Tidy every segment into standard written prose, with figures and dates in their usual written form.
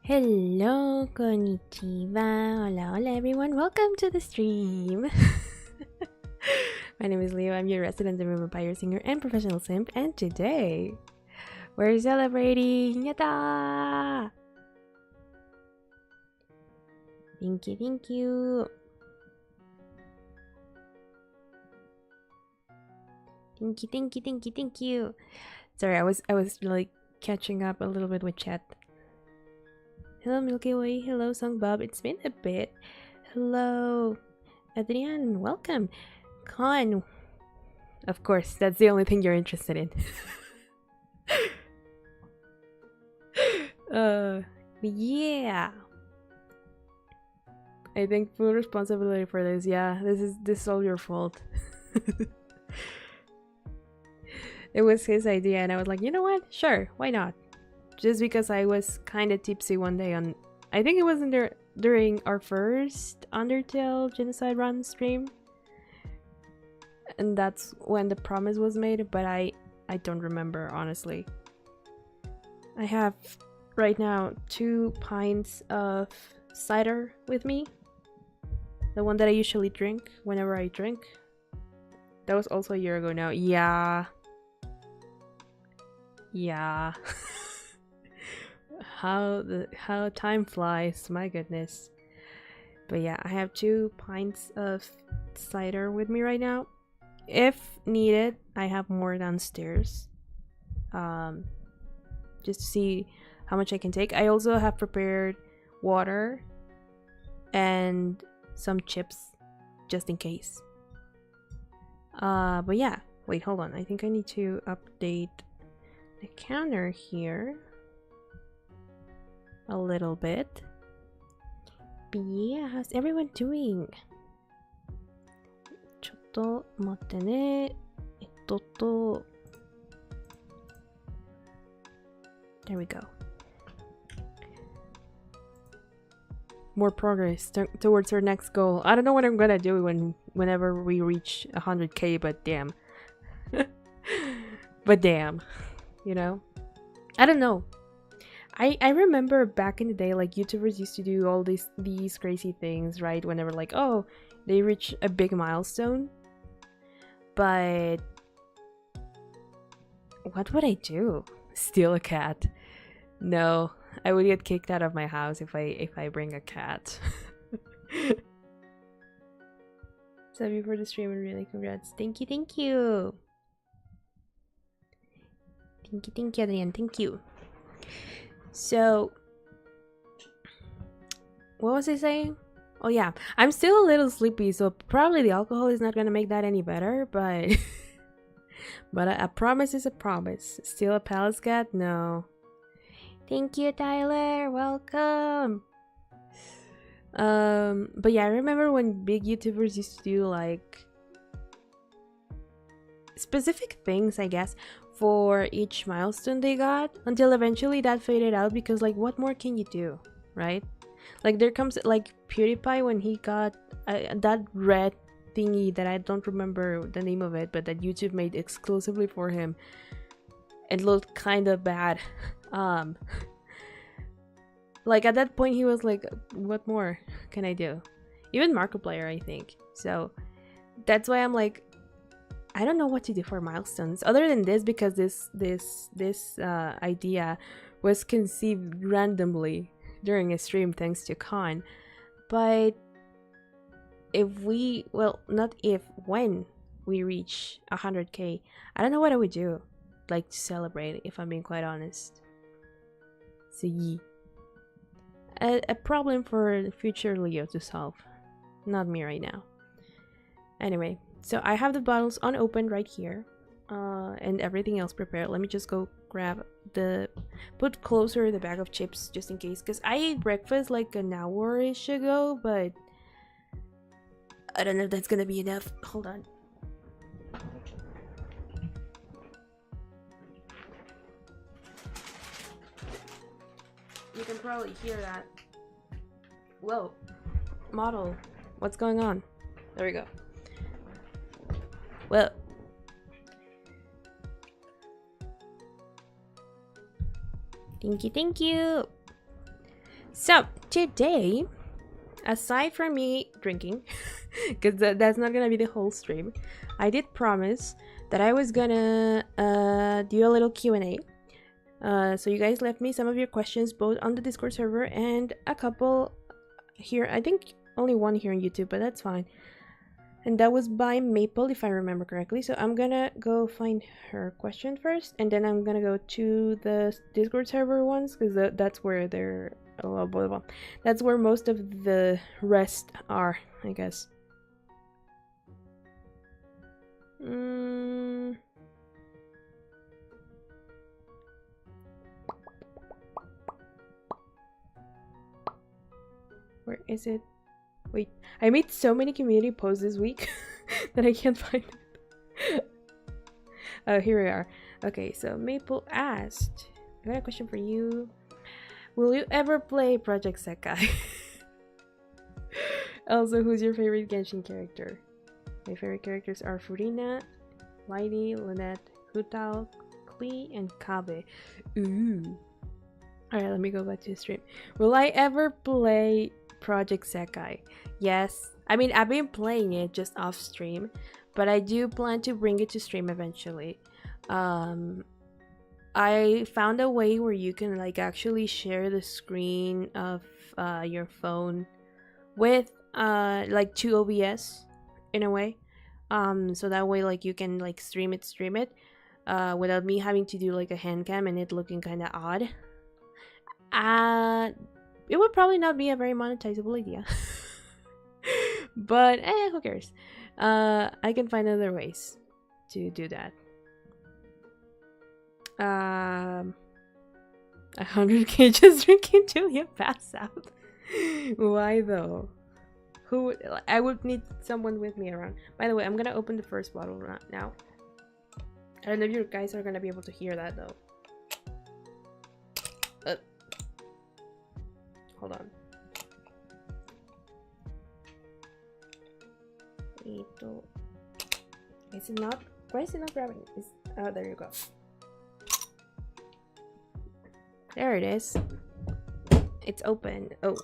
Hello, konnichiwa, hola, hola everyone, welcome to the stream. My name is Leo, I'm your resident Dream Vampire singer and professional simp, and today we're celebrating, yatta! Thank you, thank you. Thank you, thank you, thank you, thank you. Sorry, I was like catching up a little bit with chat. Hello Milky Way, hello Songbob, it's been a bit. Hello Adrian, welcome. Con, of course, that's the only thing you're interested in. Yeah. I think full responsibility for this. Yeah, this is all your fault. It was his idea and I was like, you know what? Sure, why not? Just because I was kind of tipsy one day on, I think it was in the during our first Undertale Genocide Run stream, and that's when the promise was made, but I don't remember, honestly. I have right now 2 pints of cider with me, the one that I usually drink whenever I drink. That was also a year ago now. Yeah. How time flies, my goodness. But yeah, I have 2 pints of cider with me right now. If needed, I have more downstairs. Just to see how much I can take. I also have prepared water and some chips just in case. But yeah, wait, hold on. I think I need to update the counter here a little bit. But yeah, how's everyone doing? ちょっと待ってね。There we go. More progress towards our next goal. I don't know what I'm gonna do whenever we reach 100k, but damn. But damn, you know? I don't know. I remember back in the day, like, YouTubers used to do all these crazy things, right? Whenever, like, oh, they reach a big milestone. But what would I do? Steal a cat? No, I would get kicked out of my house if I bring a cat. So before the stream, really congrats. Thank you. Thank you, Adrian. Thank you. So, what was I saying? Oh yeah, I'm still a little sleepy, so probably the alcohol is not gonna make that any better, but but a promise is a promise. Steal a palace cat? No. Thank you, Tyler. Welcome. But yeah, I remember when big YouTubers used to do like specific things, I guess, for each milestone they got, until eventually that faded out because, like, what more can you do, right? Like, there comes like PewDiePie when he got that red thingy that I don't remember the name of it, but that YouTube made exclusively for him. It looked kind of bad. Like, at that point he was like, what more can I do? Even Markiplier, I think. So that's why I'm like, I don't know what to do for milestones other than this, because this idea was conceived randomly during a stream thanks to Khan. But if we, well, not if, when we reach 100k, I don't know what I would do, like, to celebrate, if I'm being quite honest. So yeah, a problem for the future Leo to solve, not me right now. Anyway, so I have the bottles unopened right here, and everything else prepared. Let me just go grab put closer the bag of chips just in case, because I ate breakfast like an hour-ish ago, but I don't know if that's gonna be enough. Hold on. You can probably hear that. Whoa. Model. What's going on? There we go. Well. Thank you. So, today, aside from me drinking, because that's not gonna be the whole stream, I did promise that I was gonna do a little Q&A. So you guys left me some of your questions both on the Discord server and a couple here. I think only one here on YouTube, but that's fine. And that was by Maple, if I remember correctly. So I'm gonna go find her question first, and then I'm gonna go to the Discord server ones, because that's where they're that's where most of the rest are, I guess. Where is it? Wait, I made so many community posts this week that I can't find it. Oh, here we are. Okay, so Maple asked, I got a question for you. Will you ever play Project Sekai? Also, who's your favorite Genshin character? My favorite characters are Furina, Lady, Lynette, Hutao, Klee, and Kabe. Ooh. Alright, let me go back to the stream. Will I ever play Project Sekai? Yes. I mean, I've been playing it just off stream, but I do plan to bring it to stream eventually. I found a way where you can like actually share the screen of your phone with like two OBS in a way. So that way like you can like stream it without me having to do like a hand cam and it looking kind of odd. It would probably not be a very monetizable idea. But who cares? I can find other ways to do that. 100k just drinking till you pass out. Why though? I would need someone with me around. By the way, I'm gonna open the first bottle now. I don't know if you guys are gonna be able to hear that though. Hold on. Is it not? Why is it not grabbing? Oh, there you go. There it is. It's open. Oh.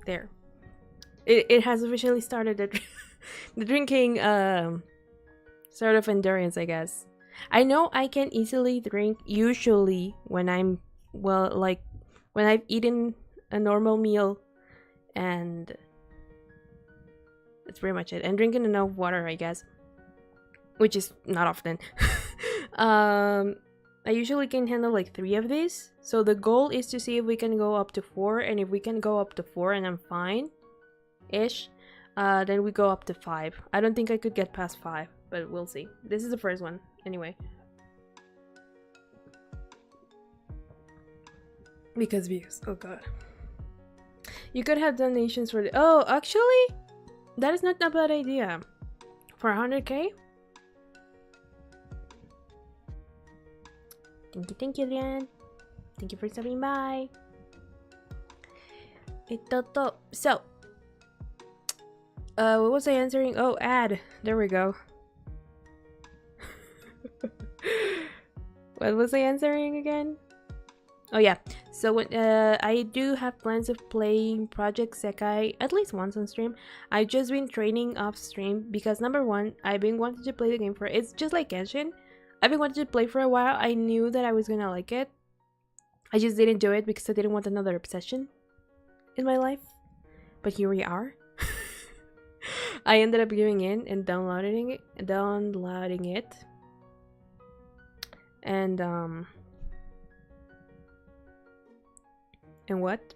There. It has officially started the drinking sort of endurance, I guess. I know I can easily drink usually when I'm when I've eaten a normal meal, and that's pretty much it. And drinking enough water, I guess, which is not often. I usually can handle like 3 of these. So the goal is to see if we can go up to 4, and if we can go up to 4 and I'm fine-ish, then we go up to 5. I don't think I could get past 5, but we'll see. This is the first one, anyway. Because views, oh god. You could have donations for the— oh, actually, that is not a bad idea. For 100k? Thank you, Leon. Thank you for stopping by. So, what was I answering? Oh, ad. There we go. What was I answering again? Oh yeah. So I do have plans of playing Project Sekai at least once on stream. I've just been training off stream because number one, I've been wanting to play the game for— it's just like Genshin. I've been wanting to play for a while. I knew that I was gonna like it. I just didn't do it because I didn't want another obsession in my life. But here we are. I ended up giving in and downloading it. And what?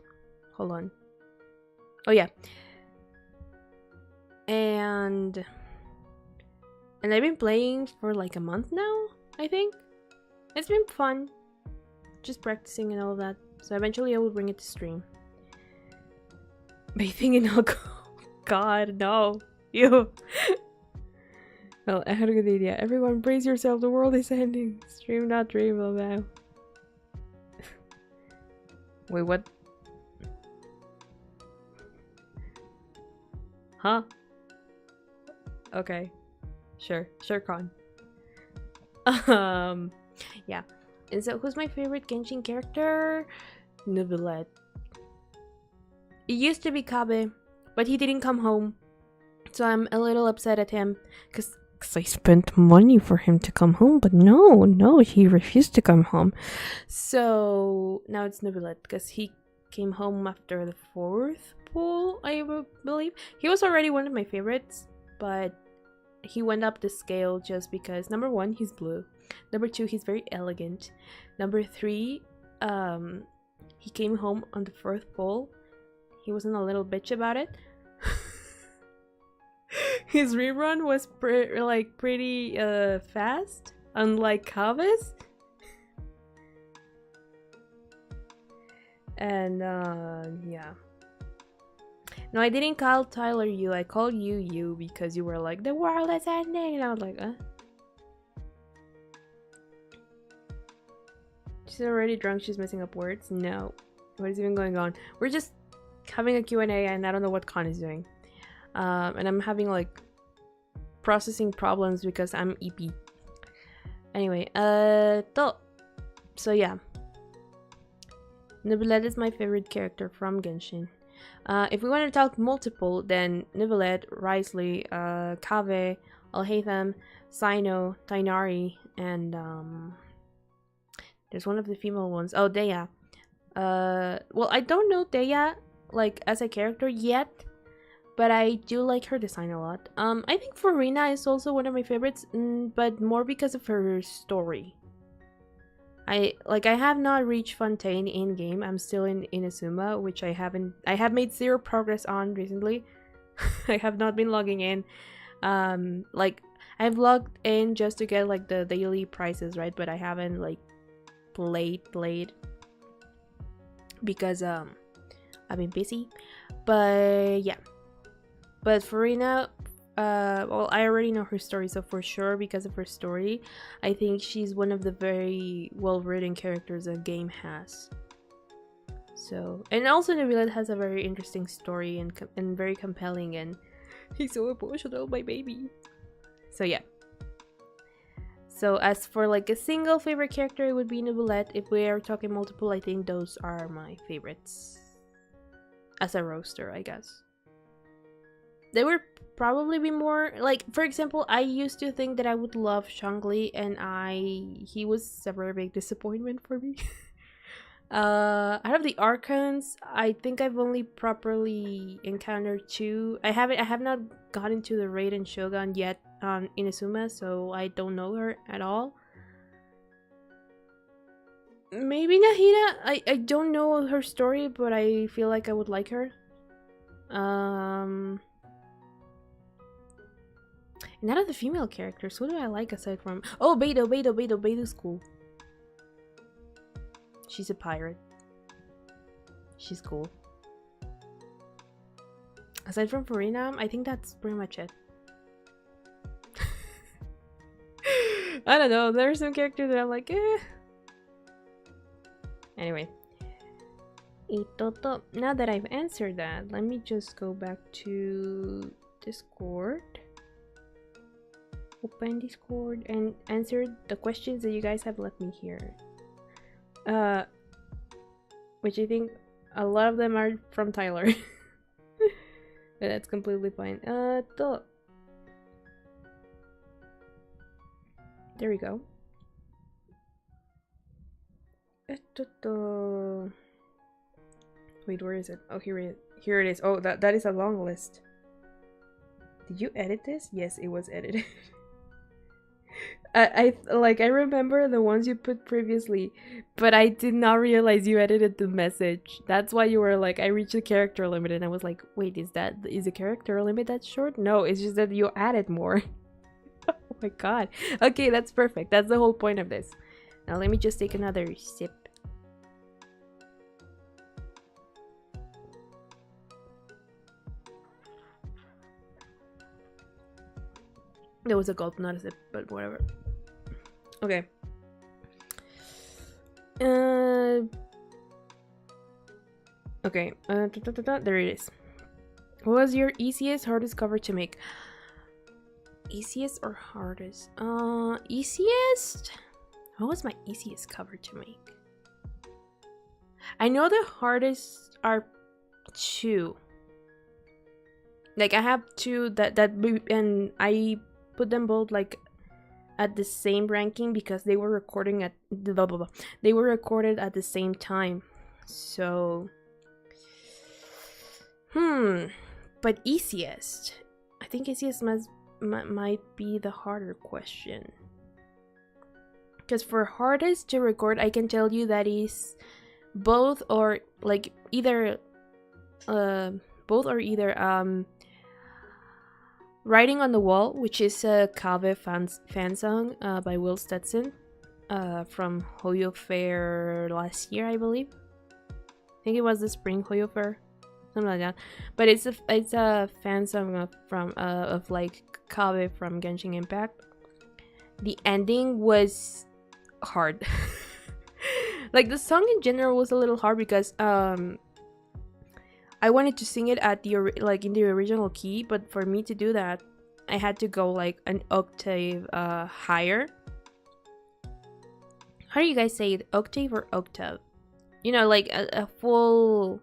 Hold on. Oh yeah. And I've been playing for like a month now, I think. It's been fun. Just practicing and all of that. So eventually I will bring it to stream. Bathing in alcohol. God, no. You. Well, I had a good idea. Everyone brace yourself, the world is ending. Stream not dream of that. Wait, what? Huh? Okay. Sure, Con. Yeah. And so, who's my favorite Genshin character? Neuvillette. It used to be Kabe, but he didn't come home. So I'm a little upset at him, because I spent money for him to come home, but no, he refused to come home. So now it's Neuvillette, because he came home after the 4th pool, I believe. He was already one of my favorites, but he went up the scale just because, number 1, he's blue. Number 2, he's very elegant. Number 3, he came home on the 4th poll. He wasn't a little bitch about it. His rerun was pretty fast, unlike Kabe's. And yeah. No, I didn't call Tyler you. I called you because you were like, the world is ending, and I was like, She's already drunk. She's messing up words. No. What is even going on? We're just having a Q&A and I don't know what Con is doing. And I'm having like processing problems because I'm EP. Anyway, so yeah. Neuvillette is my favorite character from Genshin. If we want to talk multiple, then Neuvillette, Risley, Kave, Alhaitham, Sino, Tainari, and there's one of the female ones. Oh, Deya. Well, I don't know Deya like as a character yet, but I do like her design a lot. I think Farina is also one of my favorites, but more because of her story. I have not reached Fontaine in game. I'm still in Inazuma, which I have made 0 progress on recently. I have not been logging in. Like I've logged in just to get like the daily prizes, right? But I haven't like played because I've been busy. But yeah. But Farina, well, I already know her story, so for sure, because of her story, I think she's one of the very well-written characters a game has. So, and also Neuvillette has a very interesting story and very compelling, and he's so emotional, my baby. So yeah. So as for like a single favorite character, it would be Neuvillette. If we are talking multiple, I think those are my favorites. As a roaster, I guess. There would probably be more, like, for example, I used to think that I would love Shangli, and he was a very big disappointment for me. Out of the Archons, I think I've only properly encountered 2. I have not gotten to the Raiden Shogun yet on Inazuma, so I don't know her at all. Maybe Nahida. I don't know her story, but I feel like I would like her. None of the female characters. Who do I like aside from... Oh, Beidou's cool. She's a pirate. She's cool. Aside from Farina, I think that's pretty much it. I don't know. There are some characters that I'm like, eh. Anyway. Now that I've answered that, let me just go back to Discord. Open Discord and answer the questions that you guys have left me here. Which I think a lot of them are from Tyler. But that's completely fine. There we go. Wait, where is it? Oh, here it is. Oh, that is a long list. Did you edit this? Yes, it was edited. I remember the ones you put previously, but I did not realize you edited the message. That's why you were like, I reached the character limit, and I was like, wait, is the character limit that short? No, it's just that you added more. Oh my god. Okay, that's perfect. That's the whole point of this. Now let me just take another sip. There was a gulp, not a sip, but whatever. Okay. Okay. There it is. What was your easiest, hardest cover to make? Easiest or hardest? Easiest? What was my easiest cover to make? I know the hardest are 2. Like I have 2 and I put them both like at the same ranking because they were recording at they were recorded at the same time. So but easiest, I think easiest might be the harder question, because for hardest to record, I can tell you that is both or like either Writing on the Wall, which is a Kave fan song by Will Stetson from Hoyo Fair last year, I believe. I think it was the spring Hoyo Fair, something like that. But it's a fan song of like Kave from Genshin Impact. The ending was hard. Like the song in general was a little hard because I wanted to sing it at the like in the original key, but for me to do that, I had to go like an octave higher. How do you guys say it? Octave or octave? You know, like a full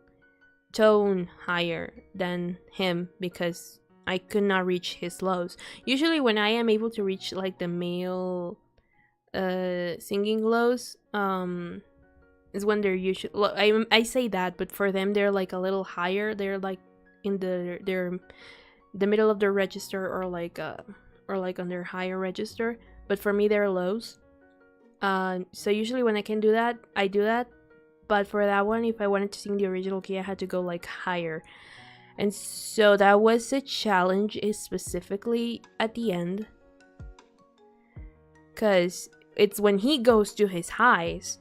tone higher than him, because I could not reach his lows. Usually when I am able to reach like the male singing lows, is when they're usually, well, I say that, but for them they're like a little higher. They're like in the middle of their register, or like on their higher register, but for me they're lows. So usually when I can do that, I do that. But for that one, if I wanted to sing the original key, I had to go like higher. And so that was a challenge, is specifically at the end. Because it's when he goes to his highs.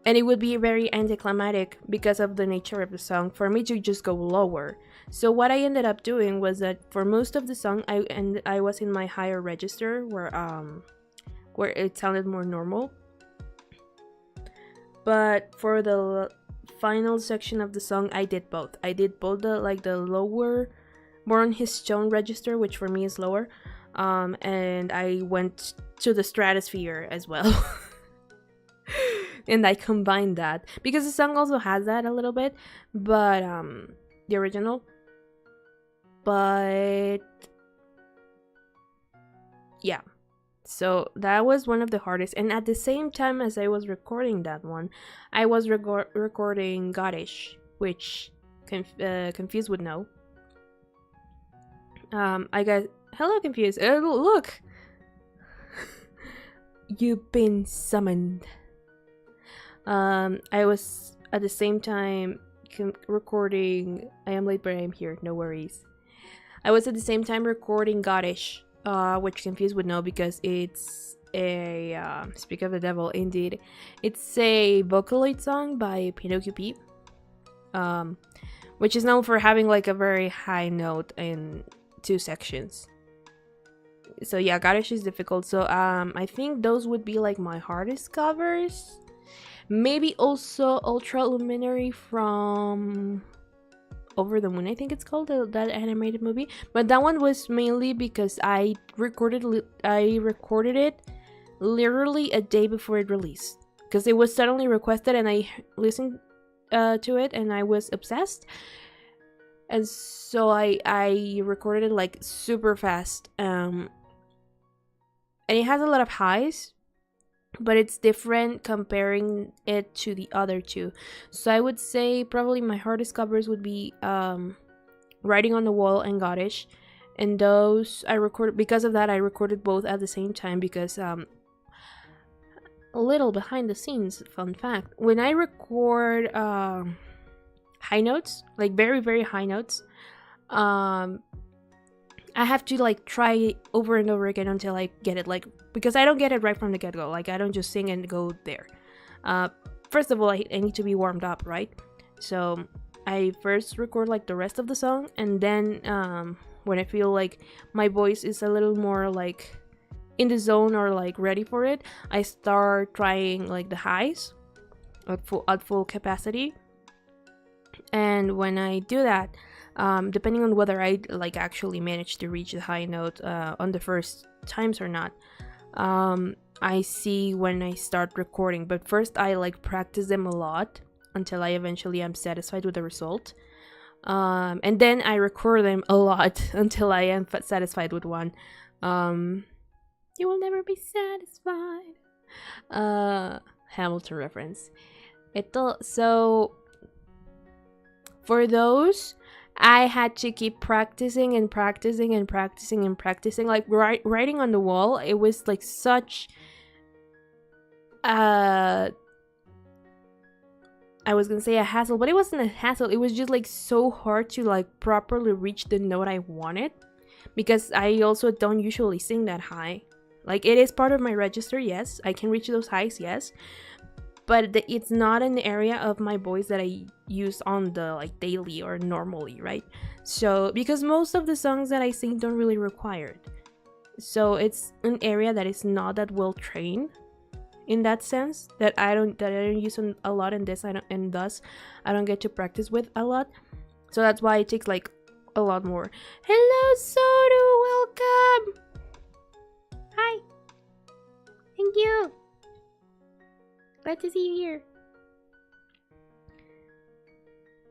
And it would be very anticlimactic because of the nature of the song for me to just go lower. So what I ended up doing was that for most of the song, I was in my higher register where it sounded more normal. But for the final section of the song, I did both. I did both the lower, more on his tone register, which for me is lower, and I went to the stratosphere as well. And I combined that because the song also has that a little bit, but the original. But yeah. So that was one of the hardest, and at the same time as I was recording that one, I was recording Godish, which Confused would know. I got hello Confused. Look, you've been summoned. I was at the same time recording. I am late, but I am here. No worries. I was at the same time recording Godish. Which Confused would know because it's a Speak of the Devil, indeed. It's a Vocaloid song by Pinocchio P, which is known for having like a very high note in 2 sections. So yeah, Godish is difficult. So I think those would be like my hardest covers. Maybe also Ultra Luminary from Over the Moon, I think it's called, that animated movie. But that one was mainly because I recorded it literally a day before it released, because it was suddenly requested and I listened to it and I was obsessed, and so I recorded it like super fast. And it has a lot of highs, but it's different comparing it to the other 2. So I would say probably my hardest covers would be Writing on the Wall and Godish, and those I recorded. Because of that, I recorded both at the same time, because a little behind the scenes fun fact, when I record high notes, like very very high notes, I have to like try over and over again until I get it, like, because I don't get it right from the get-go. Like, I don't just sing and go there. First of all, I need to be warmed up, right? So I first record like the rest of the song, and then when I feel like my voice is a little more like in the zone or like ready for it, I start trying like the highs at full capacity. And when I do that, depending on whether I like actually manage to reach the high note on the first times or not, I see when I start recording. But first I like practice them a lot until I eventually am satisfied with the result, and then I record them a lot until I am satisfied with one. You will never be satisfied. Hamilton reference. So for those, I had to keep practicing and practicing and practicing and practicing. Like writing on the wall, it was like such I was gonna say a hassle, but it wasn't a hassle. It was just like so hard to like properly reach the note I wanted, because I also don't usually sing that high. Like, it is part of my register, yes, I can reach those highs, yes, but it's not an area of my voice that I use on the like daily or normally, right? So because most of the songs that I sing don't really require it, so it's an area that is not that well trained. in that sense, that I don't use a lot in this, and thus I don't get to practice with a lot. So that's why it takes like a lot more. Hello, Sodu, welcome. Hi. Thank you. Glad to see you here.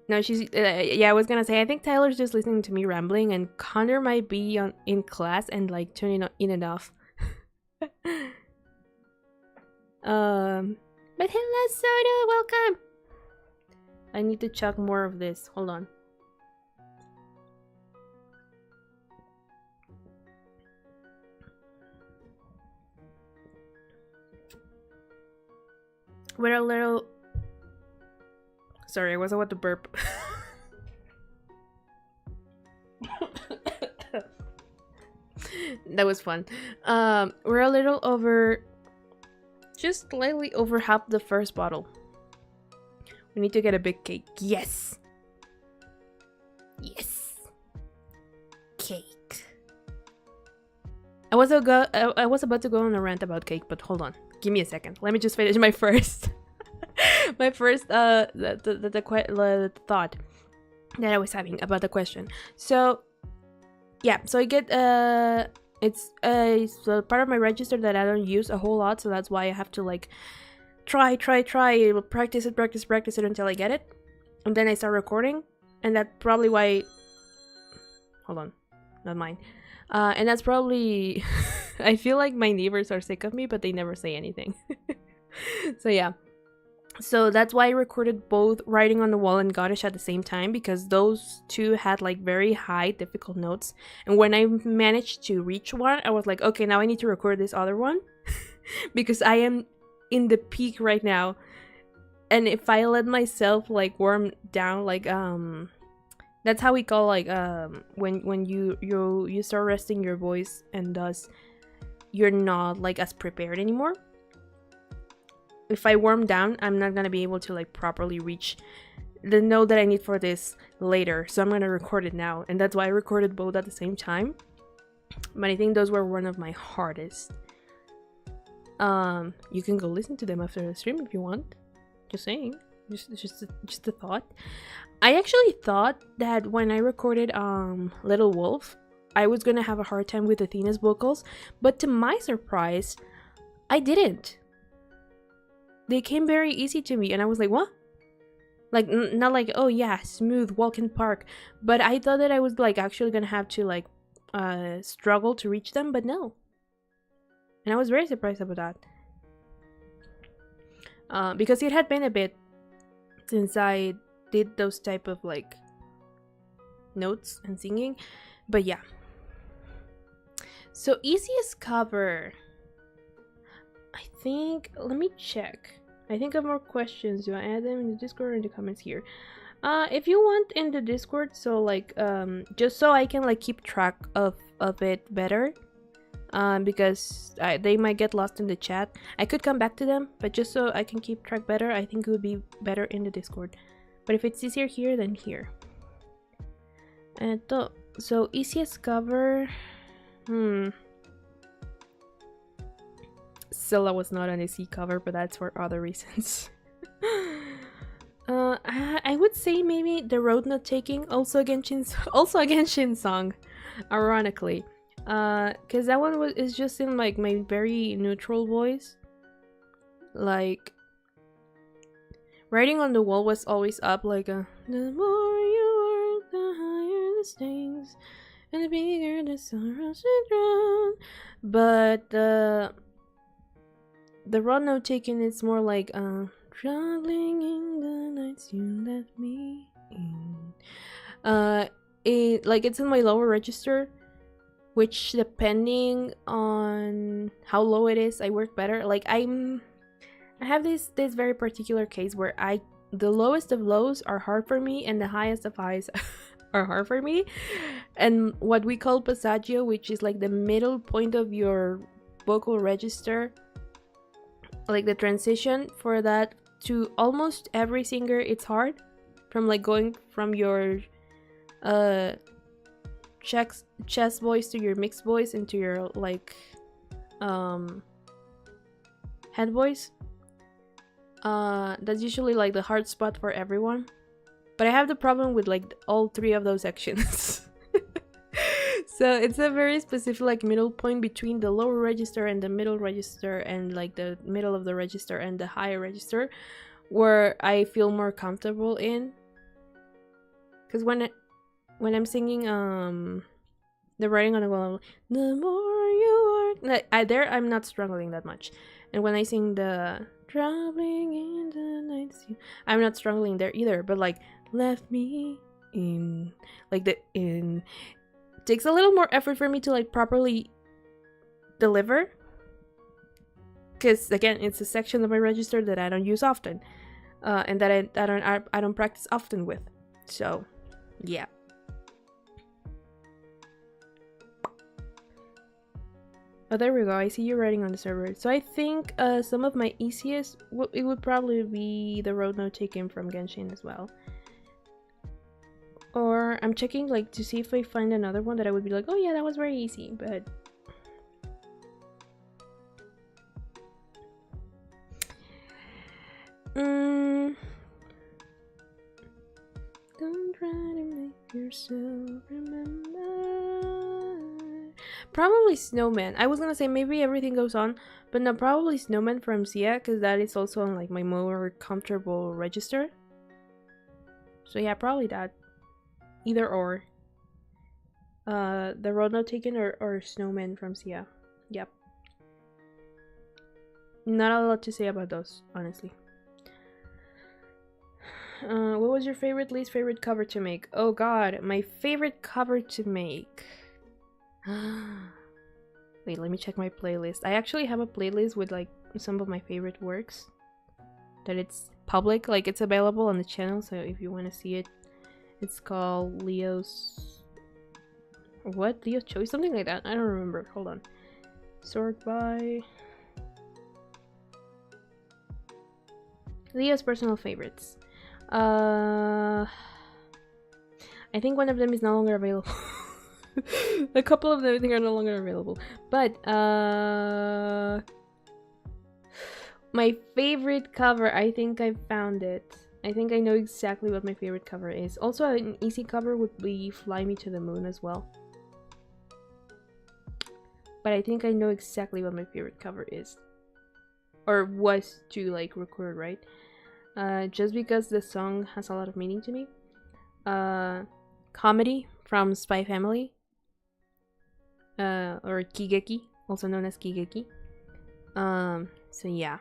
No, she's yeah, I was gonna say, I think Tyler's just listening to me rambling, and Connor might be in class and like turning in and off. But hello, Soda, welcome. I need to chug more of this. Hold on. We're a little... Sorry, I was about to burp. That was fun. We're a little over... Just slightly over half the first bottle. We need to get a big cake. Yes! Yes! Cake. I was about to go on a rant about cake, but hold on. Give me a second. Let me just finish my first... my first the thought that I was having about the question. So yeah, so I get it's a part of my register that I don't use a whole lot, so that's why I have to like try practice it until I get it, and then I start recording, and that's probably why... Hold on, not mine. And that's probably... I feel like my neighbors are sick of me, but they never say anything. So yeah. So that's why I recorded both Writing on the Wall and Goddish at the same time, because those two had like very high difficult notes. And when I managed to reach one, I was like, okay, now I need to record this other one because I am in the peak right now. And if I let myself like warm down, like that's how we call like when you start resting your voice, and thus you're not like as prepared anymore. If I warm down, I'm not gonna be able to like properly reach the note that I need for this later. So I'm gonna record it now, and that's why I recorded both at the same time. But I think those were one of my hardest. You can go listen to them after the stream if you want. Just saying, just a thought. I actually thought that when I recorded Little Wolf, I was gonna have a hard time with Athena's vocals, but to my surprise, I didn't. They came very easy to me, and I was like, what? Like, not like, oh yeah, smooth, walk in park. But I thought that I was like actually gonna have to like struggle to reach them, but no. And I was very surprised about that. Because it had been a bit since I did those type of like notes and singing. But yeah. So easiest cover. I think, let me check. I think I have more questions. Do I add them in the Discord or in the comments here? If you want in the Discord, so like just so I can like keep track of it better. Because they might get lost in the chat. I could come back to them, but just so I can keep track better, I think it would be better in the Discord. But if it's easier here, then here. And so easiest cover. Scylla was not an easy cover, but that's for other reasons. I would say maybe the Road Not Taking, also a Genshin song, ironically. Cause that one is just in like my very neutral voice. Like Writing on the Wall was always up like a the more you work, the higher the stakes, and the bigger the sorrows to drown. But the Road Not Taken is more like traveling in the nights you left me in. It's in my lower register, which depending on how low it is, I work better. Like I have this very particular case where the lowest of lows are hard for me, and the highest of highs are hard for me. And what we call passaggio, which is like the middle point of your vocal register, like the transition for that to almost every singer, it's hard. From like going from your chest voice to your mixed voice into your like head voice. That's usually like the hard spot for everyone. But I have the problem with like all three of those sections. So it's a very specific like middle point between the lower register and the middle register, and like the middle of the register and the higher register, where I feel more comfortable in. Because when I'm singing the writing on the wall, the more you are, I'm not struggling that much. And when I sing the traveling in the night sea, I'm not struggling there either. But like left me in, like the in, takes a little more effort for me to like properly deliver, because again it's a section of my register that I don't use often, and that I don't practice often with. So yeah. Oh, there we go. I see you writing on the server. So I think some of my easiest, it would probably be the road note taken from Genshin as well. Or I'm checking like to see if I find another one that I would be like, oh yeah, that was very easy, but don't try to make yourself remember. Probably Snowman. I was gonna say maybe Everything Goes On, but no, probably Snowman from Sia, because that is also on like my more comfortable register. So yeah, probably that. Either or. The road note taken or Snowman from Sia. Yep. Not a lot to say about those, honestly. What was your favorite, least favorite cover to make? Oh god, my favorite cover to make. Wait, let me check my playlist. I actually have a playlist with like some of my favorite works. That it's public, like it's available on the channel, so if you want to see it. It's called Leo's... What? Leo's Choice? Something like that. I don't remember. Hold on. Sort by... Leo's personal favorites. I think one of them is no longer available. A couple of them I think are no longer available. But, my favorite cover, I think I found it. I think I know exactly what my favorite cover is. Also, an easy cover would be Fly Me to the Moon as well. But I think I know exactly what my favorite cover is. Or was to like record, right? Just because the song has a lot of meaning to me. Comedy from Spy Family. Or Kigeki, also known as Kigeki. So yeah.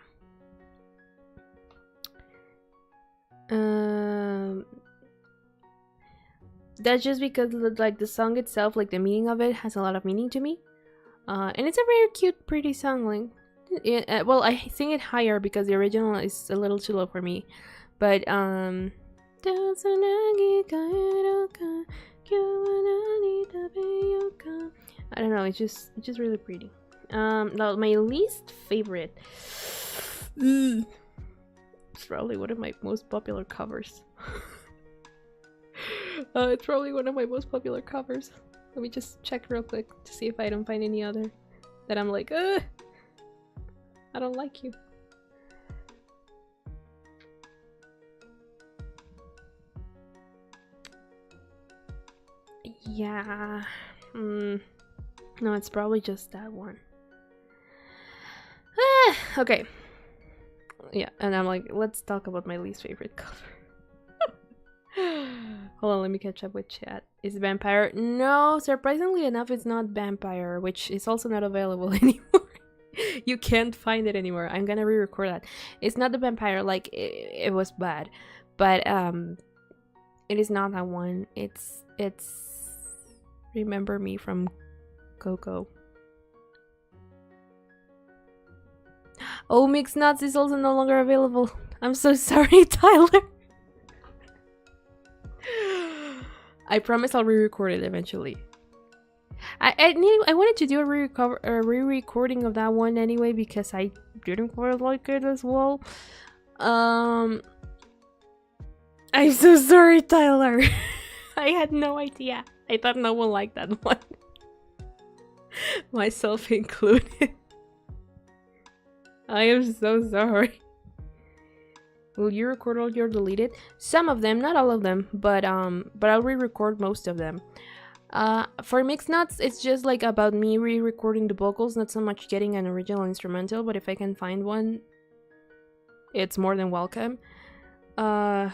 That's just because like the song itself, like the meaning of it has a lot of meaning to me, and it's a very cute, pretty song. Like, well, I sing it higher because the original is a little too low for me, but I don't know. It's just really pretty. Now my least favorite. It's probably one of my most popular covers. It's probably one of my most popular covers. Let me just check real quick to see if I don't find any other that I'm like, I don't like you. Yeah. No, it's probably just that one. Okay. Yeah, and I'm like, let's talk about my least favorite cover. Hold on, let me catch up with chat. Is it Vampire? No, surprisingly enough, it's not Vampire, which is also not available anymore. You can't find it anymore. I'm gonna re-record that. It's not the Vampire, like, it was bad. But, it is not that one. It's Remember Me from Coco. Oh, Mixed Nuts is also no longer available. I'm so sorry, Tyler. I promise I'll re-record it eventually. I wanted to do a re-recording of that one anyway because I didn't quite like it as well. I'm so sorry, Tyler. I had no idea. I thought no one liked that one. Myself included. I am so sorry. Will you record all your deleted? Some of them, not all of them, but I'll re-record most of them. For Mixed Nuts, it's just like about me re-recording the vocals, not so much getting an original instrumental, but if I can find one, it's more than welcome. I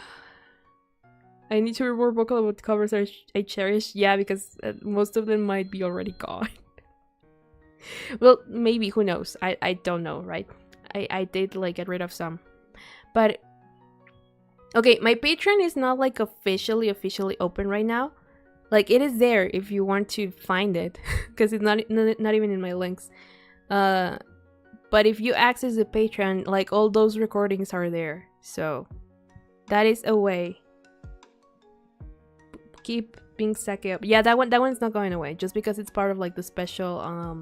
need to reward vocal about covers I cherish. Yeah, because most of them might be already gone. Well, maybe, who knows? I don't know, right? I did like get rid of some. But okay, my Patreon is not like officially open right now. Like, it is there if you want to find it, because it's not even in my links. But if you access the Patreon, like, all those recordings are there. So that is a way. Keep being sucky up. Yeah, that one's not going away, just because it's part of like the special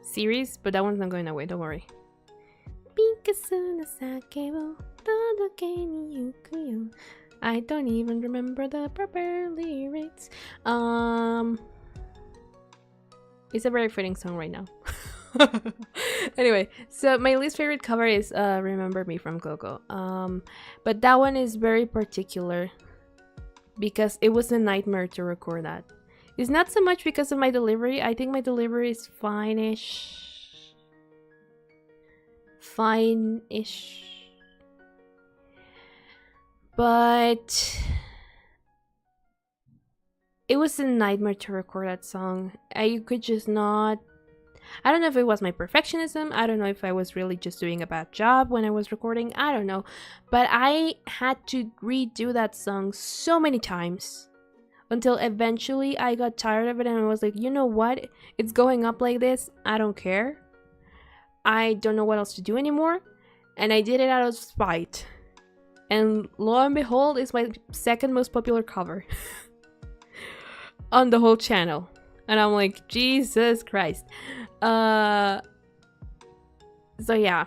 series. But that one's not going away. Don't worry. I don't even remember the proper lyrics. It's a very fitting song right now. Anyway, so my least favorite cover is Remember Me from Coco. But that one is very particular because it was a nightmare to record that. It's not so much because of my delivery. I think my delivery is fine-ish. But it was a nightmare to record that song. I could just not... I don't know if it was my perfectionism. I don't know if I was really just doing a bad job when I was recording. I don't know. But I had to redo that song so many times until eventually I got tired of it and I was like, you know what? It's going up like this. I don't care. I don't know what else to do anymore. And I did it out of spite. And lo and behold, it's my second most popular cover on the whole channel. And I'm like, Jesus Christ. So yeah.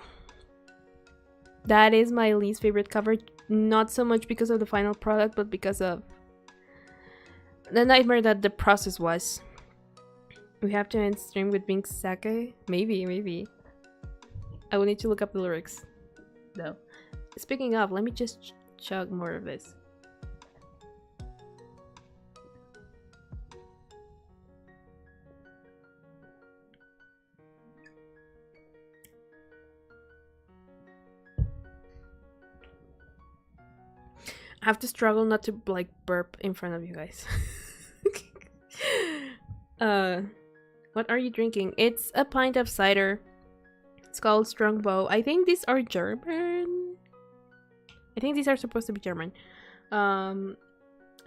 That is my least favorite cover. Not so much because of the final product, but because of the nightmare that the process was. We have to end stream with being sake? Maybe. I will need to look up the lyrics, though. Speaking of, let me just chug more of this. I have to struggle not to like burp in front of you guys. What are you drinking? It's a pint of cider. It's called Strongbow. I think these are German. I think these are supposed to be German. And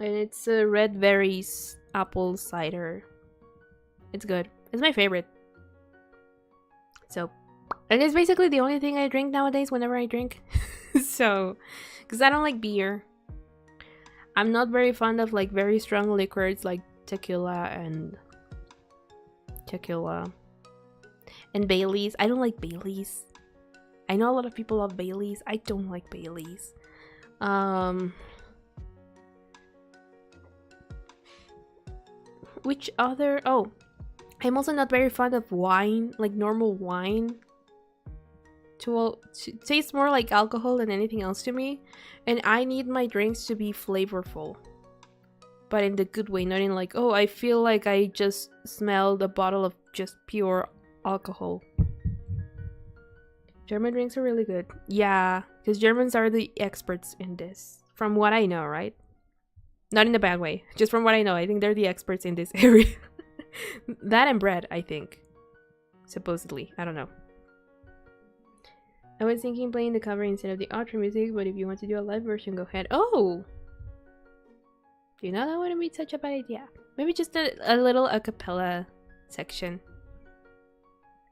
it's a red berries apple cider. It's good. It's my favorite. So, and it's basically the only thing I drink nowadays whenever I drink. So, because I don't like beer. I'm not very fond of like very strong liquors like tequila and Baileys. I don't like Baileys. I know a lot of people love Baileys. I don't like Baileys. Which other... Oh, I'm also not very fond of wine, like normal wine. To tastes more like alcohol than anything else to me. And I need my drinks to be flavorful. But in the good way, not in like, oh, I feel like I just smelled a bottle of just pure alcohol. German drinks are really good. Yeah, because Germans are the experts in this. From what I know, right? Not in a bad way. Just from what I know. I think they're the experts in this area. That and bread, I think. Supposedly. I don't know. I was thinking playing the cover instead of the outro music, but if you want to do a live version, go ahead. Oh! Do you know that wouldn't be such a bad idea? Maybe just a little a cappella section.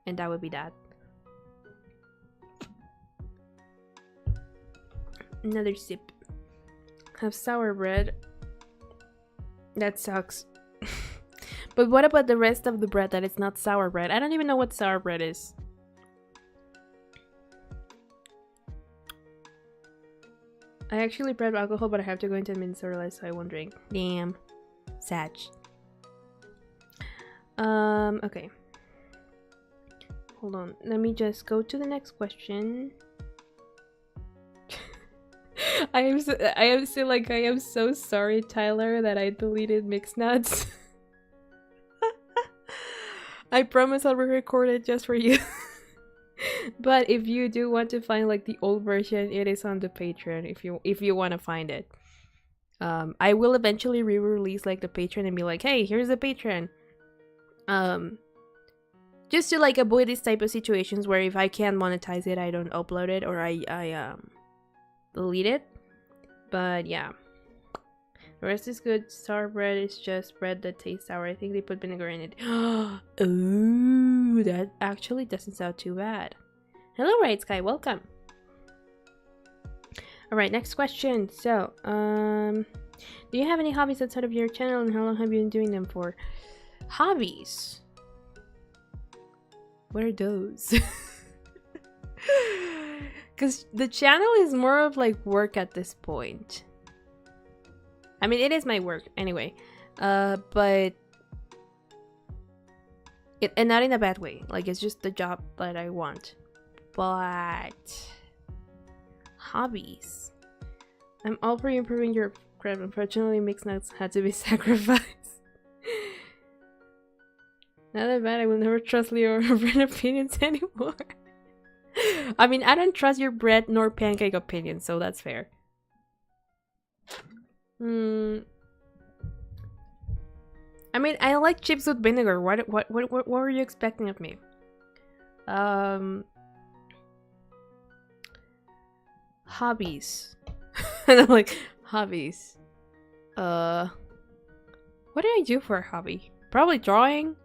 And that would be that. Another sip. Have sour bread. That sucks. But what about the rest of the bread that is not sour bread? I don't even know what sour bread is. I actually bred alcohol, but I have to go into minutes or less, so I won't drink. Damn. Sad. Okay. hold on. Let me just go to the next question. I am still like, I am so sorry, Tyler, that I deleted Mixed Nuts. I promise I'll re-record it just for you. But if you do want to find like the old version, it is on the Patreon if you want to find it. I will eventually re-release like the Patreon and be like, hey, here's the Patreon. Just to like avoid this type of situations where if I can't monetize it, I don't upload it or I delete it. But yeah, the rest is good. Sour bread is just bread that tastes sour. I think they put vinegar in it. Ooh, that actually doesn't sound too bad. Hello, Right Sky, welcome. All right, next question. So, do you have any hobbies outside of your channel, and how long have you been doing them for? Hobbies? What are those? Because the channel is more of like work at this point. I mean, it is my work anyway, but and not in a bad way. Like, it's just the job that I want. But hobbies, I'm all for improving your craft. Unfortunately, Mixed Nuts had to be sacrificed. Not that bad. I will never trust Leo or bread opinions anymore. I mean, I don't trust your bread nor pancake opinions, so that's fair. I mean, I like chips with vinegar. What were you expecting of me? Hobbies. And I'm like, hobbies. What do I do for a hobby? Probably drawing.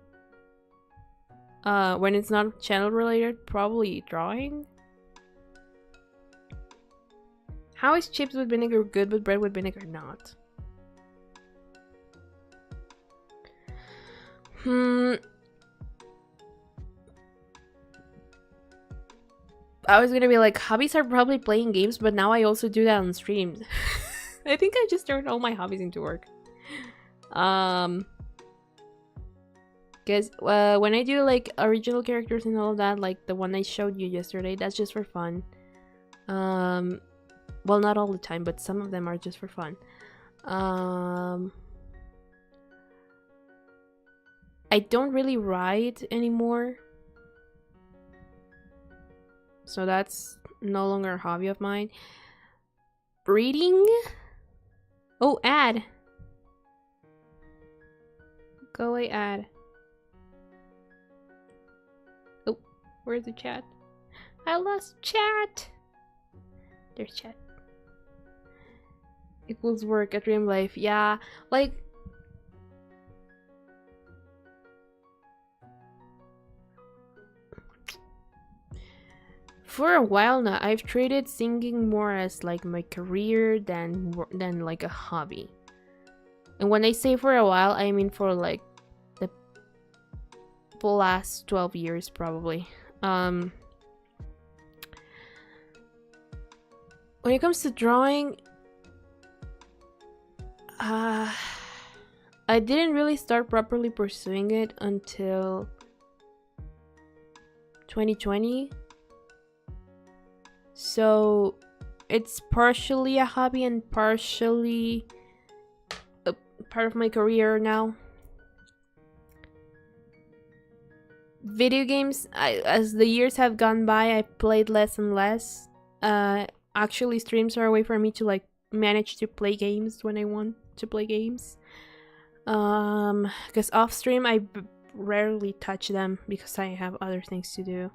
When it's not channel related, probably drawing. How is chips with vinegar good, but bread with vinegar not? I was gonna be like, hobbies are probably playing games, but now I also do that on streams. I think I just turned all my hobbies into work. Because when I do like original characters and all of that, like the one I showed you yesterday, that's just for fun. Well, not all the time, but some of them are just for fun. I don't really write anymore, so that's no longer a hobby of mine. Reading? Oh, ad. Go away, ad. Oh, where's the chat? I lost chat. There's chat. Equals work at Dream Life. Yeah, like for a while now, I've treated singing more as like my career than like a hobby. And when I say for a while, I mean for like the last 12 years probably. When it comes to drawing, I didn't really start properly pursuing it until 2020. So it's partially a hobby and partially a part of my career now. Video games, as the years have gone by, I played less and less. Actually, streams are a way for me to like manage to play games when I want to play games. Because off stream I rarely touch them because I have other things to do.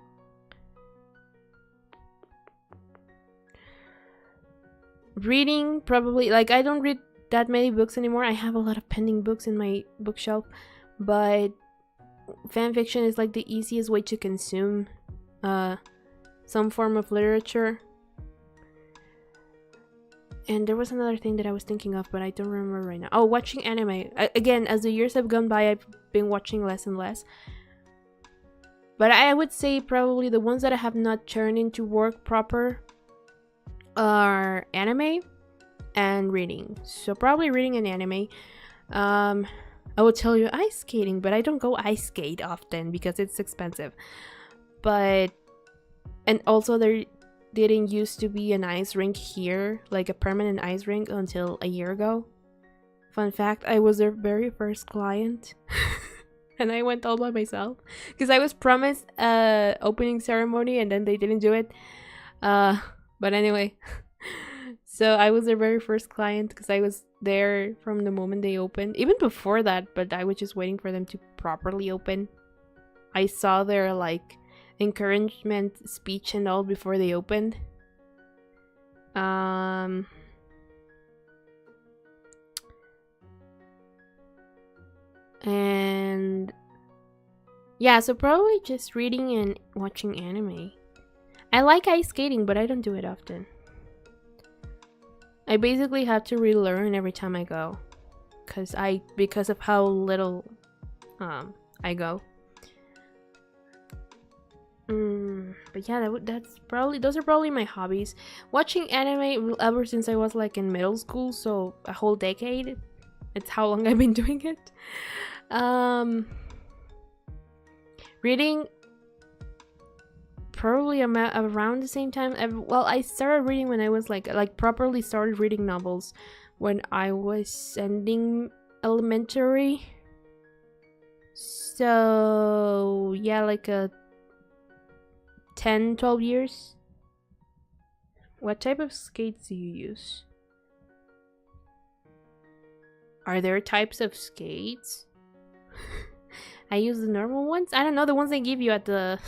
Reading, probably, like, I don't read that many books anymore. I have a lot of pending books in my bookshelf, but fanfiction is like the easiest way to consume some form of literature. And there was another thing that I was thinking of, but I don't remember right now. Oh, watching anime. Again, as the years have gone by, I've been watching less and less. But I would say probably the ones that I have not turned into work proper are anime and reading. So probably reading and anime. I would tell you ice skating, but I don't go ice skate often because it's expensive. but and also there didn't used to be an ice rink here, like a permanent ice rink, until a year ago. Fun fact, I was their very first client. And I went all by myself because I was promised a opening ceremony and then they didn't do it. But anyway, so I was their very first client because I was there from the moment they opened, even before that, but I was just waiting for them to properly open. I saw their like encouragement speech and all before they opened. And yeah, so probably just reading and watching anime. I like ice skating, but I don't do it often. I basically have to relearn every time I go, because of how little I go. But yeah, those are probably my hobbies. Watching anime ever since I was like in middle school, so a whole decade. It's how long I've been doing it. Reading probably around the same time. Well, I started reading when I was like properly started reading novels when I was ending elementary. So yeah, like a 10-12 years. What type of skates do you use? Are there types of skates? I use the normal ones. I don't know, the ones they give you at the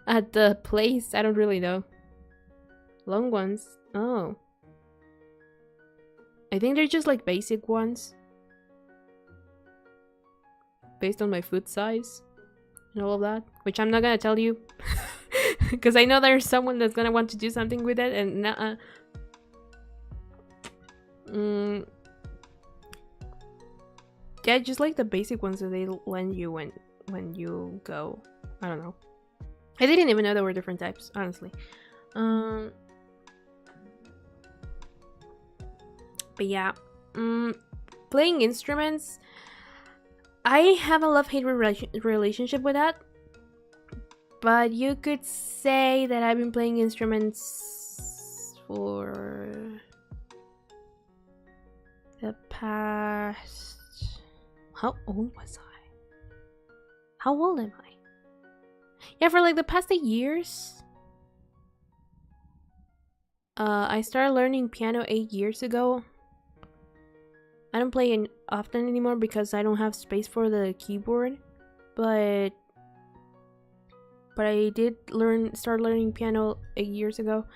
at the place. I don't really know. Long ones. Oh. I think they're just like basic ones. Based on my foot size and all of that, which I'm not gonna tell you. Because I know there's someone that's gonna want to do something with it, and yeah, just like the basic ones that they lend you when you go. I don't know. I didn't even know there were different types, honestly. But yeah, playing instruments. I have a love-hate relationship with that. But you could say that I've been playing instruments for the past... How old was I? How old am I? Yeah, for like the past 8 years. I started learning piano 8 years ago. I don't play it often anymore because I don't have space for the keyboard. But I did start learning piano 8 years ago,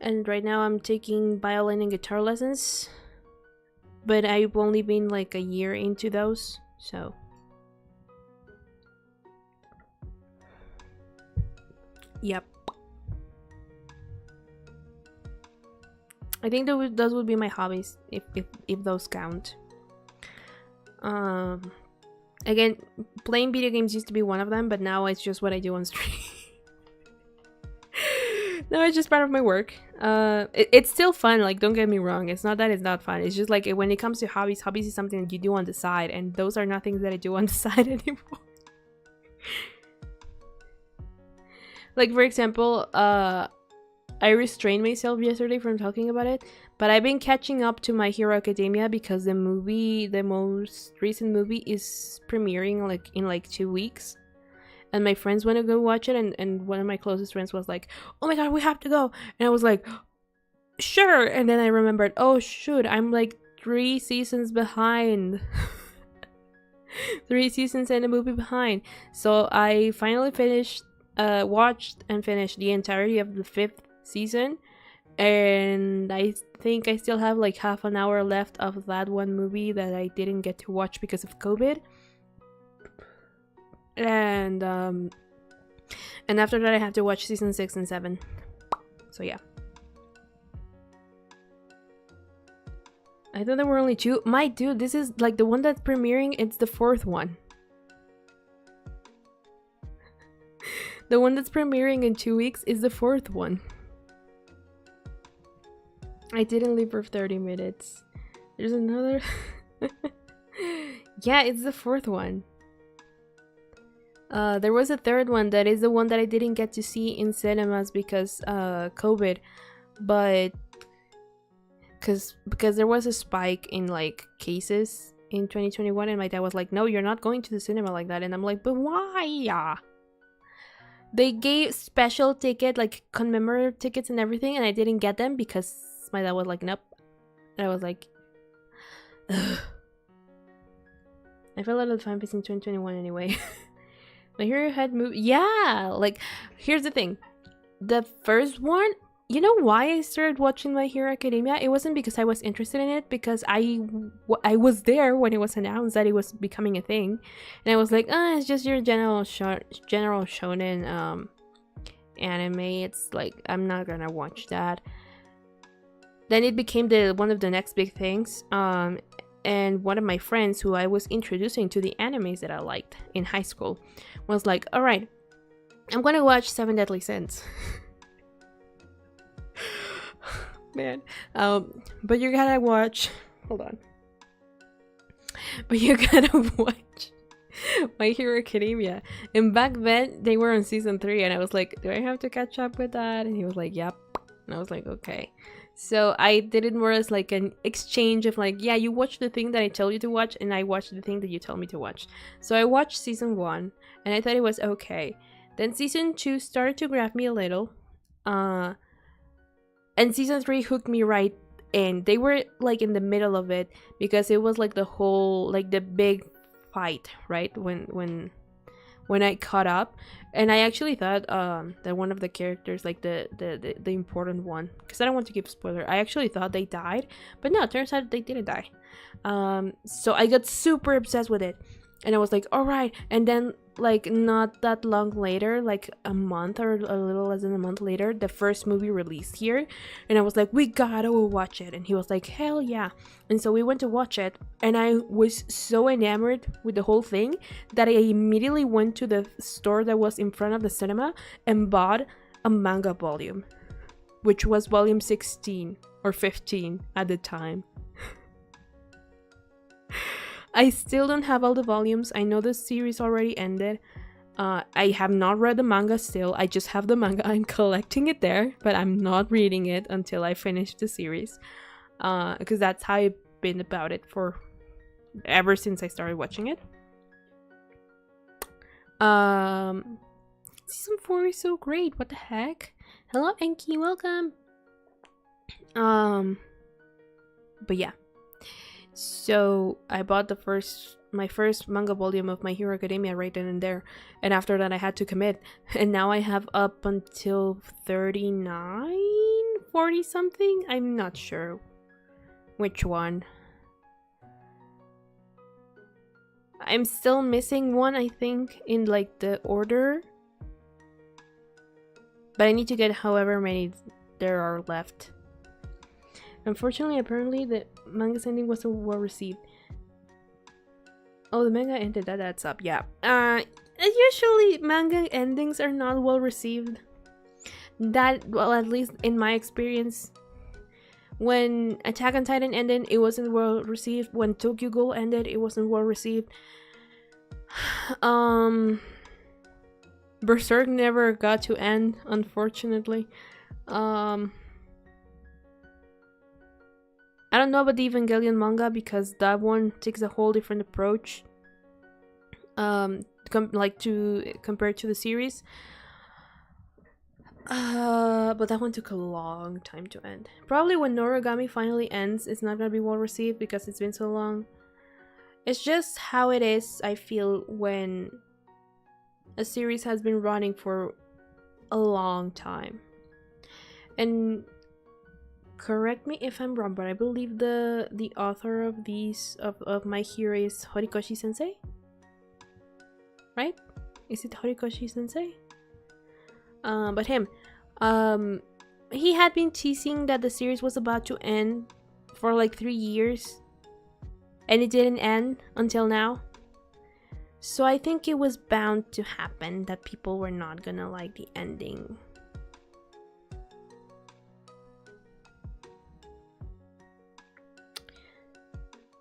and right now I'm taking violin and guitar lessons, but I've only been like a year into those, so yep. I think those would be my hobbies if those count. Again, playing video games used to be one of them, but now it's just what I do on stream. No, it's just part of my work. It's still fun, like, don't get me wrong. It's not that it's not fun. It's just like when it comes to hobbies is something that you do on the side, and those are not things that I do on the side anymore. Like, for example, I restrained myself yesterday from talking about it, but I've been catching up to My Hero Academia because the most recent movie is premiering like in like 2 weeks, and my friends want to go watch it, and one of my closest friends was like, oh my god, we have to go, and I was like, sure, and then I remembered, oh shoot, I'm like 3 seasons behind. 3 seasons and a movie behind. So I finally watched and finished the entirety of the 5th season, and I think I still have like half an hour left of that one movie that I didn't get to watch because of COVID. And after that I have to watch season 6 and 7. So yeah. I thought there were only 2. My dude, this is like the one that's premiering, it's the 4th one. The one that's premiering in 2 weeks is the 4th one. I didn't leave for 30 minutes. There's another... Yeah, it's the 4th one. There was a third one that is the one that I didn't get to see in cinemas because COVID, but because there was a spike in like cases in 2021, and my dad was like, "No, you're not going to the cinema like that," and I'm like, "But why?" Yeah. They gave special ticket, like commemorative tickets and everything, and I didn't get them because my dad was like, "Nope," and I was like, ugh. I fell out of the fan base in 2021 anyway. My Hero had moved. Yeah, like, here's the thing. The first one, you know why I started watching My Hero Academia? It wasn't because I was interested in it, because I was there when it was announced that it was becoming a thing. And I was like, it's just your general shonen anime. It's like, I'm not gonna watch that. Then it became one of the next big things. And one of my friends who I was introducing to the animes that I liked in high school was like, all right, I'm gonna watch Seven Deadly Sins. Man. But you gotta watch, hold on. But you gotta watch My Hero Academia. And back then they were on season 3 and I was like, do I have to catch up with that? And he was like, yep. And I was like, okay. So I did it more as like an exchange of like, yeah, you watch the thing that I tell you to watch and I watch the thing that you tell me to watch. So I watched season 1 and I thought it was okay. Then season 2 started to grab me a little. And season 3 hooked me right in. They were like in the middle of it because it was like the whole, like the big fight, right? When I caught up, and I actually thought that one of the characters, like the important one, because I don't want to give spoiler, I actually thought they died, but no, it turns out they didn't die. So I got super obsessed with it, and I was like, all right. And then like not that long later, like a month or a little less than a month later, the first movie released here, and I was like, we gotta watch it. And he was like, hell yeah. And so we went to watch it, and I was so enamored with the whole thing that I immediately went to the store that was in front of the cinema and bought a manga volume, which was volume 16 or 15 at the time. I still don't have all the volumes. I know the series already ended. I have not read the manga still. I just have the manga. I'm collecting it there, but I'm not reading it until I finish the series. Because that's how I've been about it for ever since I started watching it. Season 4 is so great. What the heck? Hello, Enki. Welcome. But yeah. So I bought my first manga volume of My Hero Academia right then and there, and after that I had to commit, and now I have up until 39, 40 something. I'm not sure which one. I'm still missing one, I think, in like the order, but I need to get however many there are left. Unfortunately, apparently the manga's ending wasn't well received. Oh, the manga ended. That's up. Yeah. Usually manga endings are not well received. Well, at least in my experience. When Attack on Titan ended, it wasn't well received. When Tokyo Ghoul ended, it wasn't well received. Berserk never got to end, unfortunately. I don't know about the Evangelion manga because that one takes a whole different approach. Compared to the series. But that one took a long time to end. Probably when Noragami finally ends, it's not gonna be well received because it's been so long. It's just how it is, I feel, when a series has been running for a long time. And correct me if I'm wrong, but I believe the author of these of My Hero is Horikoshi Sensei? Right? Is it Horikoshi Sensei? But him. He had been teasing that the series was about to end for like 3 years. And it didn't end until now. So I think it was bound to happen that people were not gonna like the ending.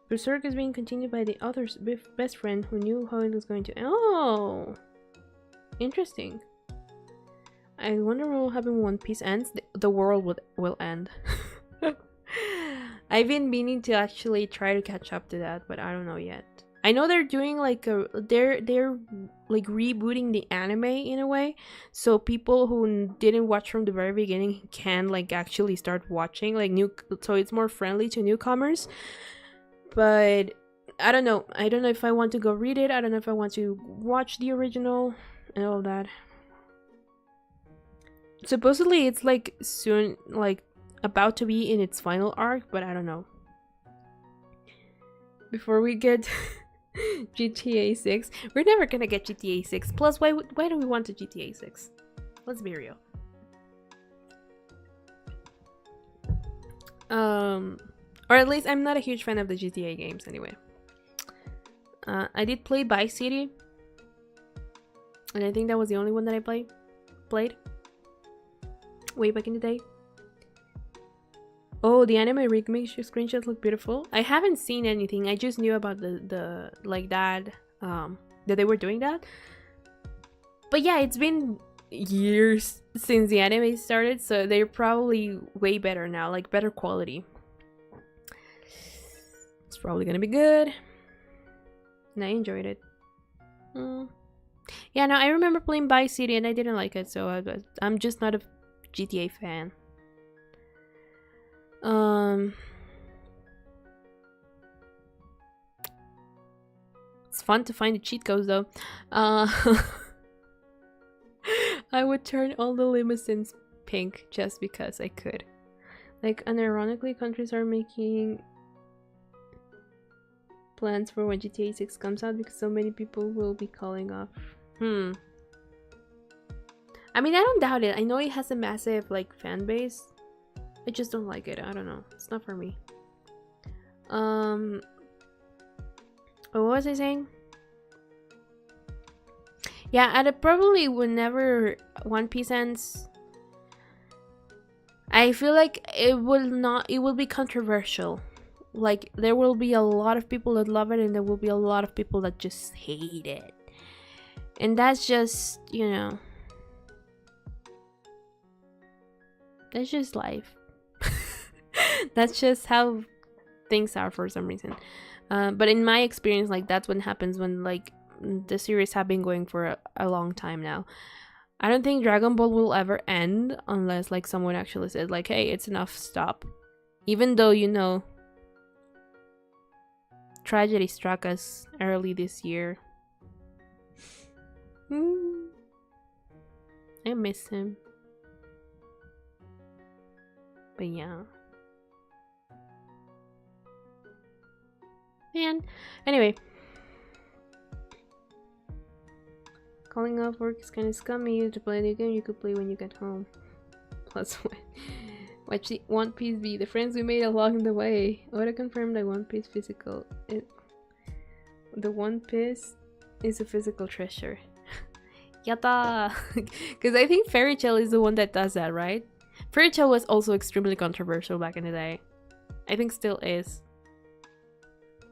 Berserk is being continued by the author's best friend who knew how it was going to end. Oh! Interesting. I wonder what will happen when One Piece ends. The world will end. I've been meaning to actually try to catch up to that, but I don't know yet. I know they're doing like they're like rebooting the anime in a way, so people who didn't watch from the very beginning can like actually start watching like so it's more friendly to newcomers. But I don't know. I don't know if I want to go read it. I don't know if I want to watch the original and all that. Supposedly it's like soon, like about to be in its final arc, but I don't know. Before we get GTA 6, we're never gonna get GTA 6. Plus, why do we want a GTA 6? Let's be real. Or at least I'm not a huge fan of the GTA games anyway. I did play Vice City, and I think that was the only one that I played way back in the day. Oh, the anime rig makes your screenshots look beautiful. I haven't seen anything. I just knew about the like that that they were doing that. But yeah, it's been years since the anime started, so they're probably way better now, like better quality. It's probably gonna be good. And I enjoyed it. Yeah, no, I remember playing Vice City and I didn't like it, so I'm just not a GTA fan. It's fun to find the cheat codes though. I would turn all the limousines pink just because I could. Like, unironically, countries are making plans for when GTA 6 comes out because so many people will be calling off. I mean, I don't doubt it. I know it has a massive like fan base. I just don't like it. I don't know. It's not for me. What was I saying? Yeah, and probably whenever One Piece ends, I feel like it will be controversial. Like, there will be a lot of people that love it and there will be a lot of people that just hate it. And that's just, you know, that's just life. That's just how things are for some reason. But in my experience, like, that's what happens when like the series have been going for a long time now. I don't think Dragon Ball will ever end unless like someone actually says like, hey, it's enough, stop. Even though, you know, tragedy struck us early this year. I miss him. But yeah. Man. Anyway. Calling off work is kind of scummy. To play a new game you could play when you get home. Plus one. Watch the One Piece be the friends we made along the way. Auto confirmed that One Piece physical. The One Piece is a physical treasure. Yatta! Because I think Fairy Tail is the one that does that, right? Fairy Tail was also extremely controversial back in the day. I think still is.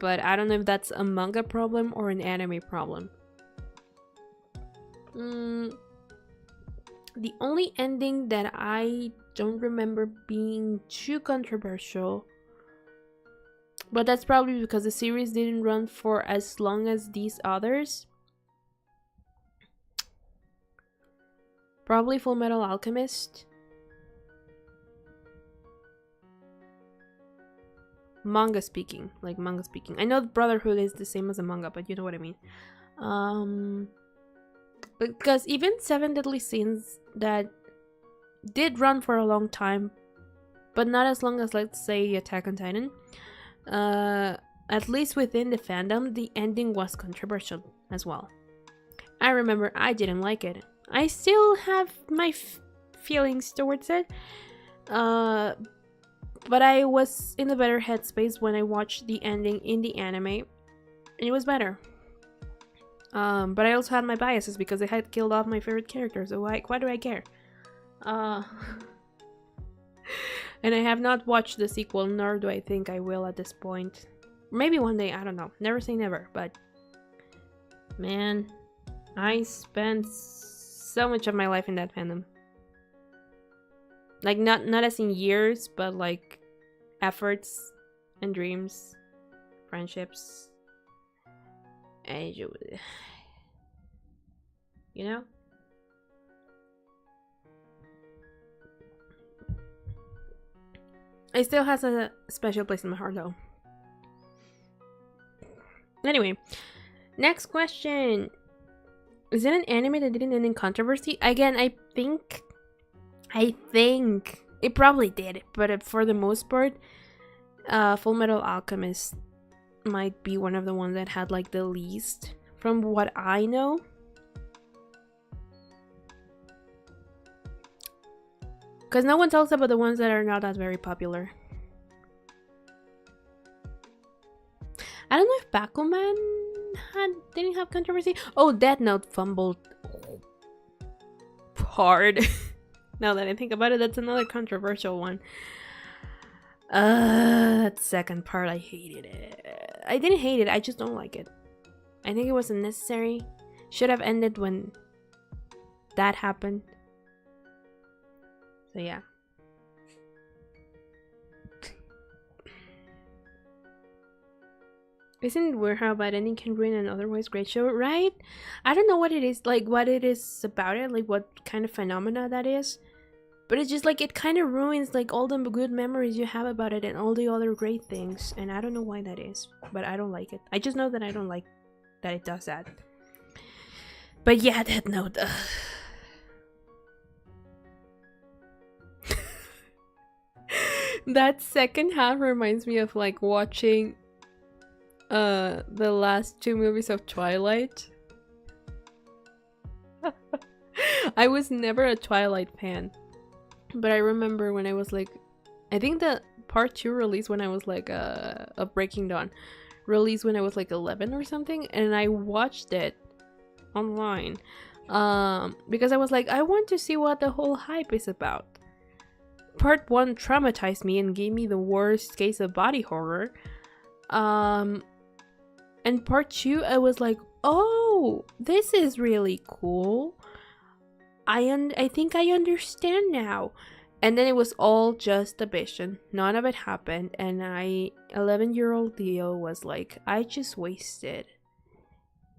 But I don't know if that's a manga problem or an anime problem. The only ending that I don't remember being too controversial, but that's probably because the series didn't run for as long as these others. Probably Full Metal Alchemist. Manga speaking. Like manga speaking. I know Brotherhood is the same as a manga, but you know what I mean. Because even Seven Deadly Sins that did run for a long time, but not as long as, let's say, Attack on Titan. At least within the fandom, the ending was controversial as well. I remember I didn't like it. I still have my feelings towards it. But I was in a better headspace when I watched the ending in the anime, and it was better. But I also had my biases because they had killed off my favorite characters, so why do I care? And I have not watched the sequel, nor do I think I will at this point. Maybe one day, I don't know. Never say never, but man, I spent so much of my life in that fandom. Like not as in years, but like efforts and dreams, friendships, and you know. It still has a special place in my heart, though. Anyway, next question. Is it an anime that didn't end in controversy? Again, I think it probably did, but for the most part, Full Metal Alchemist might be one of the ones that had like the least, from what I know. Because no one talks about the ones that are not as very popular. I don't know if Bakuman didn't have controversy. Oh, Death Note fumbled hard. Now that I think about it, that's another controversial one. That second part, I hated it. I didn't hate it, I just don't like it. I think it wasn't necessary. Should have ended when that happened. So yeah. Isn't it weird how a bad ending can ruin an otherwise great show, right? I don't know what it is, like what it is about it, like what kind of phenomena that is. But it's just like it kind of ruins like all the good memories you have about it and all the other great things. And I don't know why that is, but I don't like it. I just know that I don't like that it does that. But yeah, Death Note. That second half reminds me of like watching the last 2 movies of Twilight. I was never a Twilight fan, but I remember when I was like, I think the part 2 released when I was like a Breaking Dawn released when I was like 11 or something, and I watched it online because I was like, I want to see what the whole hype is about. Part 1 traumatized me and gave me the worst case of body horror. And part 2, I was like, oh, this is really cool. I think I understand now. And then it was all just a vision. None of it happened. And 11-year-old Leo was like, I just wasted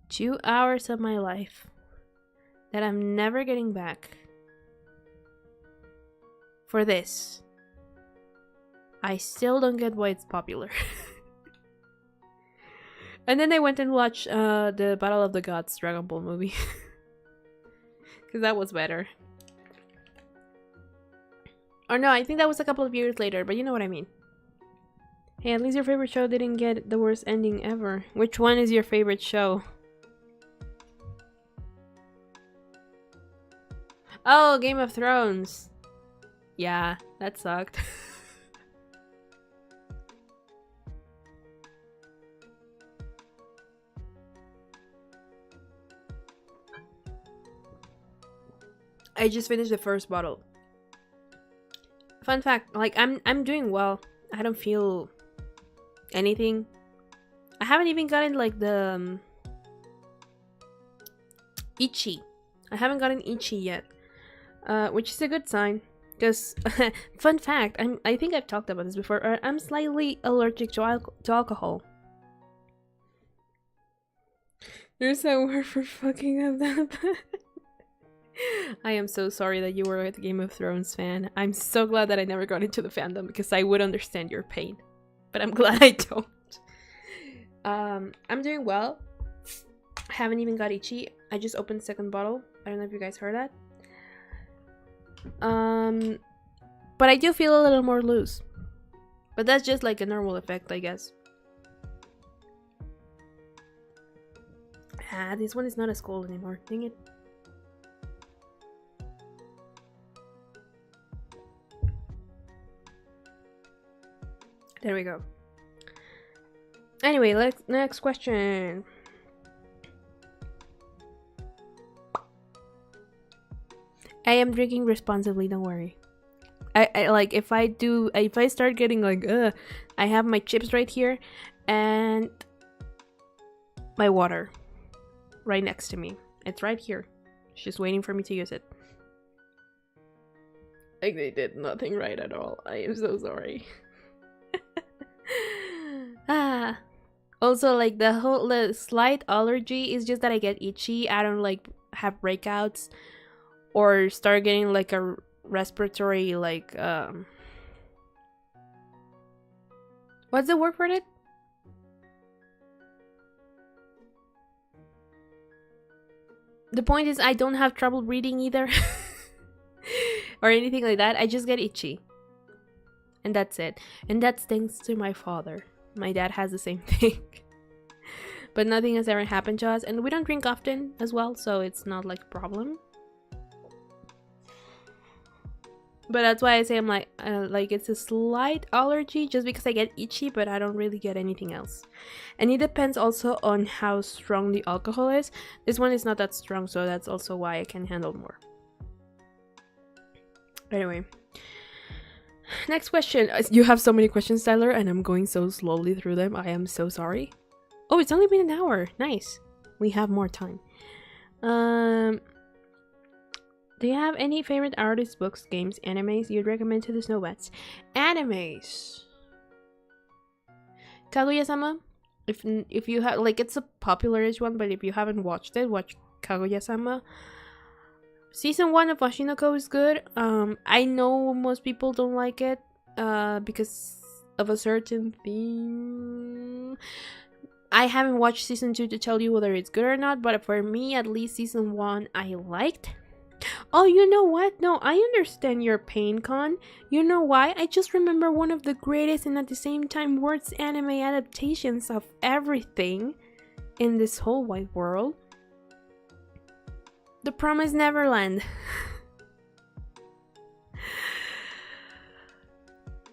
2 hours of my life that I'm never getting back. For this. I still don't get why it's popular. And then I went and watched the Battle of the Gods Dragon Ball movie. Because that was better. Or no, I think that was a couple of years later, but you know what I mean. Hey, at least your favorite show didn't get the worst ending ever. Which one is your favorite show? Oh, Game of Thrones. Yeah, that sucked. I just finished the first bottle. Fun fact, like I'm doing well. I don't feel anything. I haven't even gotten like the itchy. I haven't gotten itchy yet, which is a good sign. Because, fun fact, I think I've talked about this before, I'm slightly allergic to alcohol. There's a word for fucking up that. I am so sorry that you were a Game of Thrones fan. I'm so glad that I never got into the fandom because I would understand your pain. But I'm glad I don't. I'm doing well. I haven't even got itchy. I just opened the second bottle. I don't know if you guys heard that. But I do feel a little more loose. But that's just like a normal effect, I guess. Ah, this one is not as cold anymore. Dang it. There we go. Anyway, next question. I am drinking responsibly, don't worry. I like if I start getting like I have my chips right here and my water right next to me. It's right here. She's waiting for me to use it. Like, they did nothing right at all. I am so sorry. Ah. Also, like, the slight allergy is just that I get itchy. I don't, like, have breakouts or start getting, like, a respiratory, like, what's the word for it? The point is, I don't have trouble breathing either. Or anything like that. I just get itchy. And that's it. And that's thanks to my father. My dad has the same thing. But nothing has ever happened to us. And we don't drink often as well, so it's not like a problem. But that's why I say I'm like it's a slight allergy just because I get itchy, but I don't really get anything else. And it depends also on how strong the alcohol is. This one is not that strong, so that's also why I can handle more. Anyway. Next question. You have so many questions, Tyler, and I'm going so slowly through them. I am so sorry. Oh, it's only been an hour. Nice. We have more time. Do you have any favorite artists, books, games, animes you'd recommend to the Snowbats? Animes. Kaguya-sama. If you have, like, it's a popular-ish one, but if you haven't watched it, watch Kaguya-sama. Season 1 of Washinoko is good. I know most people don't like it because of a certain theme. I haven't watched season 2 to tell you whether it's good or not, but for me, at least season 1 I liked. Oh, you know what? No, I understand your pain, Con. You know why? I just remember one of the greatest and at the same time worst anime adaptations of everything in this whole wide world. The Promised Neverland.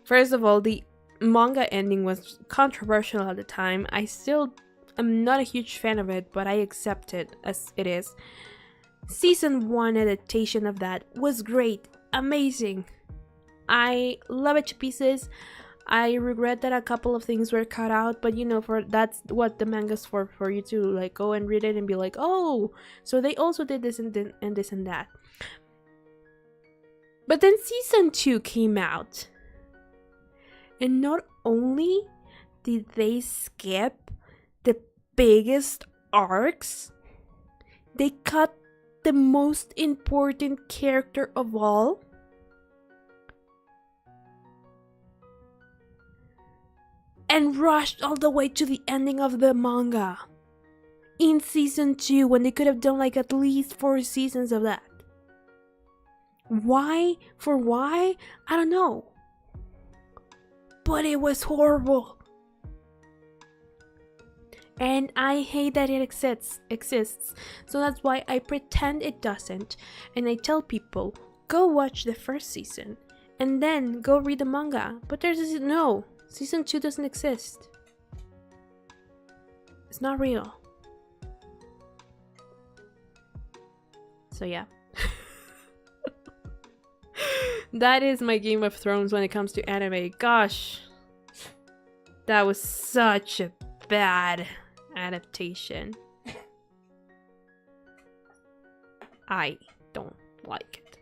First of all, the manga ending was controversial at the time. I still am not a huge fan of it, but I accept it as it is. Season 1 adaptation of that was great, amazing. I love it to pieces. I regret that a couple of things were cut out, but you know, that's what the manga's for you to like go and read it and be like, oh, so they also did this and this and that. But then season 2 came out, and not only did they skip the biggest arcs, they cut the most important character of all. And rushed all the way to the ending of the manga in season 2 when they could have done like at least 4 seasons of that. Why? For why? I don't know. But it was horrible. And I hate that it exists. So that's why I pretend it doesn't. And I tell people, go watch the first season. And then go read the manga. But there's no. Season 2 doesn't exist. It's not real. So yeah. That is my Game of Thrones when it comes to anime. Gosh. That was such a bad adaptation. I don't like it.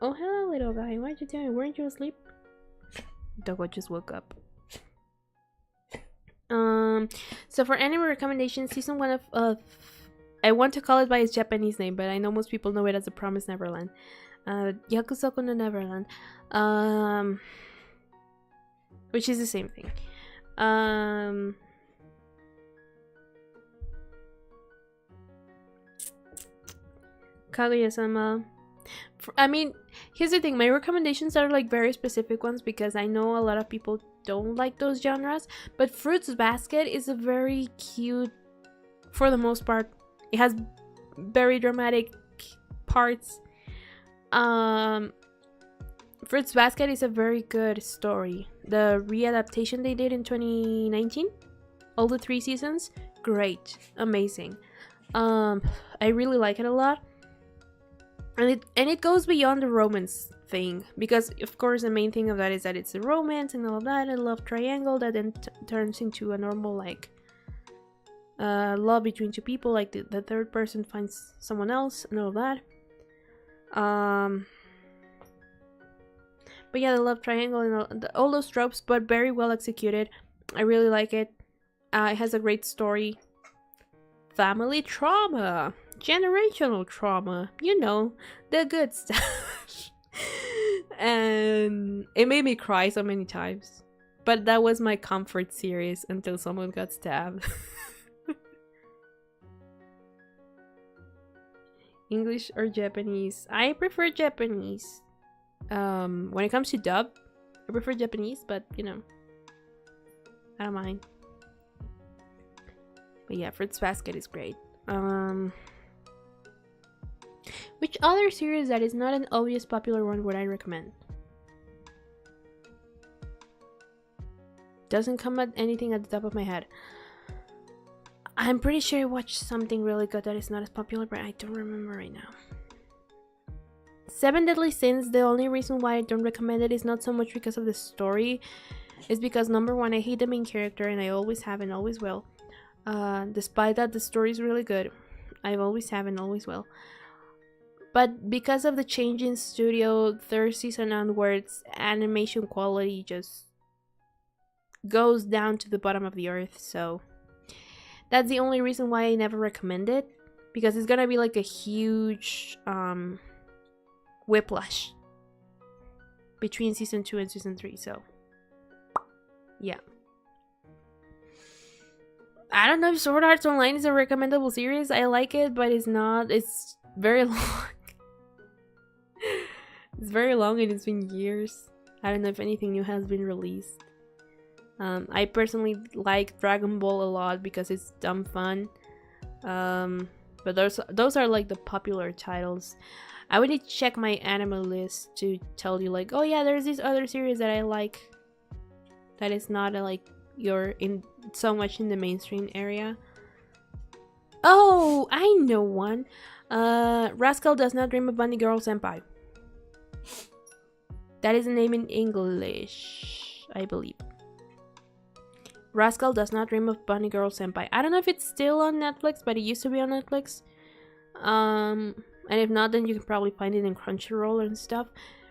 Oh, hello, little guy. What you doing? Weren't you asleep? Doggo just woke up. So for anime recommendations, season 1 of I want to call it by its Japanese name, but I know most people know it as The Promised Neverland. Yakusoku no Neverland. Which is the same thing. Kaguya-sama. I mean, here's the thing, my recommendations are like very specific ones because I know a lot of people don't like those genres, but Fruits Basket is a very cute, for the most part. It has very dramatic parts. Fruits Basket is a very good story. The readaptation they did in 2019, all the 3 seasons, great, amazing. I really like it a lot. And it goes beyond the romance thing, because of course the main thing of that is that it's a romance and all of that, a love triangle that then turns into a normal like love between two people, like the third person finds someone else and all that. But yeah, the love triangle and all those tropes, but very well executed. I really like it. It has a great story. Family trauma, generational trauma, you know, the good stuff. And it made me cry so many times. But that was my comfort series until someone got stabbed. English or Japanese? I prefer Japanese. When it comes to dub, I prefer Japanese, but you know, I don't mind. But yeah, Fruits Basket is great. Which other series that is not an obvious popular one would I recommend? Doesn't come at anything at the top of my head. I'm pretty sure I watched something really good that is not as popular, but I don't remember right now. Seven Deadly Sins, the only reason why I don't recommend it is not so much because of the story. It's because, number one, I hate the main character, and I always have and always will. Despite that, the story is really good. I always have and always will. But because of the change in studio, third season onwards, animation quality just goes down to the bottom of the earth, so that's the only reason why I never recommend it, because it's gonna be like a huge whiplash between season 2 and season 3, so yeah. I don't know if Sword Art Online is a recommendable series. I like it, but it's not. It's very long. It's very long and it's been years. I don't know if anything new has been released. I personally like Dragon Ball a lot because it's dumb fun. But those are like the popular titles. I would need to check my anime list to tell you like, oh yeah, there's this other series that I like that is not like you're in so much in the mainstream area. Oh, I know one. Rascal Does Not Dream of Bunny Girl Senpai. That is the name in English, I believe. Rascal Does Not Dream of Bunny Girl Senpai. I don't know if it's still on Netflix, but it used to be on Netflix. And if not, then you can probably find it in Crunchyroll and stuff.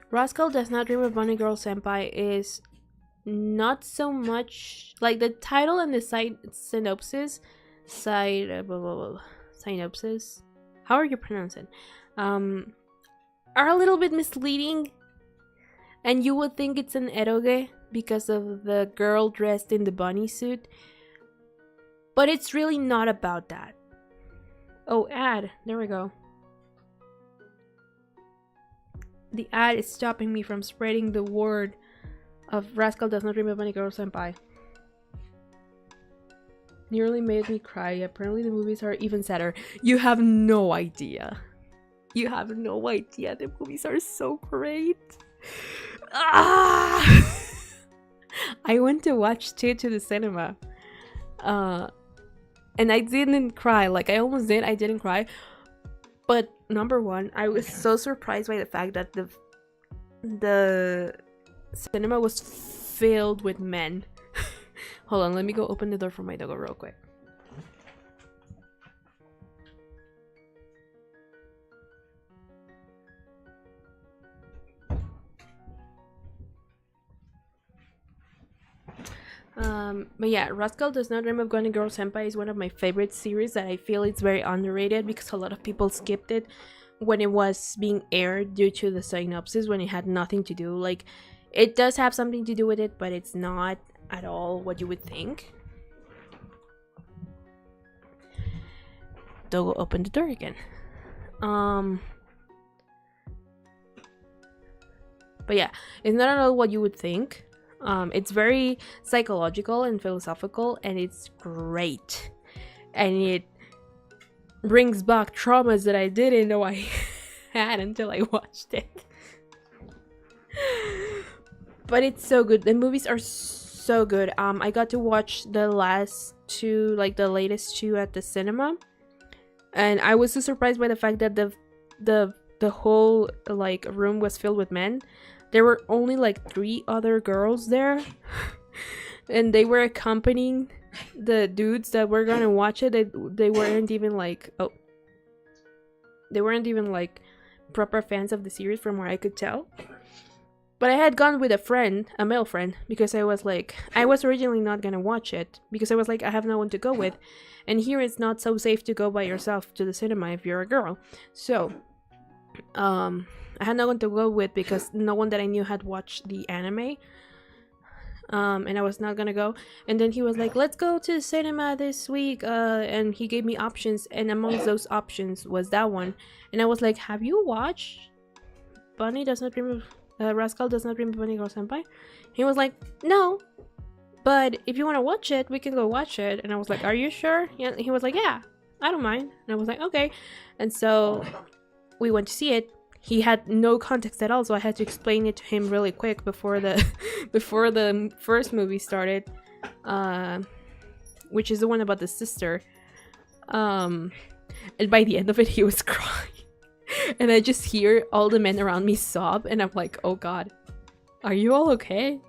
Rascal Does Not Dream of Bunny Girl Senpai is not so much like the title and the synopsis. Synopsis. How are you pronouncing? Are a little bit misleading, and you would think it's an eroge because of the girl dressed in the bunny suit, but it's really not about that. Oh, ad. There we go. The ad is stopping me from spreading the word of Rascal Does Not Dream of Bunny Girl Senpai. Nearly made me cry. Apparently the movies are even sadder. You have no idea. You have no idea. The movies are so great. Ah! I went to watch 2 to the cinema. And I didn't cry. Like, I almost did. I didn't cry. But number one, I was so surprised by the fact that the cinema was filled with men. Hold on, let me go open the door for my doggo real quick. But yeah, Rascal Does Not Dream of Bunny Girl Senpai is one of my favorite series that I feel it's very underrated because a lot of people skipped it when it was being aired due to the synopsis, when it had nothing to do. Like, it does have something to do with it, but it's not at all what you would think. Doggo opened the door again. But yeah, it's not at all what you would think. It's very psychological and philosophical, and it's great. And it brings back traumas that I didn't know I had until I watched it. But it's so good. The movies are so good. I got to watch the last 2, like the latest 2 at the cinema. And I was so surprised by the fact that the whole like room was filled with men. There were only like 3 other girls there. And they were accompanying the dudes that were gonna watch it, they weren't even like, oh, they weren't even like proper fans of the series from where I could tell. But I had gone with a friend, a male friend, because I was like, I was originally not gonna watch it because I was like, I have no one to go with, and here it's not so safe to go by yourself to the cinema if you're a girl. So I had no one to go with because no one that I knew had watched the anime. And I was not gonna go. And then he was like, let's go to the cinema this week, and he gave me options, and amongst those options was that one. And I was like, have you watched Bunny Does Not Dream of Rascal Does Not Dream of Bunny Girl Senpai? He was like, no, but if you want to watch it, we can go watch it. And I was like, are you sure? Yeah. He was like, yeah, I don't mind. And I was like, okay. And so we went to see it. He had no context at all, so I had to explain it to him really quick before the before the first movie started, which is the one about the sister. And by the end of it, he was crying, and I just hear all the men around me sob, and I'm like, oh god, are you all okay?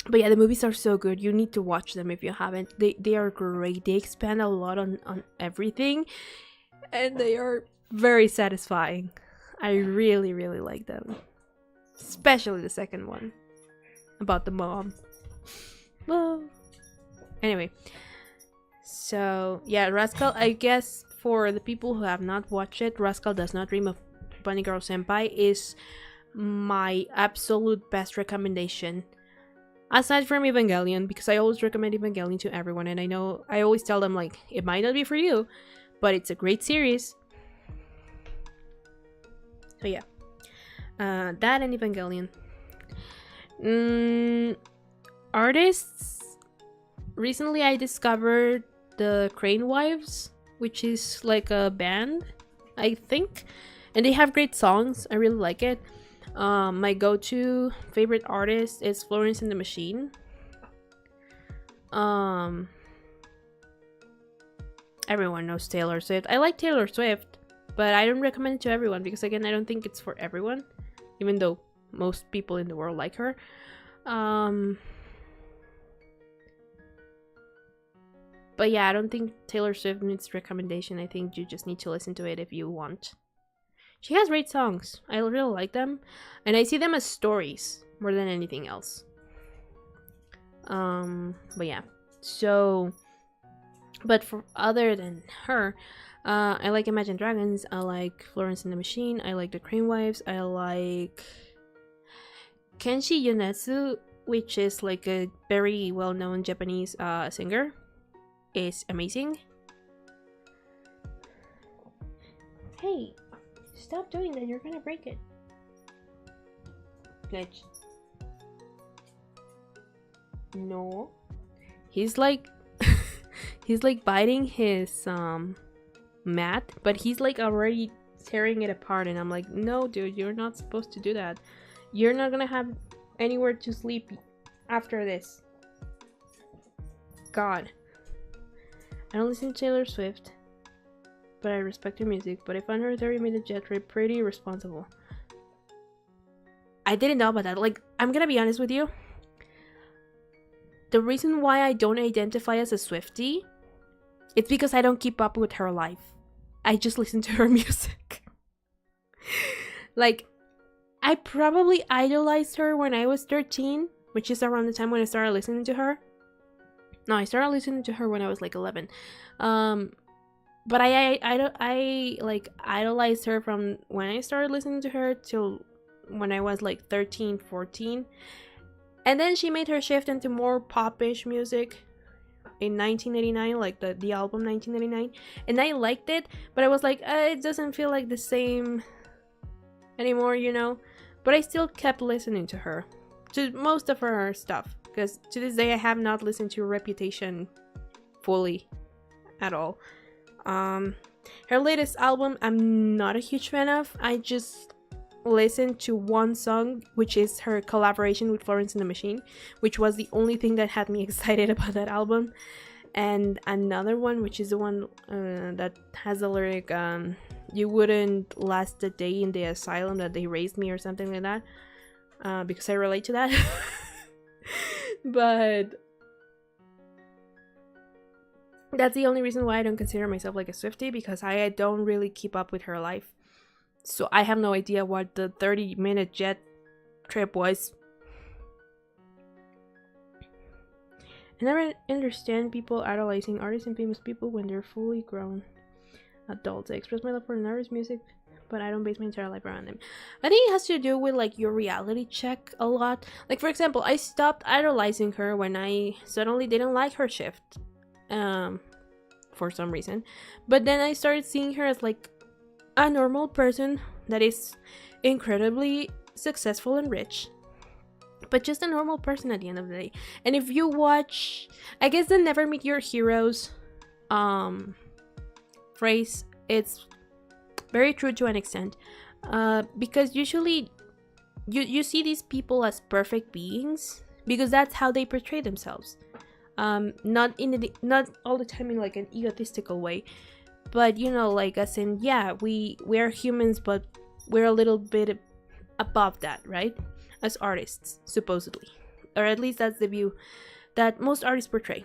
But yeah, the movies are so good. You need to watch them if you haven't. They are great. They expand a lot on everything, and they are very satisfying. I really, really like them. Especially the second one about the mom. Well, anyway. So, yeah, Rascal, I guess for the people who have not watched it, Rascal Does Not Dream of Bunny Girl Senpai is my absolute best recommendation. Aside from Evangelion, because I always recommend Evangelion to everyone, and I know I always tell them, like, it might not be for you, but it's a great series. So yeah, that and Evangelion. Artists, recently I discovered the Crane Wives, which is like a band, I think, and they have great songs. I really like it. My go-to favorite artist is Florence and the Machine. Everyone knows Taylor Swift. I like Taylor Swift, but I don't recommend it to everyone because, again, I don't think it's for everyone, even though most people in the world like her. But yeah, I don't think Taylor Swift needs recommendation. I think you just need to listen to it if you want. She has great songs. I really like them. And I see them as stories more than anything else. But yeah. So, but for other than her, I like Imagine Dragons. I like Florence and the Machine. I like the Crane Wives. I like Kenshi Yonetsu, which is like a very well-known Japanese singer. Is amazing. Hey, stop doing that. You're gonna break it. Glitch. No. He's like he's like biting his mat, but he's like already tearing it apart, and I'm like, no dude, you're not supposed to do that. You're not gonna have anywhere to sleep after this. God. I don't listen to Taylor Swift, but I respect her music, but I found her 30-minute jet trip pretty irresponsible. I didn't know about that. Like, I'm gonna be honest with you. The reason why I don't identify as a Swiftie, it's because I don't keep up with her life. I just listen to her music. Like, I probably idolized her when I was 13, which is around the time when I started listening to her. No, I started listening to her when I was like 11. But I like idolized her from when I started listening to her till when I was like 13, 14. And then she made her shift into more pop-ish music in 1989, like the album 1989. And I liked it, but I was like, it doesn't feel like the same anymore, you know? But I still kept listening to her, to most of her stuff. Because to this day, I have not listened to Reputation fully at all. Her latest album, I'm not a huge fan of. I just listened to one song, which is her collaboration with Florence and the Machine, which was the only thing that had me excited about that album. And another one, which is the one that has the lyric, you wouldn't last a day in the asylum that they raised me, or something like that. because I relate to that. But that's the only reason why I don't consider myself like a Swiftie, because I don't really keep up with her life. So I have no idea what the 30-minute jet trip was. I never understand people idolizing artists and famous people when they're fully grown adults. I express my love for an artist's music, but I don't base my entire life around them. I think it has to do with like your reality check a lot. Like, for example, I stopped idolizing her when I suddenly didn't like her shift, for some reason. But then I started seeing her as like a normal person that is incredibly successful and rich, but just a normal person at the end of the day. And if you watch, I guess, the never meet your heroes phrase, it's very true to an extent, because usually you see these people as perfect beings because that's how they portray themselves, not all the time in like an egotistical way, but you know, like as in, yeah, we are humans, but we're a little bit above that, right? As artists, supposedly, or at least that's the view that most artists portray.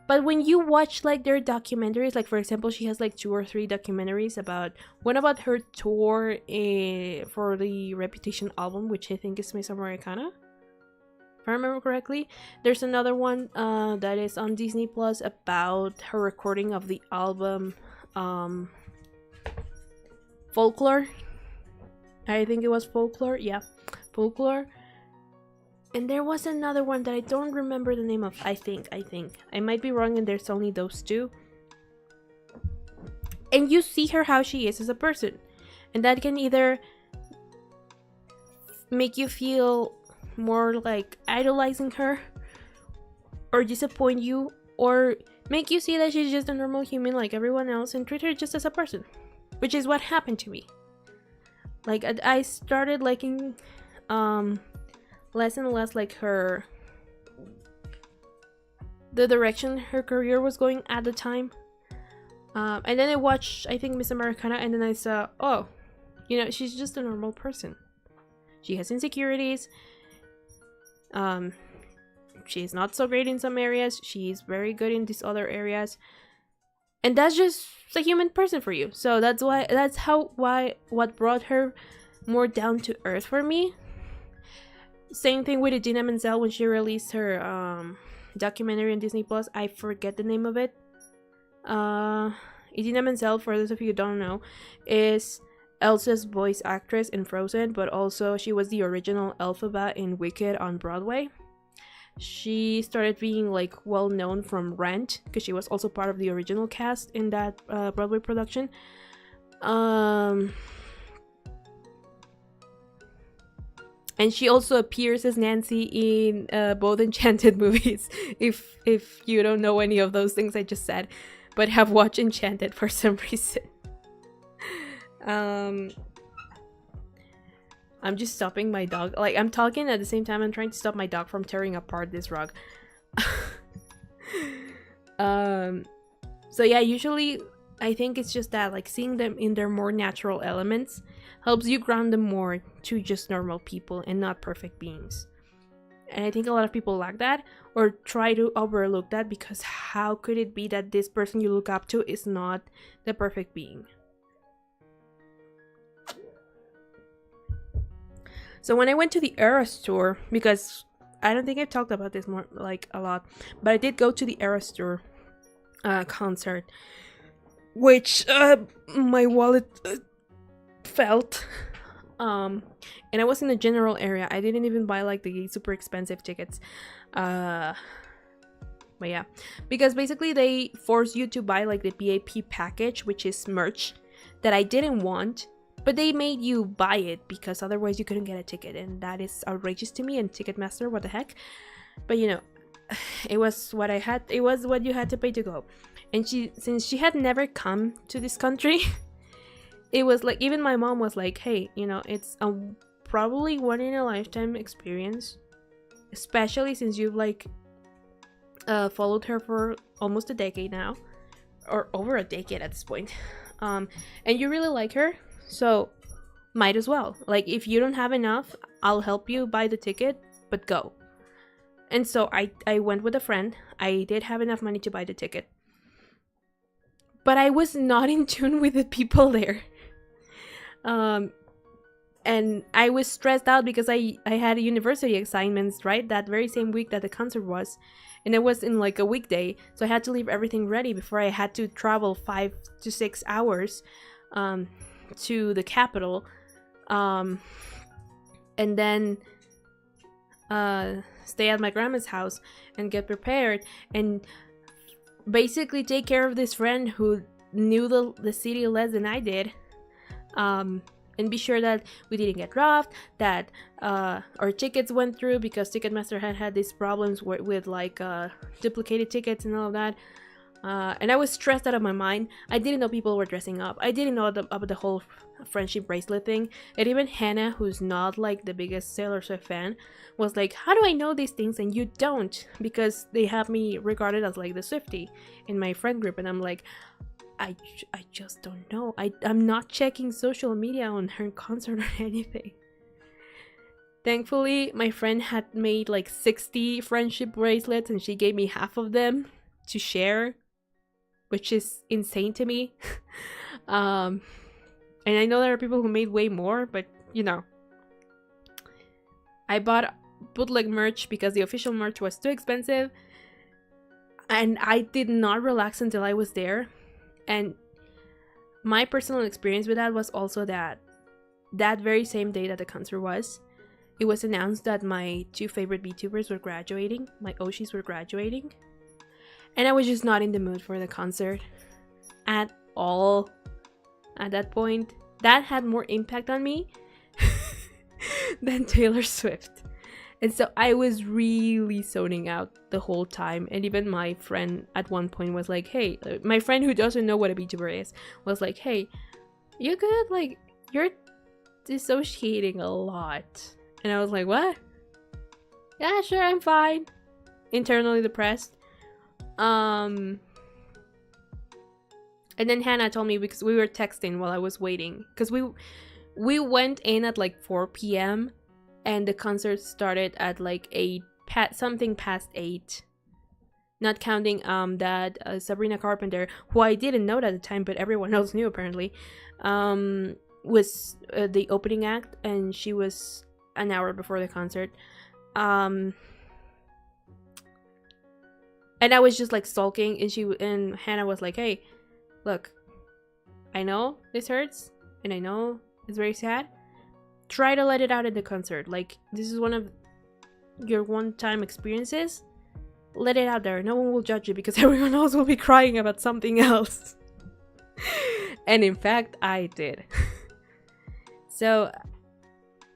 But when you watch like their documentaries, like for example, she has like 2 or 3 documentaries about one about her tour for the Reputation album, which I think is Miss Americana, if I remember correctly. There's another one that is on Disney Plus about her recording of the album Folklore. I think it was Folklore. Yeah, Folklore. And there was another one that I don't remember the name of. I think I might be wrong, and there's only those 2. And you see her how she is as a person, and that can either make you feel more like idolizing her, or disappoint you, or make you see that she's just a normal human like everyone else and treat her just as a person, which is what happened to me. Like, I started liking less and less like the direction her career was going at the time. And then I watched, I think, Miss Americana, and then I saw, oh, you know, she's just a normal person. She has insecurities. She's not so great in some areas. She's very good in these other areas. And that's just a human person for you. So what brought her more down to earth for me. Same thing with Idina Menzel when she released her documentary on Disney Plus. I forget the name of it. Idina Menzel, for those of you who don't know, is Elsa's voice actress in Frozen, but also she was the original Elphaba in Wicked on Broadway. She started being like well known from Rent because she was also part of the original cast in that Broadway production. And she also appears as Nancy in both Enchanted movies. If you don't know any of those things I just said, but have watched Enchanted for some reason. I'm just stopping my dog. Like, I'm talking at the same time I'm trying to stop my dog from tearing apart this rug. So yeah, usually I think it's just that, like, seeing them in their more natural elements helps you ground them more to just normal people and not perfect beings. And I think a lot of people lack that or try to overlook that because how could it be that this person you look up to is not the perfect being? So when I went to the Eras tour, because I don't think I've talked about this more like a lot, but I did go to the Eras tour concert, which my wallet felt. And I was in the general area. I didn't even buy like the super expensive tickets. But yeah, because basically they force you to buy like the VIP package, which is merch that I didn't want. But they made you buy it because otherwise you couldn't get a ticket, and that is outrageous to me. And Ticketmaster, what the heck? But you know, it was what I had. It was what you had to pay to go. And since she had never come to this country, it was like, even my mom was like, "Hey, you know, it's a probably one in a lifetime experience, especially since you've like followed her for almost a decade now, or over a decade at this point, and you really like her." So might as well. Like, if you don't have enough, I'll help you buy the ticket, but go. And so I went with a friend. I did have enough money to buy the ticket. But I was not in tune with the people there. And I was stressed out because I had university assignments, right? That very same week that the concert was. And it was in like a weekday. So I had to leave everything ready before I had to travel 5 to 6 hours to the capital. And then stay at my grandma's house and get prepared. And basically take care of this friend who knew the city less than I did. And be sure that we didn't get robbed, that our tickets went through, because Ticketmaster had these problems with like duplicated tickets and all of that. And I was stressed out of my mind. I didn't know people were dressing up. I didn't know about the whole friendship bracelet thing. And even Hannah, who's not like the biggest Taylor Swift fan, was like, how do I know these things and you don't? Because they have me regarded as like the Swiftie in my friend group. And I'm like, I just don't know. I'm not checking social media on her concert or anything. Thankfully, my friend had made like 60 friendship bracelets and she gave me half of them to share, which is insane to me. And I know there are people who made way more, but you know. I bought bootleg merch because the official merch was too expensive. And I did not relax until I was there. And my personal experience with that was also that very same day that the concert was, it was announced that my 2 favorite VTubers were graduating. My Oshis were graduating. And I was just not in the mood for the concert at all at that point. That had more impact on me than Taylor Swift. And so I was really zoning out the whole time. And even my friend at one point was like, hey, my friend who doesn't know what a VTuber is was like, hey, you good? Like, you're dissociating a lot. And I was like, what? Yeah, sure, I'm fine. Internally depressed. And then Hannah told me, because we were texting while I was waiting. Because we went in at like 4 p.m. and the concert started at like 8, something past 8. Not counting that Sabrina Carpenter, who I didn't know at the time, but everyone else knew apparently, was the opening act, and she was an hour before the concert. And I was just like sulking, and Hannah was like, hey, look, I know this hurts, and I know it's very sad. Try to let it out at the concert. Like, this is one of your one-time experiences. Let it out there. No one will judge you because everyone else will be crying about something else. And in fact, I did. So,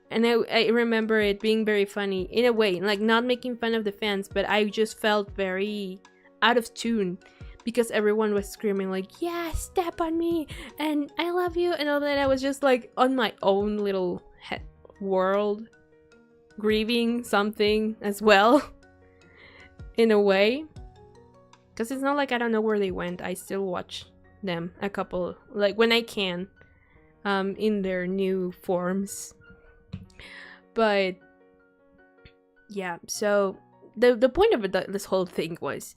and I remember it being very funny in a way, like not making fun of the fans, but I just felt very out of tune because everyone was screaming like, yeah, step on me and I love you and all that. I was just like on my own little world, grieving something as well in a way, because it's not like I don't know where they went. I still watch them a couple, like when I can, in their new forms. But yeah, so the point of this whole thing was,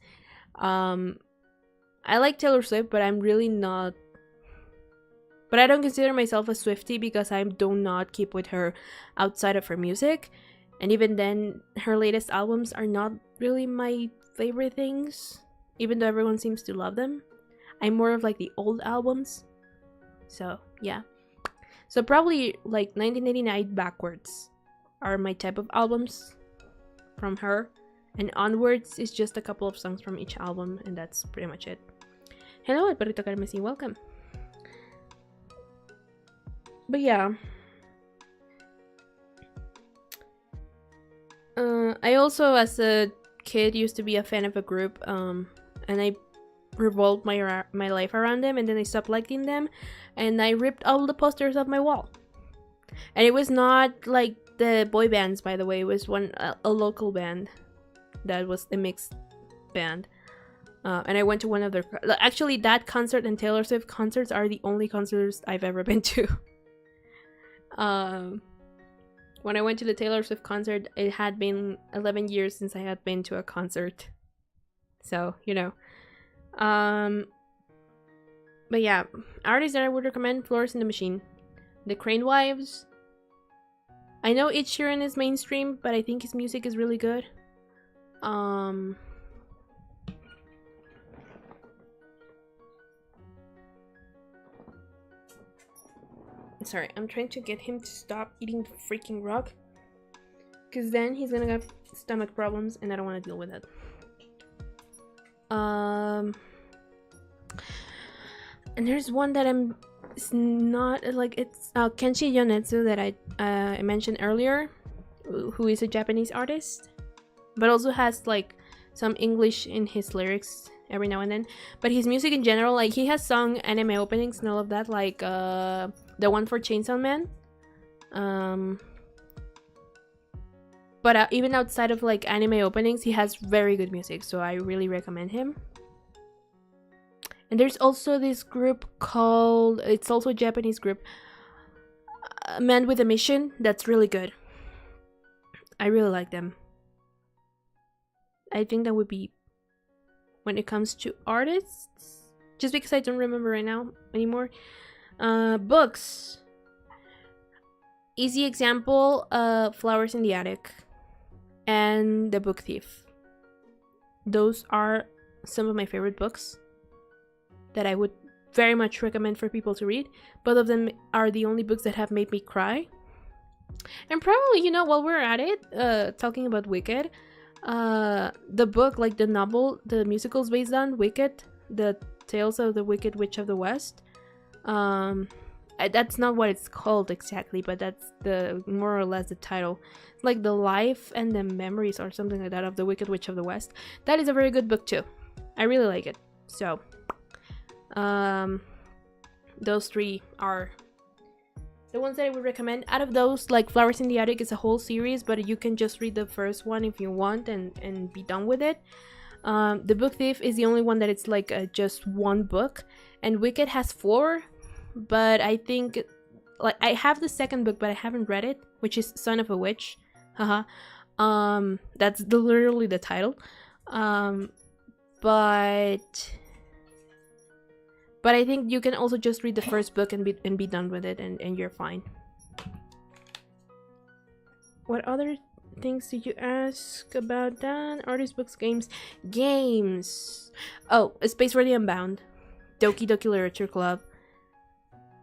I like Taylor Swift, but I'm really not. But I don't consider myself a Swiftie because I do not keep with her outside of her music. And even then, her latest albums are not really my favorite things, even though everyone seems to love them. I'm more of like the old albums. So, yeah. So probably like 1989 backwards are my type of albums from her. And onwards is just a couple of songs from each album, and that's pretty much it. Hello, El Perrito Carmesí, welcome. But yeah, I also as a kid used to be a fan of a group, and I revolved my life around them, and then I stopped liking them, and I ripped all the posters off my wall. And it was not like the boy bands, by the way. It was a local band that was a mixed band. And I went to one of their... Actually, that concert and Taylor Swift concerts are the only concerts I've ever been to. When I went to the Taylor Swift concert, it had been 11 years since I had been to a concert. So, you know. But yeah, artists that I would recommend: Florence and the Machine, The Crane Wives. I know Ed Sheeran is mainstream, but I think his music is really good. Sorry, I'm trying to get him to stop eating the freaking rug, because then he's gonna have stomach problems and I don't want to deal with that. And there's one that it's not like, it's Kenshi Yonetsu that I mentioned earlier, who is a Japanese artist, but also has like some English in his lyrics every now and then. But his music in general, like he has sung anime openings and all of that, like the one for Chainsaw Man. But even outside of like anime openings, he has very good music, so I really recommend him. And there's also this group called, it's also a Japanese group, Man with a Mission, that's really good. I really like them. I think that would be, when it comes to artists, just because I don't remember right now anymore. Books. Easy example, Flowers in the Attic and The Book Thief. Those are some of my favorite books that I would very much recommend for people to read. Both of them are the only books that have made me cry. And probably, you know, while we're at it, talking about Wicked, the book, like the novel, the musical's based on Wicked, The Tales of the Wicked Witch of the West. That's not what it's called exactly, but that's the more or less the title. Like the life and the memories or something like that of the Wicked Witch of the West. That is a very good book too. I really like it. So those three are the ones that I would recommend. Out of those, like Flowers in the Attic is a whole series, but you can just read the first one if you want and be done with it. The Book Thief is the only one that it's like just one book, and Wicked has 4, but I think, like, I have the second book but I haven't read it, which is Son of a Witch. Haha. That's literally the title. But I think you can also just read the first book and be done with it, and you're fine. What other things did you ask about that? Artists, books, games. Games! Oh, A Space for the Unbound, Doki Doki Literature Club,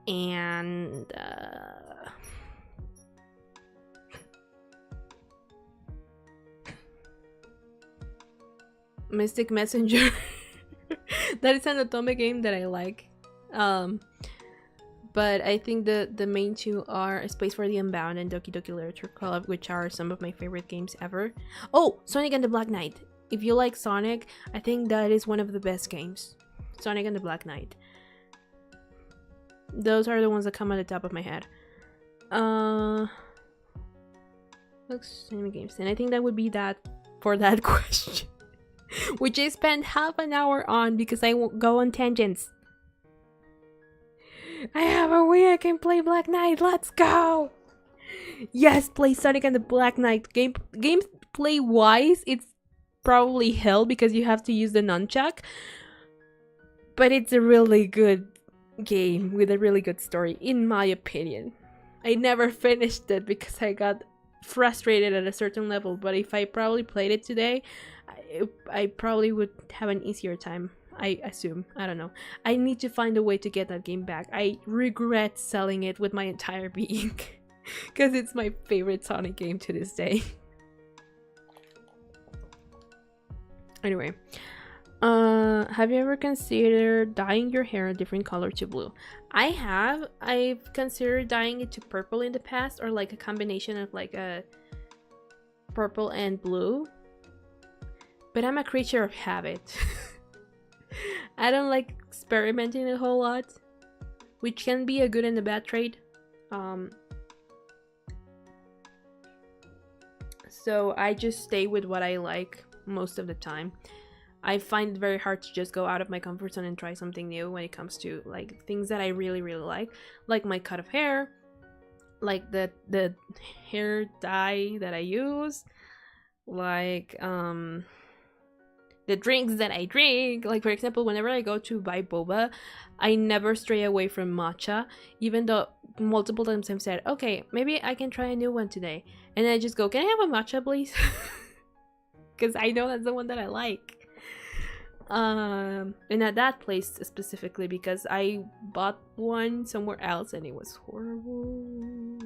and Mystic Messenger. That is an Otome game that I like. But I think the main two are A Space for the Unbound and Doki Doki Literature Club, which are some of my favorite games ever. Oh, Sonic and the Black Knight. If you like Sonic, I think that is one of the best games. Sonic and the Black Knight. Those are the ones that come at the top of my head. Books, anime, games. And I think that would be that for that question. Which I spent half an hour on because I won't go on tangents. I have a Wii, I can play Black Knight, let's go! Yes, play Sonic and the Black Knight. Gameplay wise, it's probably hell because you have to use the nunchuck. But it's a really good game with a really good story, in my opinion. I never finished it because I got frustrated at a certain level, but if I probably played it today, I probably would have an easier time, I assume. I don't know. I need to find a way to get that game back. I regret selling it with my entire being because it's my favorite Sonic game to this day. Anyway, have you ever considered dyeing your hair a different color to blue? I have. I've considered dyeing it to purple in the past, or like a combination of like a purple and blue. But I'm a creature of habit. I don't like experimenting a whole lot, which can be a good and a bad trait. So I just stay with what I like most of the time. I find it very hard to just go out of my comfort zone and try something new when it comes to like things that I really like my cut of hair, like the hair dye that I use, like the drinks that I drink. Like, for example, whenever I go to buy boba, I never stray away from matcha, even though multiple times I've said, okay, maybe I can try a new one today, and then I just go, can I have a matcha, please? Because I know that's the one that I like. And at that place specifically, because I bought one somewhere else and it was horrible.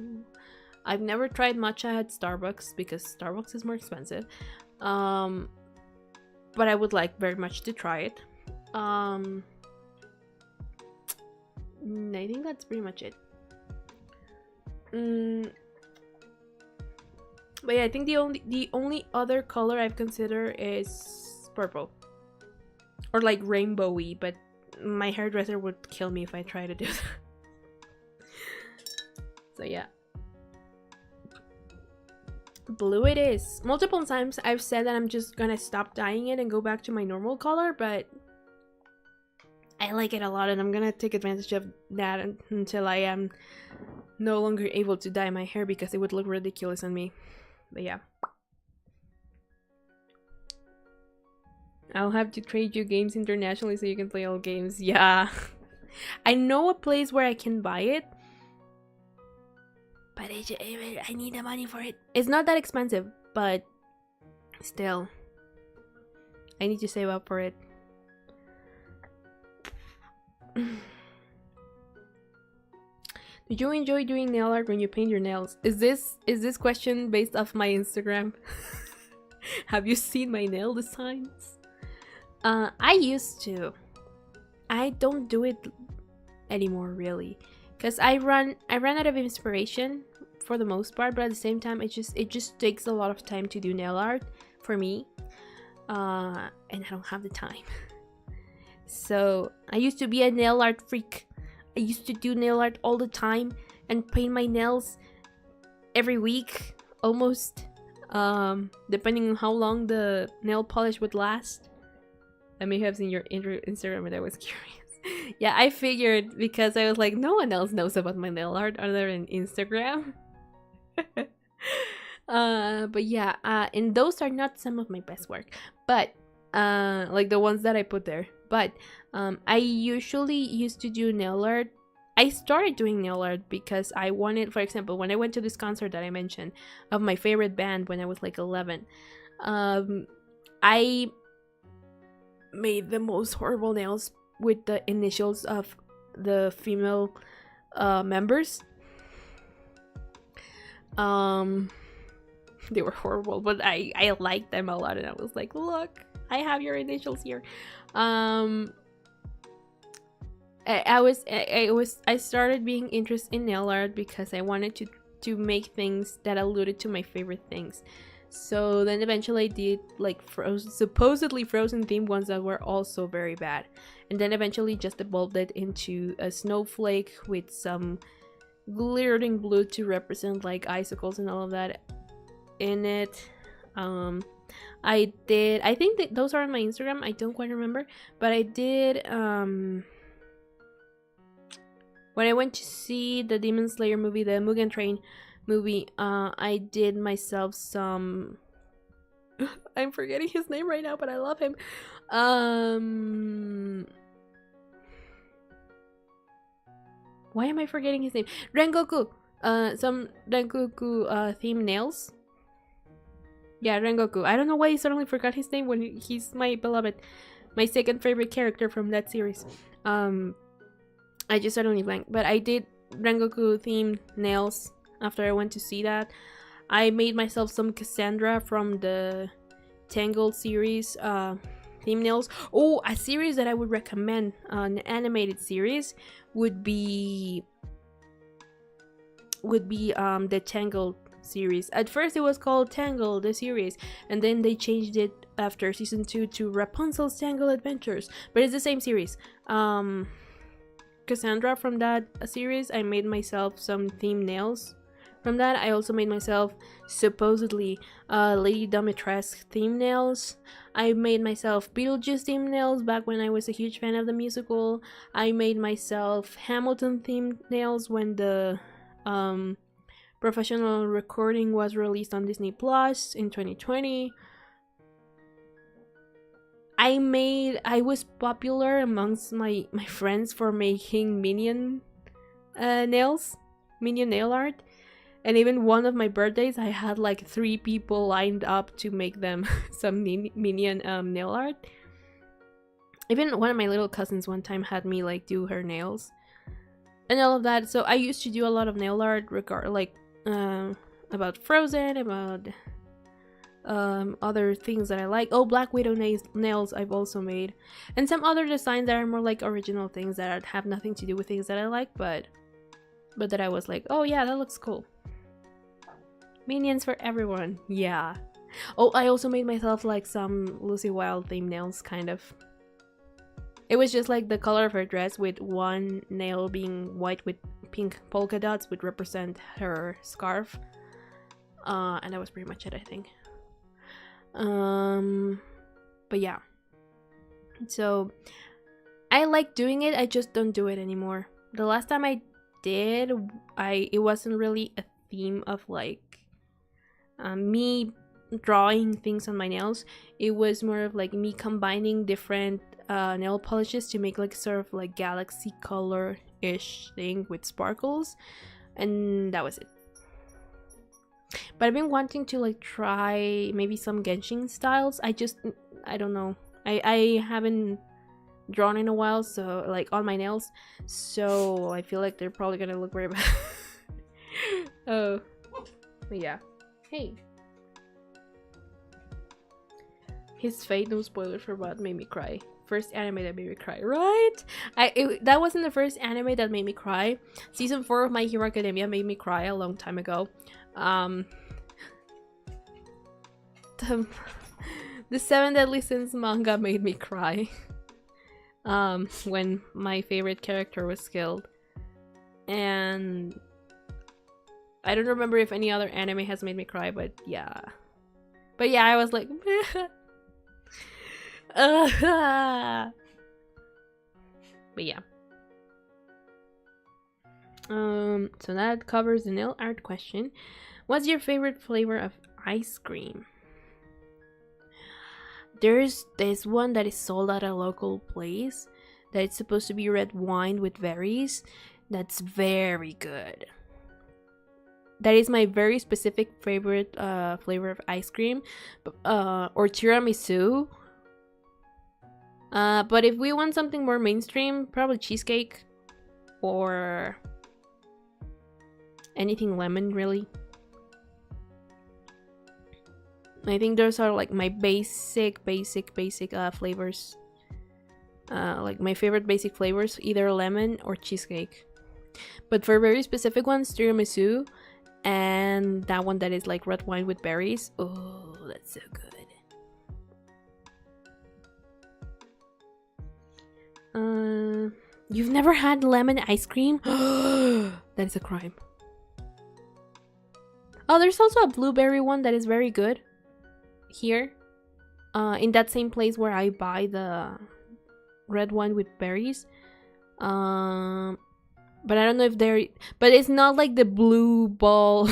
I've never tried matcha at Starbucks because Starbucks is more expensive. But I would like very much to try it. I think that's pretty much it. But yeah, I think the only other color I've considered is purple. Or like rainbowy, but my hairdresser would kill me if I try to do that. So yeah. Blue it is. Multiple times I've said that I'm just gonna stop dyeing it and go back to my normal color, but I like it a lot and I'm gonna take advantage of that until I am no longer able to dye my hair because it would look ridiculous on me. But yeah. I'll have to trade you games internationally so you can play all games. Yeah. I know a place where I can buy it, but I need the money for it. It's not that expensive, but still, I need to save up for it. Did you enjoy doing nail art when you paint your nails? Is this question based off my Instagram? Have you seen my nail designs? I used to. I don't do it anymore, really, because I run out of inspiration for the most part. But at the same time, it just takes a lot of time to do nail art for me, and I don't have the time. So I used to be a nail art freak. I used to do nail art all the time and paint my nails every week, almost, depending on how long the nail polish would last. I may have seen your Instagram and I was curious. Yeah, I figured because I was like, no one else knows about my nail art other than Instagram. But yeah, and those are not some of my best work, but like the ones that I put there. But I usually used to do nail art. I started doing nail art because I wanted, for example, when I went to this concert that I mentioned of my favorite band when I was like 11, I made the most horrible nails with the initials of the female members. They were horrible, but I liked them a lot, and I was like, look, I have your initials here. I started being interested in nail art because I wanted to make things that alluded to my favorite things. So then eventually I did like supposedly frozen themed ones that were also very bad, and then eventually just evolved it into a snowflake with some glittering blue to represent like icicles and all of that in it. I think that those are on my Instagram. I don't quite remember, but I did when I went to see the Demon Slayer movie, the Mugen Train movie, I did myself some I'm forgetting his name right now, but I love him. Why am I forgetting his name? Rengoku. Some Rengoku theme nails. Yeah, Rengoku. I don't know why I suddenly forgot his name when he's my beloved, my second favorite character from that series. I just suddenly blanked. But I did Rengoku themed nails after I went to see that. I made myself some Cassandra from the Tangled series theme nails. Oh, a series that I would recommend, an animated series, would be the Tangled series. At first it was called Tangled the series, and then they changed it after season 2 to Rapunzel's Tangle Adventures, but it's the same series. Cassandra from that series, I made myself some theme nails from that. I also made myself supposedly Lady Dimitrescu theme nails. I made myself Beetlejuice theme nails back when I was a huge fan of the musical. I made myself Hamilton themed nails when the professional recording was released on Disney Plus in 2020. I was popular amongst my friends for making minion nails, minion nail art. And even one of my birthdays, I had like 3 people lined up to make them some minion nail art. Even one of my little cousins one time had me like do her nails and all of that. So I used to do a lot of nail art about Frozen, about other things that I like. Oh, Black Widow nails I've also made. And some other designs that are more like original things that have nothing to do with things that I like, but that I was like, oh yeah, that looks cool. Minions for everyone, yeah. Oh, I also made myself like some Lucy Wilde themed nails, kind of. It was just like the color of her dress, with one nail being white with pink polka dots, would represent her scarf. And that was pretty much it, I think. But yeah. So, I like doing it, I just don't do it anymore. The last time I did, it wasn't really a theme of like me drawing things on my nails. It was more of like me combining different nail polishes to make like sort of like galaxy color-ish thing with sparkles, and that was it. But I've been wanting to like try maybe some Genshin styles. I don't know. I haven't drawn in a while, so like on my nails, so I feel like they're probably gonna look very bad. Oh, but yeah. Hey. His fate, no spoilers for what made me cry. First anime that made me cry, right? That wasn't the first anime that made me cry. Season 4 of My Hero Academia made me cry a long time ago. The 7 Deadly Sins manga made me cry. When my favorite character was killed. And I don't remember if any other anime has made me cry, but yeah. But yeah, I was like... But yeah. So that covers the nail art question. What's your favorite flavor of ice cream? There's this one that is sold at a local place that it's supposed to be red wine with berries. That's very good. That is my very specific favorite flavor of ice cream, or tiramisu. But if we want something more mainstream, probably cheesecake or anything lemon, really. I think those are like my basic flavors. Like my favorite basic flavors, either lemon or cheesecake. But for very specific ones, tiramisu and that one that is like red wine with berries. Oh, that's so good. You've never had lemon ice cream? That is a crime. Oh, there's also a blueberry one that is very good. Here. In that same place where I buy the red wine with berries. But I don't know if they're... But it's not like the blue ball...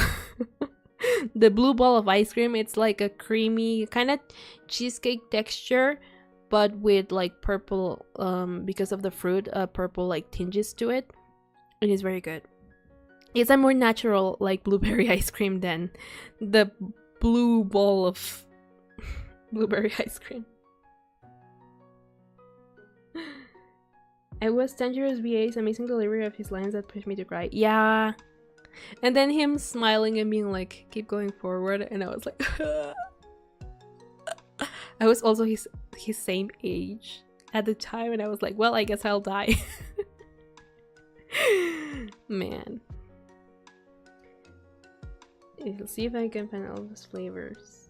the blue ball of ice cream. It's like a creamy, kind of cheesecake texture, but with like purple, because of the fruit, purple like tinges to it. It is very good. It's a more natural like blueberry ice cream than the blue ball of blueberry ice cream. It was Dangerous VA's amazing delivery of his lines that pushed me to cry. Yeah. And then him smiling and being like, keep going forward. And I was like... I was also his same age at the time. And I was like, well, I guess I'll die. Man. Let's see if I can find all those flavors.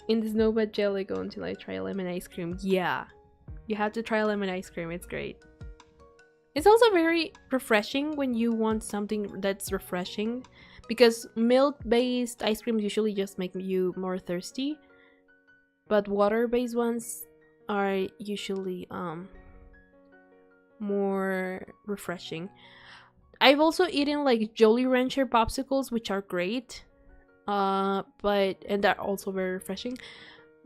In the Snowbud Jelly, go until I try lemon ice cream. Yeah. You have to try lemon ice cream. It's great. It's also very refreshing when you want something that's refreshing, because milk-based ice creams usually just make you more thirsty, but water-based ones are usually more refreshing. I've also eaten like Jolly Rancher popsicles, which are great. But and they're also very refreshing.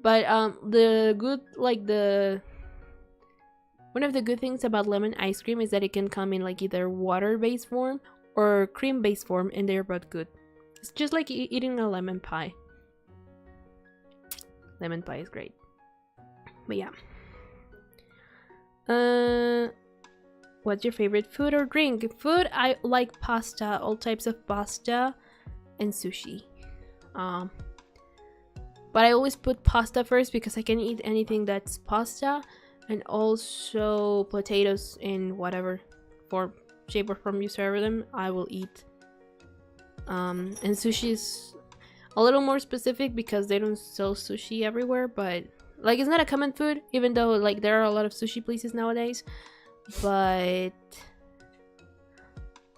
But the good like the one of the good things about lemon ice cream is that it can come in like either water-based form or cream-based form, and they're both good. It's just like eating a lemon pie. Lemon pie is great. But yeah. What's your favorite food or drink? Food, I like pasta, all types of pasta, and sushi. But I always put pasta first because I can eat anything that's pasta, and also potatoes in whatever form, shape, or form you serve them, I will eat. And sushi is a little more specific because they don't sell sushi everywhere, but like it's not a common food, even though like there are a lot of sushi places nowadays. But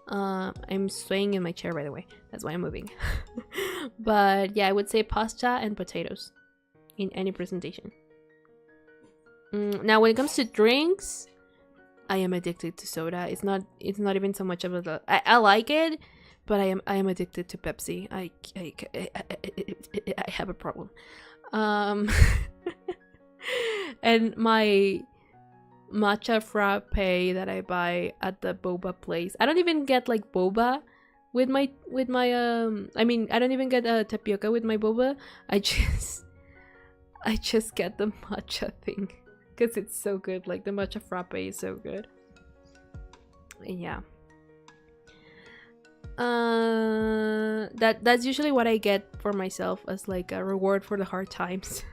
I'm swaying in my chair, by the way, that's why I'm moving. But yeah, I would say pasta and potatoes in any presentation. Now when it comes to drinks, I am addicted to soda. It's not even so much of a I like it, but I am addicted to Pepsi. I have a problem. And my matcha frappe that I buy at the boba place, I don't even get like boba with my I mean, I don't even get tapioca with my boba. I just get the matcha thing because it's so good. Like the matcha frappe is so good. Yeah. That's usually what I get for myself as like a reward for the hard times.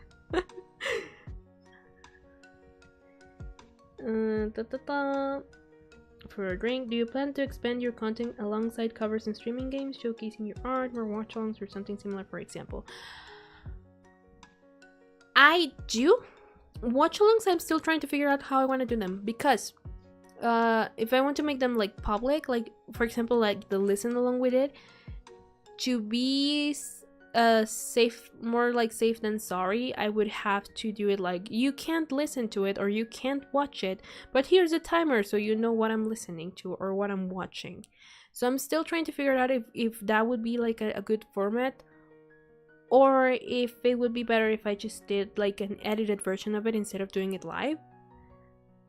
For a drink, do you plan to expand your content alongside covers and streaming games, showcasing your art, more watch-alongs, or something similar, for example? I do. Watch-alongs, I'm still trying to figure out how I want to do them, because if I want to make them like public, like for example like the listen along with it, to be safe, more like safe than sorry, I would have to do it like you can't listen to it or you can't watch it, but here's a timer so you know what I'm listening to or what I'm watching. So I'm still trying to figure out if that would be like a good format, or if it would be better if I just did like an edited version of it instead of doing it live.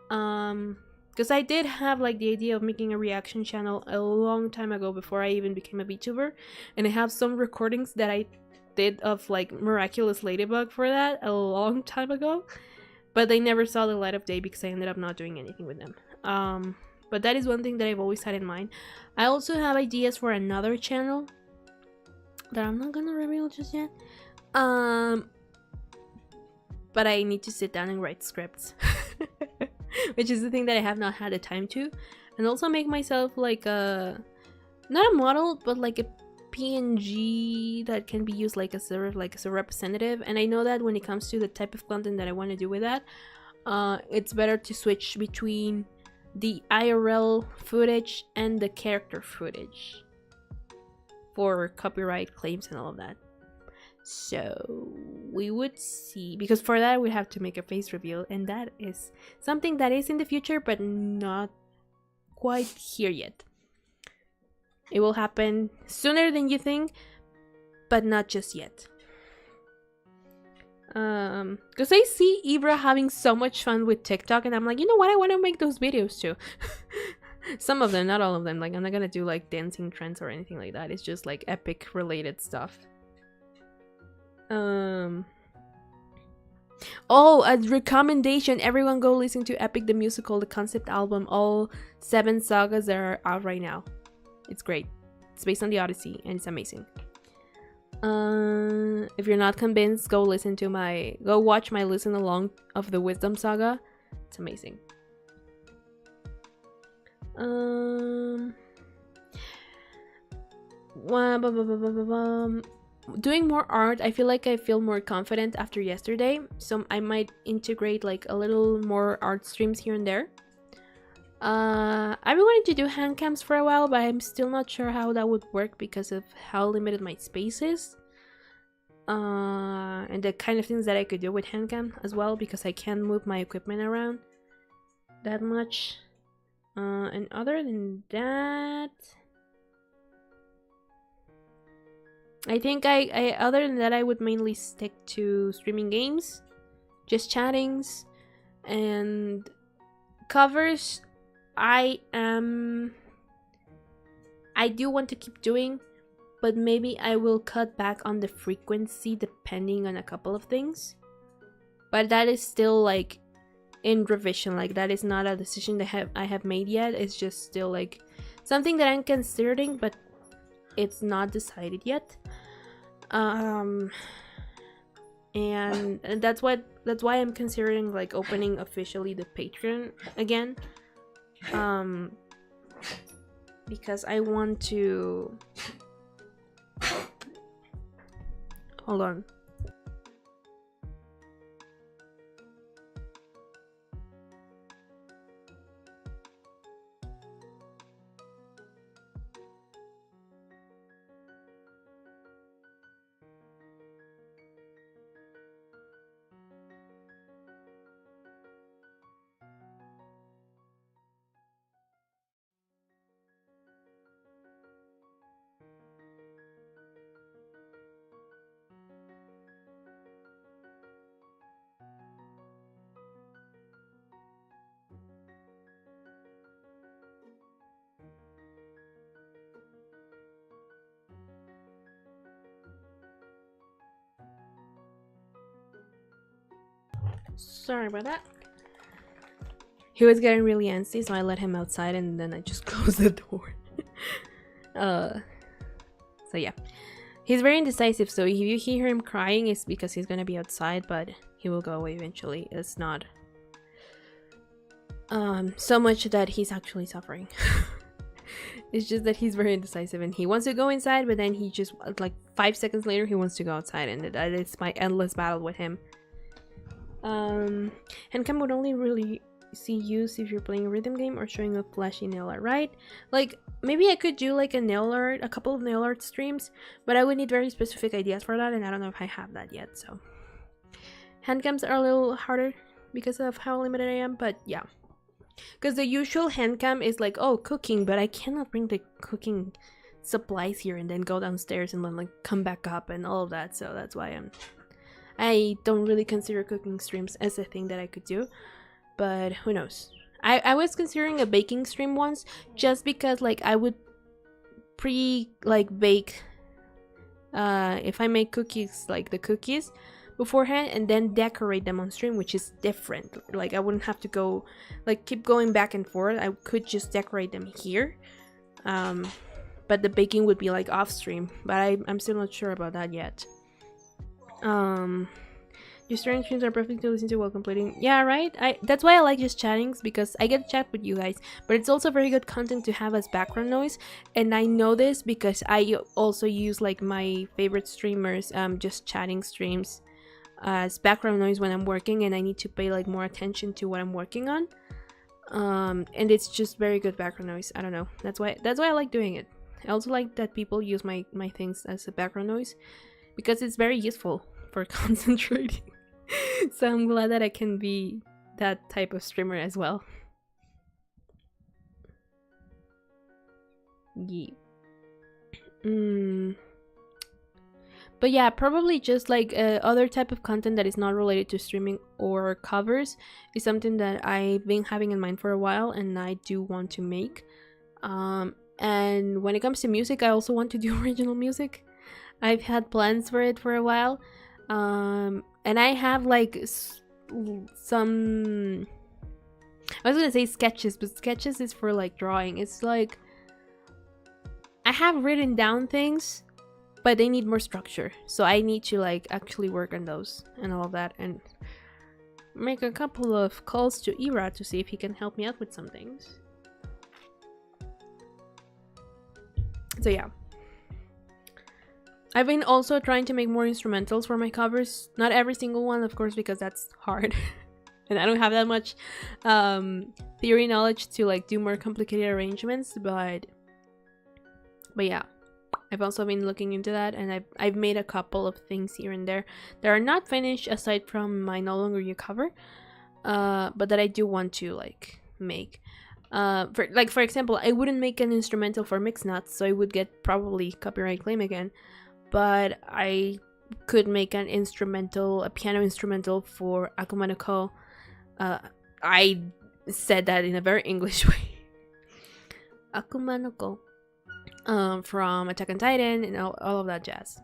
Because I did have like the idea of making a reaction channel a long time ago before I even became a VTuber, and I have some recordings that I did of like Miraculous Ladybug for that a long time ago, but they never saw the light of day because I ended up not doing anything with them. But that is one thing that I've always had in mind. I also have ideas for another channel that I'm not gonna reveal just yet, but I need to sit down and write scripts. Which is the thing that I have not had the time to, and also make myself like a, not a model, but like a PNG that can be used like as a representative. And I know that when it comes to the type of content that I want to do with that, it's better to switch between the IRL footage and the character footage for copyright claims and all of that. So we would see, because for that we have to make a face reveal, and that is something that is in the future but not quite here yet. It will happen sooner than you think, but not just yet. Because I see Ibra having so much fun with TikTok, and I'm like, you know what, I want to make those videos too. Some of them, not all of them. Like I'm not gonna do like dancing trends or anything like that. It's just like epic related stuff. Oh, a recommendation, everyone go listen to Epic the Musical, the concept album, all 7 sagas that are out right now. It's great. It's based on the Odyssey and it's amazing. If you're not convinced, go watch my listen along of the Wisdom Saga. It's amazing. Doing more art, I feel like I feel more confident after yesterday, so I might integrate like a little more art streams here and there. I've been wanting to do hand cams for a while, but I'm still not sure how that would work because of how limited my space is, and the kind of things that I could do with hand cam as well, because I can't move my equipment around that much. And other than that, I think other than that, I would mainly stick to streaming games, just chattings, and covers. I do want to keep doing, but maybe I will cut back on the frequency depending on a couple of things. But that is still like in revision. Like that is not a decision that I have made yet. It's just still like something that I'm considering, but it's not decided yet. And that's why I'm considering like opening officially the Patreon again. Because I want to hold on. Sorry about that. He was getting really antsy, so I let him outside and then I just closed the door. So yeah. He's very indecisive, so if you hear him crying, it's because he's gonna be outside, but he will go away eventually. It's not so much that he's actually suffering. It's just that he's very indecisive and he wants to go inside, but then he just, like 5 seconds later, he wants to go outside, and that is my endless battle with him. Handcam would only really see use if you're playing a rhythm game or showing a flashy nail art, right? Like, maybe I could do like a couple of nail art streams, but I would need very specific ideas for that, and I don't know if I have that yet, so. Handcams are a little harder because of how limited I am, but yeah. Because the usual handcam is like, oh, cooking, but I cannot bring the cooking supplies here and then go downstairs and then like come back up and all of that, so that's why I don't really consider cooking streams as a thing that I could do, but who knows. I was considering a baking stream once, just because like I would bake if I make cookies, like the cookies beforehand, and then decorate them on stream, which is different. Like I wouldn't have to go like keep going back and forth. I could just decorate them here, but the baking would be like off stream, but I'm still not sure about that yet. Your streaming streams are perfect to listen to while completing. Yeah, right? That's why I like just chattings, because I get to chat with you guys, but it's also very good content to have as background noise. And I know this because I also use like my favorite streamers just chatting streams as background noise when I'm working and I need to pay like more attention to what I'm working on. And it's just very good background noise. I don't know. That's why I like doing it. I also like that people use my things as a background noise, because it's very useful for concentrating. So I'm glad that I can be that type of streamer as well. Yeah. But yeah, probably just like other type of content that is not related to streaming or covers is something that I've been having in mind for a while and I do want to make. And when it comes to music, I also want to do original music. I've had plans for it for a while. And I have like some, I was gonna say sketches, but sketches is for like drawing. It's like I have written down things, but they need more structure, so I need to like actually work on those and all of that, and make a couple of calls to Ira to see if he can help me out with some things. So yeah, I've been also trying to make more instrumentals for my covers. Not every single one, of course, because that's hard. And I don't have that much theory knowledge to like do more complicated arrangements, but yeah, I've also been looking into that, and I've made a couple of things here and there that are not finished aside from my No Longer You cover, but that I do want to like make. For example, I wouldn't make an instrumental for Mixed Nuts, so I would get probably copyright claim again. But I could make a piano instrumental for Akuma no Ko. I said that in a very English way. Akuma no Ko. From Attack on Titan and all of that jazz.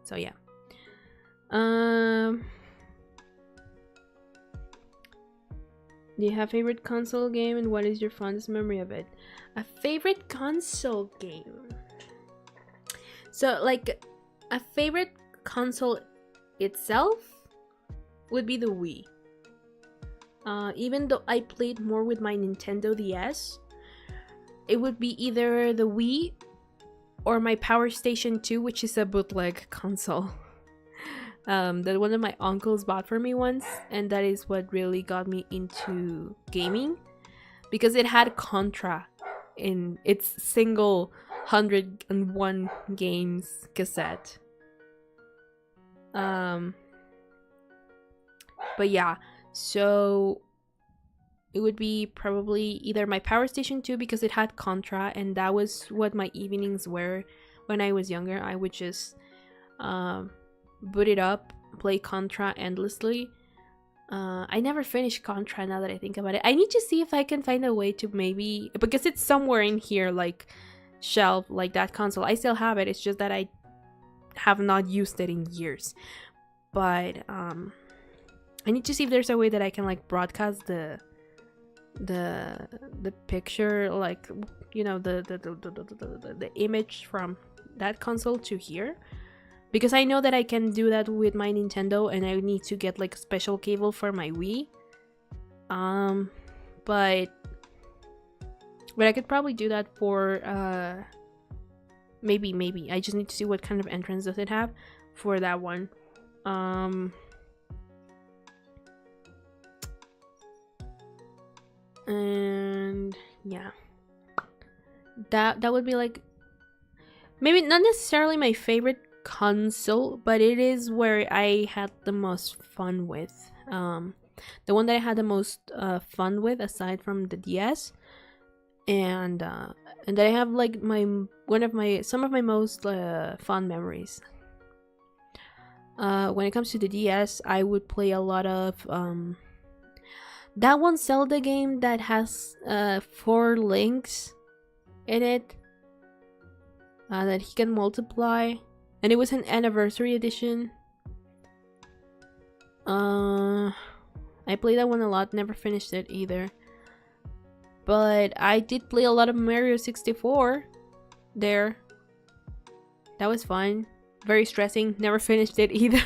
So yeah. Do you have a favorite console game, and what is your fondest memory of it? A favorite console game. So like a favorite console itself would be the Wii. Even though I played more with my Nintendo DS, it would be either the Wii or my Power Station 2, which is a bootleg console. That one of my uncles bought for me once, and that is what really got me into gaming, because it had Contra in its single 101 games cassette. But yeah, so it would be probably either my Power Station 2, because it had Contra, and that was what my evenings were when I was younger. I would just boot it up, play Contra endlessly. I never finished Contra, now that I think about it. I need to see if I can find a way to maybe, because it's somewhere in here, like shelf, like that console. I still have it, it's just that I have not used it in years. But I need to see if there's a way that I can like broadcast the picture, like, you know, the image from that console to here, because I know that I can do that with my Nintendo, and I need to get like a special cable for my Wii. But I could probably do that for maybe I just need to see what kind of entrance does it have for that one. And yeah, that would be like, maybe not necessarily my favorite console, but it is where I had the most fun with. The one that I had the most fun with, aside from the DS, and that I have like some of my most fun memories. When it comes to the DS, I would play a lot of that one Zelda game that has 4 links in it that he can multiply, and it was an anniversary edition. I played that one a lot, never finished it either. But I did play a lot of Mario 64 there. That was fun. Very stressing, never finished it either.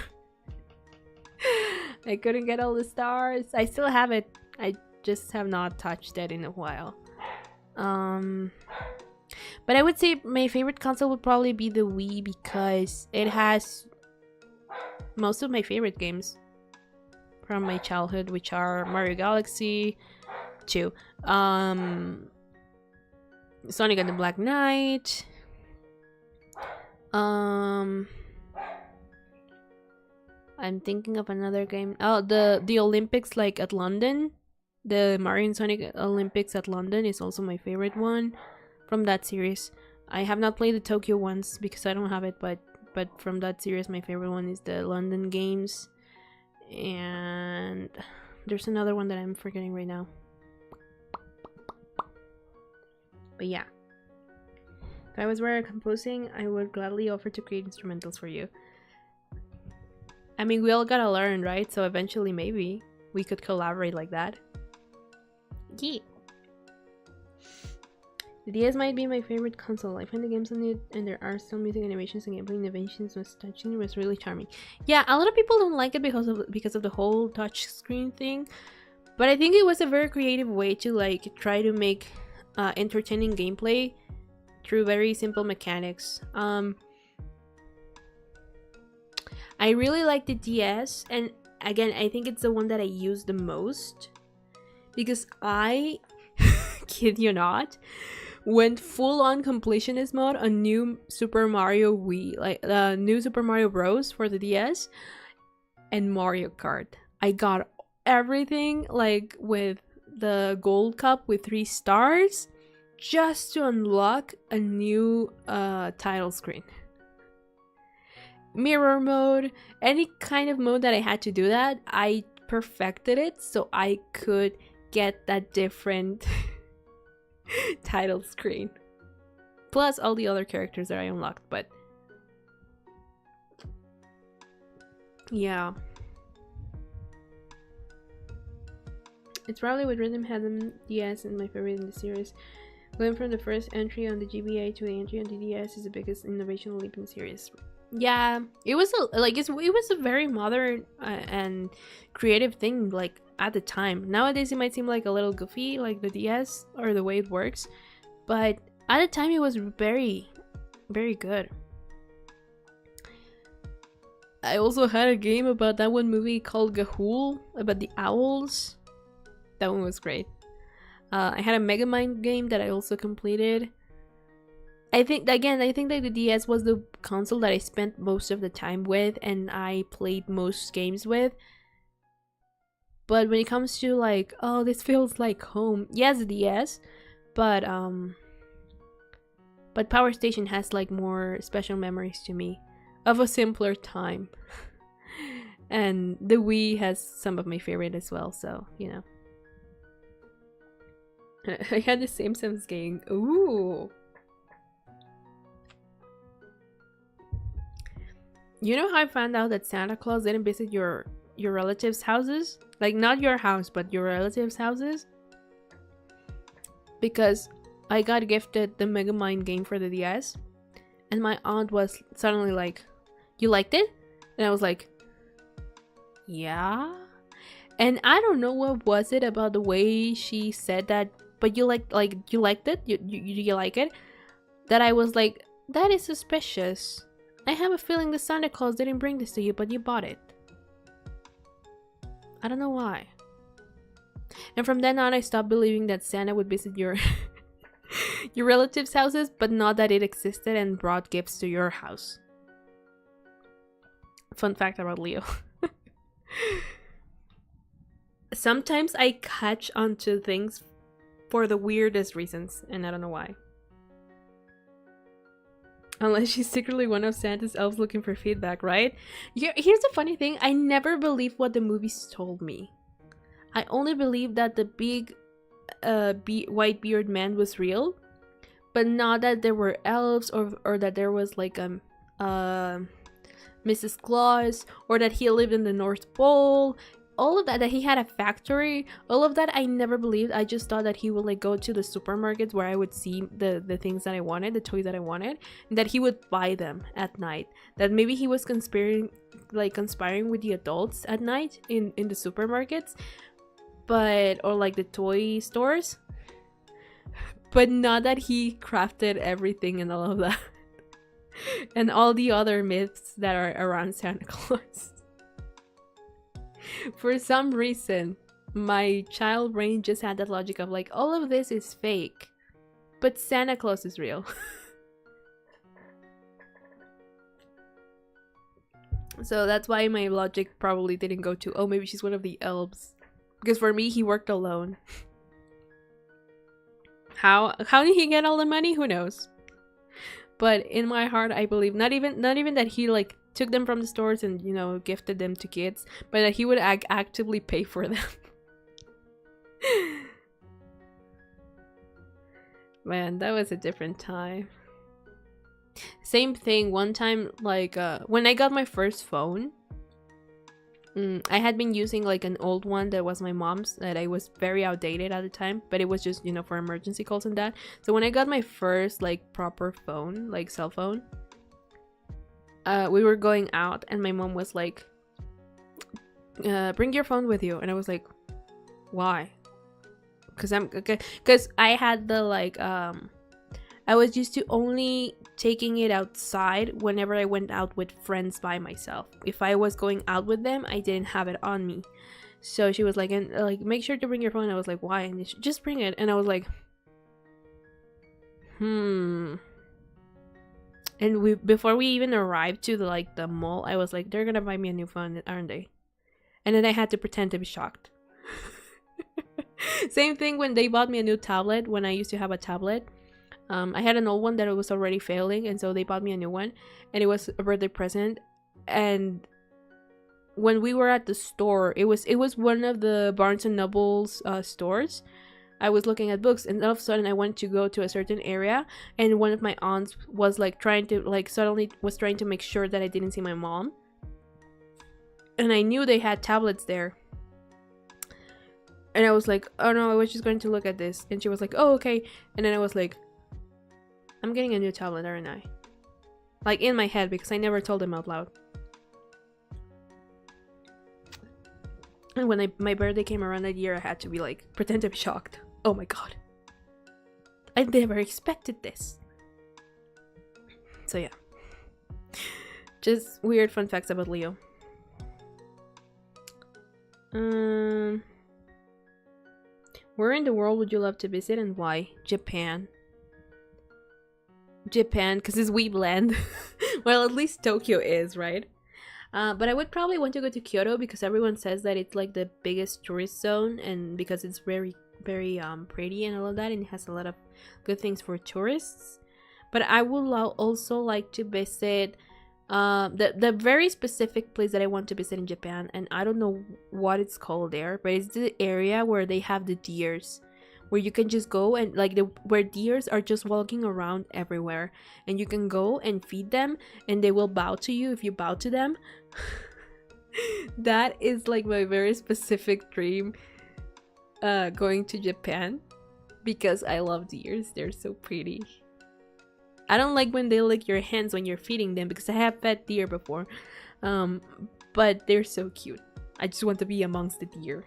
I couldn't get all the stars. I still have it. I just have not touched it in a while. But I would say my favorite console would probably be the Wii, because it has most of my favorite games from my childhood, which are Mario Galaxy 2, Sonic and the Black Knight, I'm thinking of another game. Oh, the Olympics, like at London. The Mario and Sonic Olympics at London is also my favorite one from that series. I have not played the Tokyo ones because I don't have it, but from that series, my favorite one is the London Games. And there's another one that I'm forgetting right now. But yeah. If I was where composing, I would gladly offer to create instrumentals for you. I mean, we all gotta learn, right? So eventually, maybe we could collaborate like that. Yeah. The DS might be my favorite console. I find the games on it, and there are some music animations and gameplay innovations was touching. It was really charming. Yeah, a lot of people don't like it because of the whole touch screen thing, but I think it was a very creative way to like try to make entertaining gameplay through very simple mechanics. I really like the DS, and again, I think it's the one that I use the most, because I, kid you not, went full on completionist mode on New Super Mario Wii, like New Super Mario Bros. For the DS, and Mario Kart. I got everything, like with the gold cup with 3 stars just to unlock a new title screen. Mirror mode, any kind of mode that I had to do that, I perfected it so I could get that different title screen. Plus all the other characters that I unlocked, but yeah. It's probably with Rhythm Heaven DS and my favorite in the series. Going from the first entry on the GBA to the entry on the DS is the biggest innovation leap in the series. Yeah, it was it was a very modern and creative thing like at the time. Nowadays it might seem like a little goofy, like the DS or the way it works, but at the time it was very, very good. I also had a game about that one movie called Gahul, about the owls. That one was great. I had a Megamind game that I also completed. I think that the DS was the console that I spent most of the time with and I played most games with. But when it comes to like, oh, this feels like home, yes, the DS, but Power Station has like more special memories to me of a simpler time. And the Wii has some of my favorite as well, so you know. I had the Simpsons game. Ooh. You know how I found out that Santa Claus didn't visit your relatives' houses? Like not your house, but your relatives' houses? Because I got gifted the Megamind game for the DS. And my aunt was suddenly like, "You liked it?" And I was like, "Yeah." And I don't know what was it about the way she said that, but you liked it? You like it? That I was like, that is suspicious. I have a feeling the Santa Claus didn't bring this to you, but you bought it. I don't know why. And from then on, I stopped believing that Santa would visit your your relatives' houses, but not that it existed and brought gifts to your house. Fun fact about Leo. Sometimes I catch onto things for the weirdest reasons, and I don't know why. Unless she's secretly one of Santa's elves looking for feedback, right? Here's the funny thing. I never believed what the movies told me. I only believed that the big white beard man was real, but not that there were elves or that there was like Mrs. Claus, or that he lived in the North Pole. All of that he had a factory, all of that I never believed. I just thought that he would like go to the supermarkets where I would see the things that I wanted, the toys that I wanted, and that he would buy them at night. That maybe he was conspiring with the adults at night in the supermarkets, or like the toy stores, but not that he crafted everything and all of that. And all the other myths that are around Santa Claus. For some reason, my child brain just had that logic of like, all of this is fake, but Santa Claus is real. So that's why my logic probably didn't go to, oh, maybe she's one of the elves. Because for me, he worked alone. How did he get all the money? Who knows? But in my heart, I believe not even that he like took them from the stores and, you know, gifted them to kids, but that he would actively pay for them. Man, that was a different time. Same thing one time, like when I got my first phone, I had been using like an old one that was my mom's, that I was very outdated at the time, but it was just, you know, for emergency calls and that. So when I got my first like proper phone, like cell phone, we were going out and my mom was like, bring your phone with you. And I was like, why? Because I had the like I was used to only taking it outside whenever I went out with friends by myself. If I was going out with them, I didn't have it on me. So she was like, and like, make sure to bring your phone. And I was like, why? And she, just bring it. And I was like, And before we even arrived to the mall, I was like, they're gonna buy me a new phone, aren't they? And then I had to pretend to be shocked. Same thing when they bought me a new tablet when I used to have a tablet. I had an old one that was already failing, and so they bought me a new one, and it was a birthday present. And when we were at the store, it was one of the Barnes and Noble's stores. I was looking at books, and all of a sudden I went to go to a certain area, and one of my aunts was like trying to suddenly was trying to make sure that I didn't see my mom. And I knew they had tablets there. And I was like, oh no, I was just going to look at this. And she was like, oh, okay. And then I was like, I'm getting a new tablet, aren't I? Like in my head, because I never told them out loud. And when my birthday came around that year, I had to be like, pretend to be shocked. Oh my god. I never expected this. So yeah. Just weird fun facts about Leo. Where in the world would you love to visit and why? Japan. Japan, because it's Weebland. Well, at least Tokyo is, right? But I would probably want to go to Kyoto because everyone says that it's like the biggest tourist zone, and because it's very, very pretty and all of that, and it has a lot of good things for tourists. But I would also like to visit the very specific place that I want to visit in Japan, and I don't know what it's called there, but it's the area where they have the deers, where you can just go and like where deers are just walking around everywhere, and you can go and feed them and they will bow to you if you bow to them. That is like my very specific dream, going to Japan, because I love deers. They're so pretty. I don't like when they lick your hands when you're feeding them, because I have fed deer before, but they're so cute. I just want to be amongst the deer.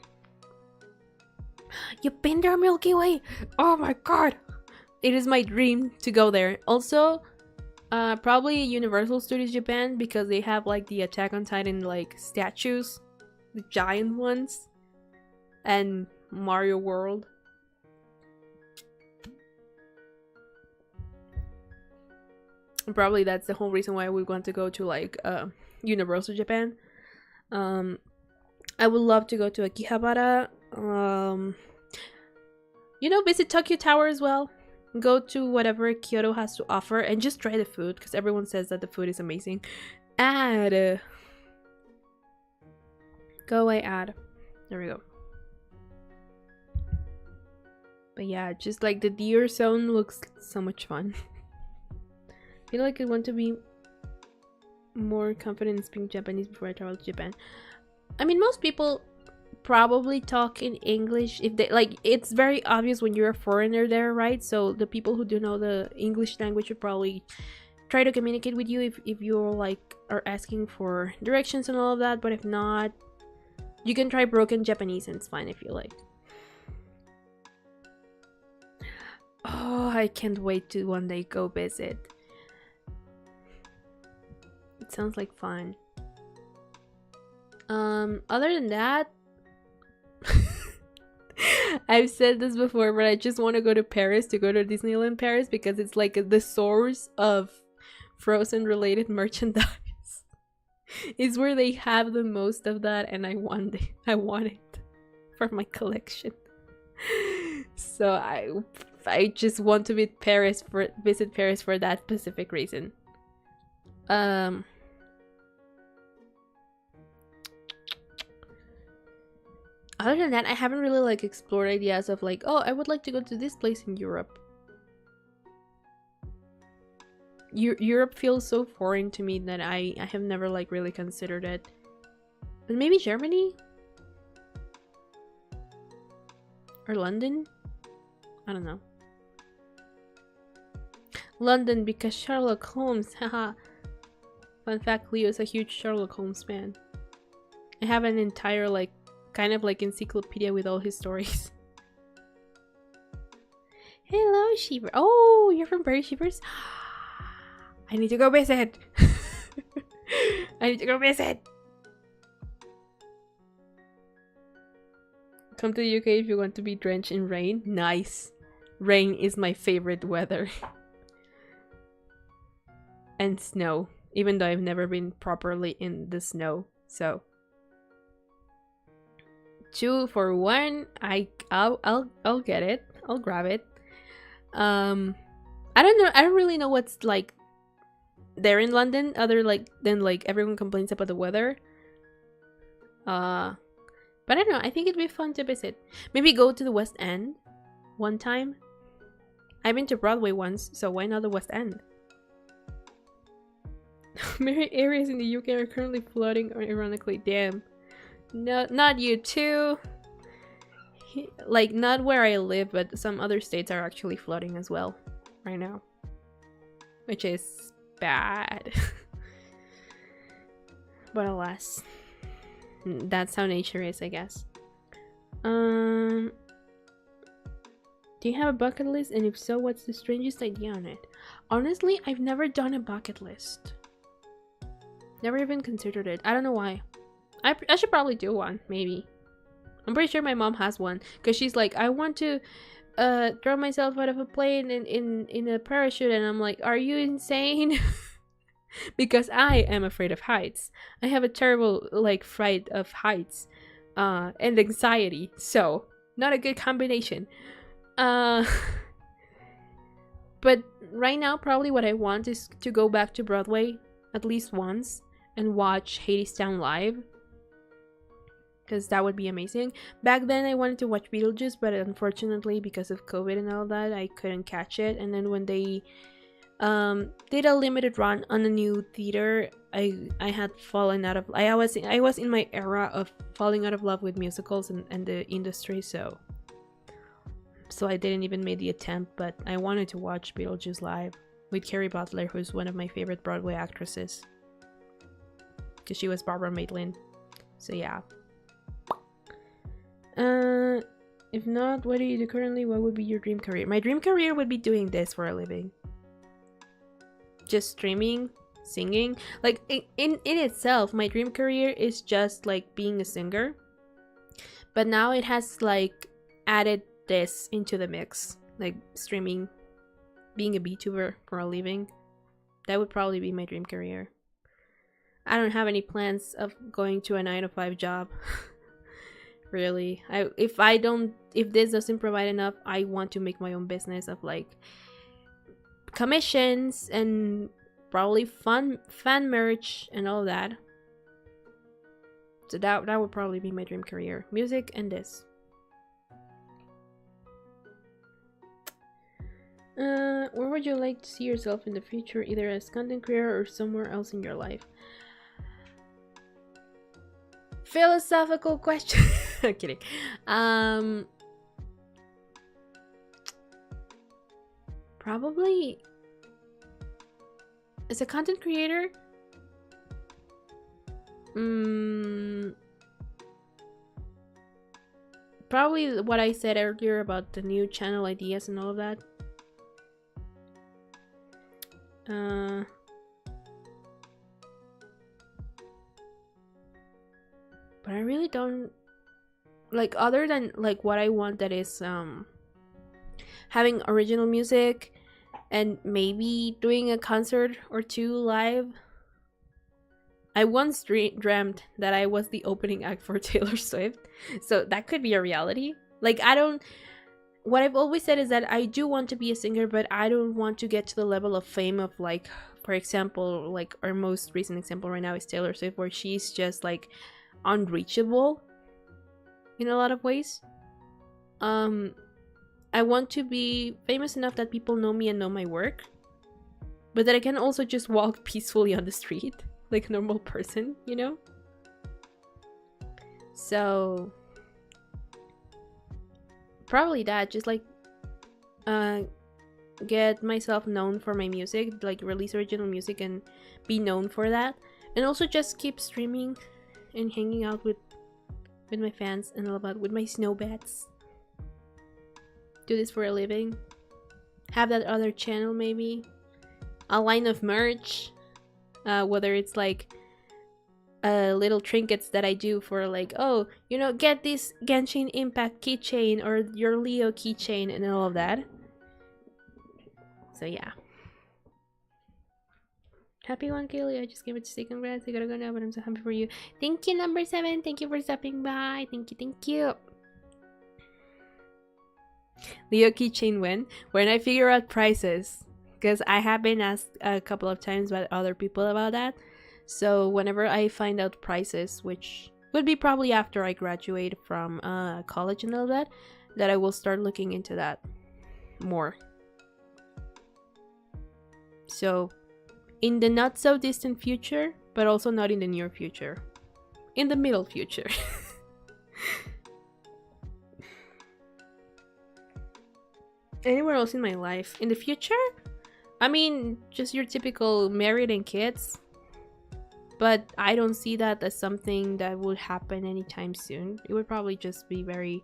You've been there, Milky Way? Oh my god! It is my dream to go there. Also, probably Universal Studios Japan, because they have like the Attack on Titan like statues, the giant ones, and Mario World. And probably that's the whole reason why we want to go to like Universal Japan. I would love to go to Akihabara. You know, visit Tokyo Tower as well. Go to whatever Kyoto has to offer and just try the food, because everyone says that the food is amazing. Add. Go away, add. There we go. But yeah, just like the deer zone looks so much fun. I feel like I want to be more confident in speaking Japanese before I travel to Japan. I mean, most people probably talk in English if they like. It's very obvious when you're a foreigner there, right? So the people who do know the English language would probably try to communicate with you if you're like are asking for directions and all of that. But if not, you can try broken Japanese and it's fine if you like. Oh, I can't wait to one day go visit. It sounds like fun. Other than that, I've said this before, but I just want to go to Paris, to go to Disneyland Paris, because it's like the source of Frozen related merchandise. It's where they have the most of that, and I want it for my collection. So I just want to visit Paris for that specific reason. Other than that, I haven't really like explored ideas of like, oh, I would like to go to this place in Europe. Europe feels so foreign to me that I have never like really considered it. But maybe Germany? Or London? I don't know. London, because Sherlock Holmes, haha. Fun fact, Leo is a huge Sherlock Holmes fan. I have an entire like kind of like encyclopedia with all his stories. Hello, Sheeper. Oh, you're from Berry Sheepers? I need to go visit. I need to go visit. Come to the UK if you want to be drenched in rain. Nice. Rain is my favorite weather. And snow. Even though I've never been properly in the snow. So 2 for 1. I'll get it. I'll grab it. I don't know. I don't really know what's like there in London other than everyone complains about the weather. But I don't know. I think it'd be fun to visit. Maybe go to the West End one time. I've been to Broadway once, so why not the West End? Many areas in the UK are currently flooding, ironically. Damn. No, not you too. Like, not where I live, but some other states are actually flooding as well right now, which is bad. But alas, that's how nature is, I guess. Do you have a bucket list, and if so, what's the strangest idea on it? Honestly, I've never done a bucket list. Never even considered it. I don't know why. I should probably do one, maybe. I'm pretty sure my mom has one, because she's like, I want to throw myself out of a plane in a parachute, and I'm like, are you insane? Because I am afraid of heights. I have a terrible fright of heights and anxiety, so not a good combination. But right now, probably what I want is to go back to Broadway at least once and watch Hadestown live, because that would be amazing. Back then I wanted to watch Beetlejuice, but unfortunately because of COVID and all that, I couldn't catch it. And then when they did a limited run on a new theater, I had fallen out of I was in my era of falling out of love with musicals and the industry, so I didn't even make the attempt. But I wanted to watch Beetlejuice live with Carrie Butler, who's one of my favorite Broadway actresses, because she was Barbara Maitland. So yeah. If not, what do you do currently? What would be your dream career? My dream career would be doing this for a living. Just streaming, singing. Like, in itself, my dream career is just like being a singer. But now it has like added this into the mix. Like streaming, being a VTuber for a living. That would probably be my dream career. I don't have any plans of going to a 9-to-5 job. Really. If this doesn't provide enough, I want to make my own business of like commissions and probably fan merch and all that. So that would probably be my dream career. Music and this. Where would you like to see yourself in the future, either as content creator or somewhere else in your life? Philosophical question. I'm kidding. Probably as a content creator. Probably what I said earlier about the new channel ideas and all of that. But I really don't like, other than like what I want, that is having original music and maybe doing a concert or two live. I once dreamt that I was the opening act for Taylor Swift, so that could be a reality. Like, what I've always said is that I do want to be a singer, but I don't want to get to the level of fame of, like, for example, like our most recent example right now is Taylor Swift, where she's just like unreachable in a lot of ways. I want to be famous enough that people know me and know my work, but that I can also just walk peacefully on the street like a normal person, you know? So probably that, just like get myself known for my music, like release original music and be known for that, and also just keep streaming and hanging out with my fans and all about with my snowbats. Do this for a living. Have that other channel, maybe a line of merch, whether it's like little trinkets that I do for, like, oh, you know, get this Genshin Impact keychain or your Leo keychain and all of that. So yeah. Happy 1K, Leo. I just came to say congrats. I gotta go now, but I'm so happy for you. Thank you, number 7. Thank you for stopping by. Thank you, thank you. Leo keychain when I figure out prices, because I have been asked a couple of times by other people about that. So whenever I find out prices, which would be probably after I graduate from college and all that I will start looking into that more. So in the not so distant future, but also not in the near future, in the middle future. Anywhere else in my life in the future, I mean, just your typical married and kids, but I don't see that as something that would happen anytime soon. It would probably just be very,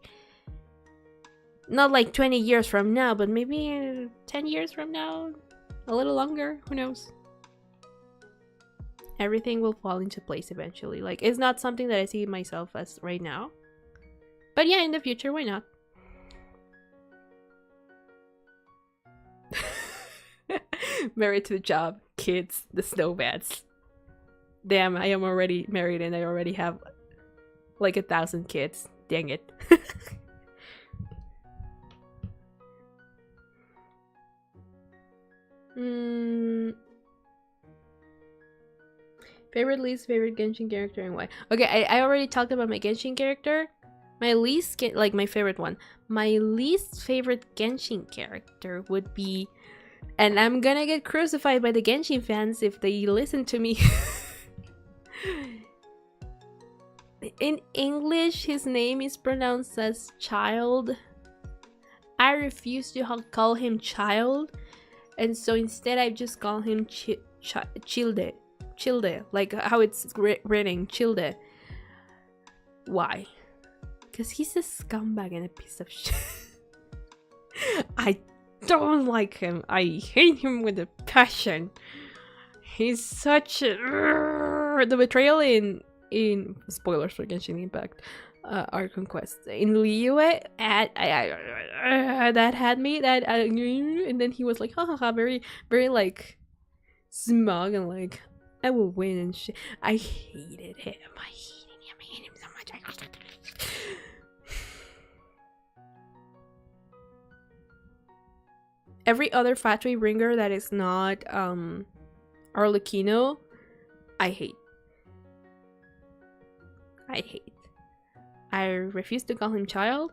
not like 20 years from now, but maybe 10 years from now, a little longer, who knows. Everything will fall into place eventually. Like, it's not something that I see myself as right now, but yeah, in the future, why not? Married to the job, kids, the snowbats. Damn, I am already married and I already have like 1,000 kids. Dang it. Favorite, least favorite Genshin character and why? Okay, I already talked about my Genshin character. My least, like my favorite one. My least favorite Genshin character would be, and I'm gonna get crucified by the Genshin fans if they listen to me. In English, his name is pronounced as Child. I refuse to call him Child, and so instead I just call him Childe. Childe, like how it's written, Childe. Why? Because he's a scumbag and a piece of shit. I don't like him. I hate him with a passion. He's such a... The betrayal in spoilers for Genshin Impact, Art Conquest in Liyue, that had me, and then he was like, haha, very, very like smug and like, I will win and shit. I hated him. I hate him so much. Every other factory bringer that is not Arlecchino, I hate. I refuse to call him Child,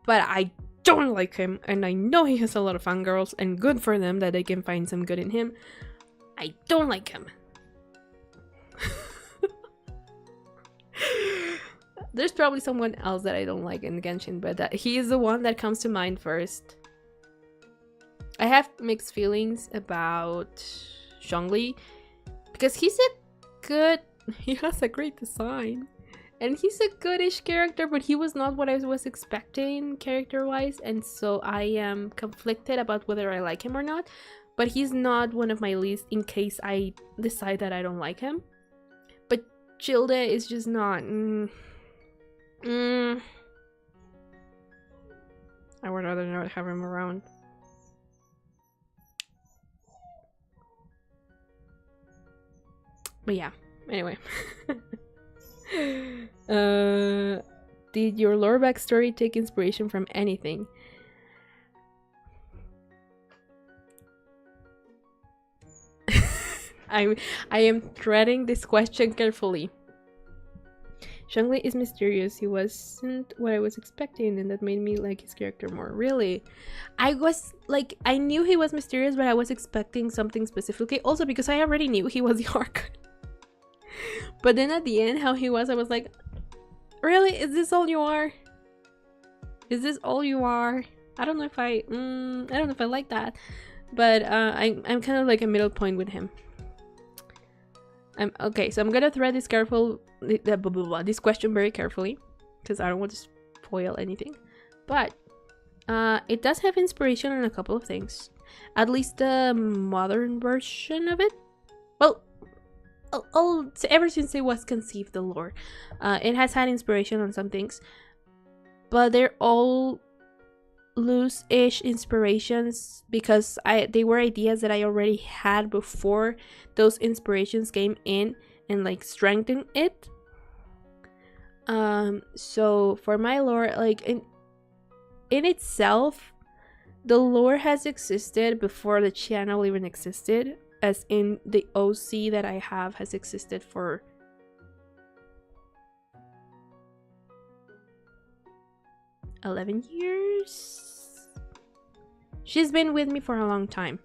but I don't like him, and I know he has a lot of fangirls, and good for them that they can find some good in him. I don't like him. There's probably someone else that I don't like in Genshin, but he is the one that comes to mind first. I have mixed feelings about Zhongli because he has a great design and he's a goodish character, but he was not what I was expecting character-wise, and so I am conflicted about whether I like him or not, but he's not one of my least in case I decide that I don't like him. But Childe is just not... I would rather not have him around. But yeah, anyway. Did your lore backstory take inspiration from anything? I am treading this question carefully. Zhongli is mysterious. He wasn't what I was expecting, and that made me like his character more. Really? I was like, I knew he was mysterious, but I was expecting something specifically. Also because I already knew he was the Archon. But then at the end, how he was, I was like, really? Is this all you are? Is this all you are? I don't know if I don't know if I like that. But I'm kind of like a middle point with him. Okay, so I'm gonna thread this this question very carefully because I don't want to spoil anything. But it does have inspiration on a couple of things. At least the modern version of it. Well, ever since it was conceived, the lore, it has had inspiration on some things, but they're all loose-ish inspirations because they were ideas that I already had before those inspirations came in and like strengthened it. So for my lore, like in itself, the lore has existed before the channel even existed, as in the OC that I have has existed for 11 years. She's been with me for a long time.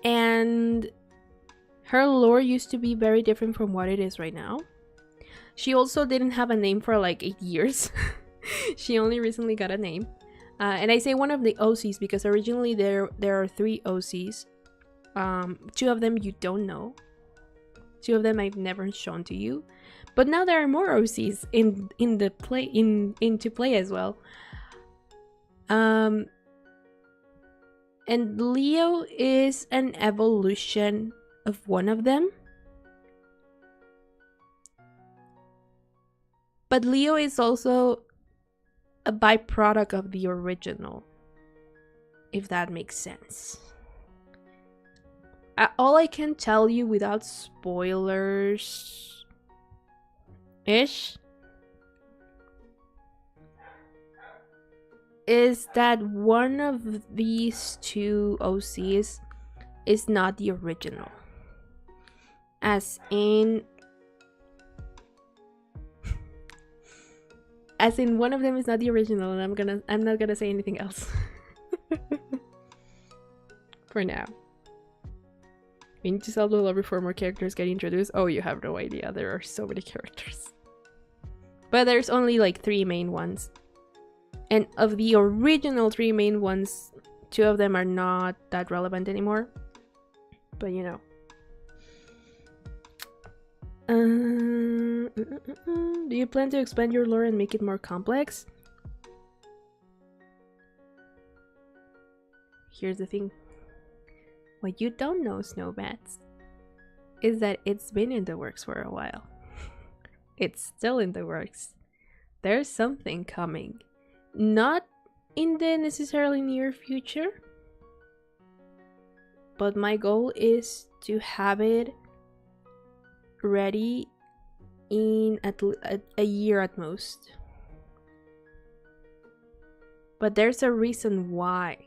And her lore used to be very different from what it is right now. She also didn't have a name for like 8 years. She only recently got a name. And I say one of the OCs because originally there are 3 OCs. 2 of them you don't know. 2 of them I've never shown to you. But now there are more OCs into play as well. And Leo is an evolution of one of them. But Leo is also a byproduct of the original, if that makes sense. All I can tell you without spoilers ish is that one of these 2 OCs is not the original. As in one of them is not the original, and I'm not gonna say anything else. For now. We need to solve the lore before more characters get introduced. Oh, you have no idea. There are so many characters. But there's only like 3 main ones. And of the original 3 main ones, 2 of them are not that relevant anymore. But you know. Do you plan to expand your lore and make it more complex? Here's the thing. What you don't know, Snowbats, is that it's been in the works for a while. It's still in the works. There's something coming. Not in the necessarily near future, but my goal is to have it ready in a year at most. But there's a reason why.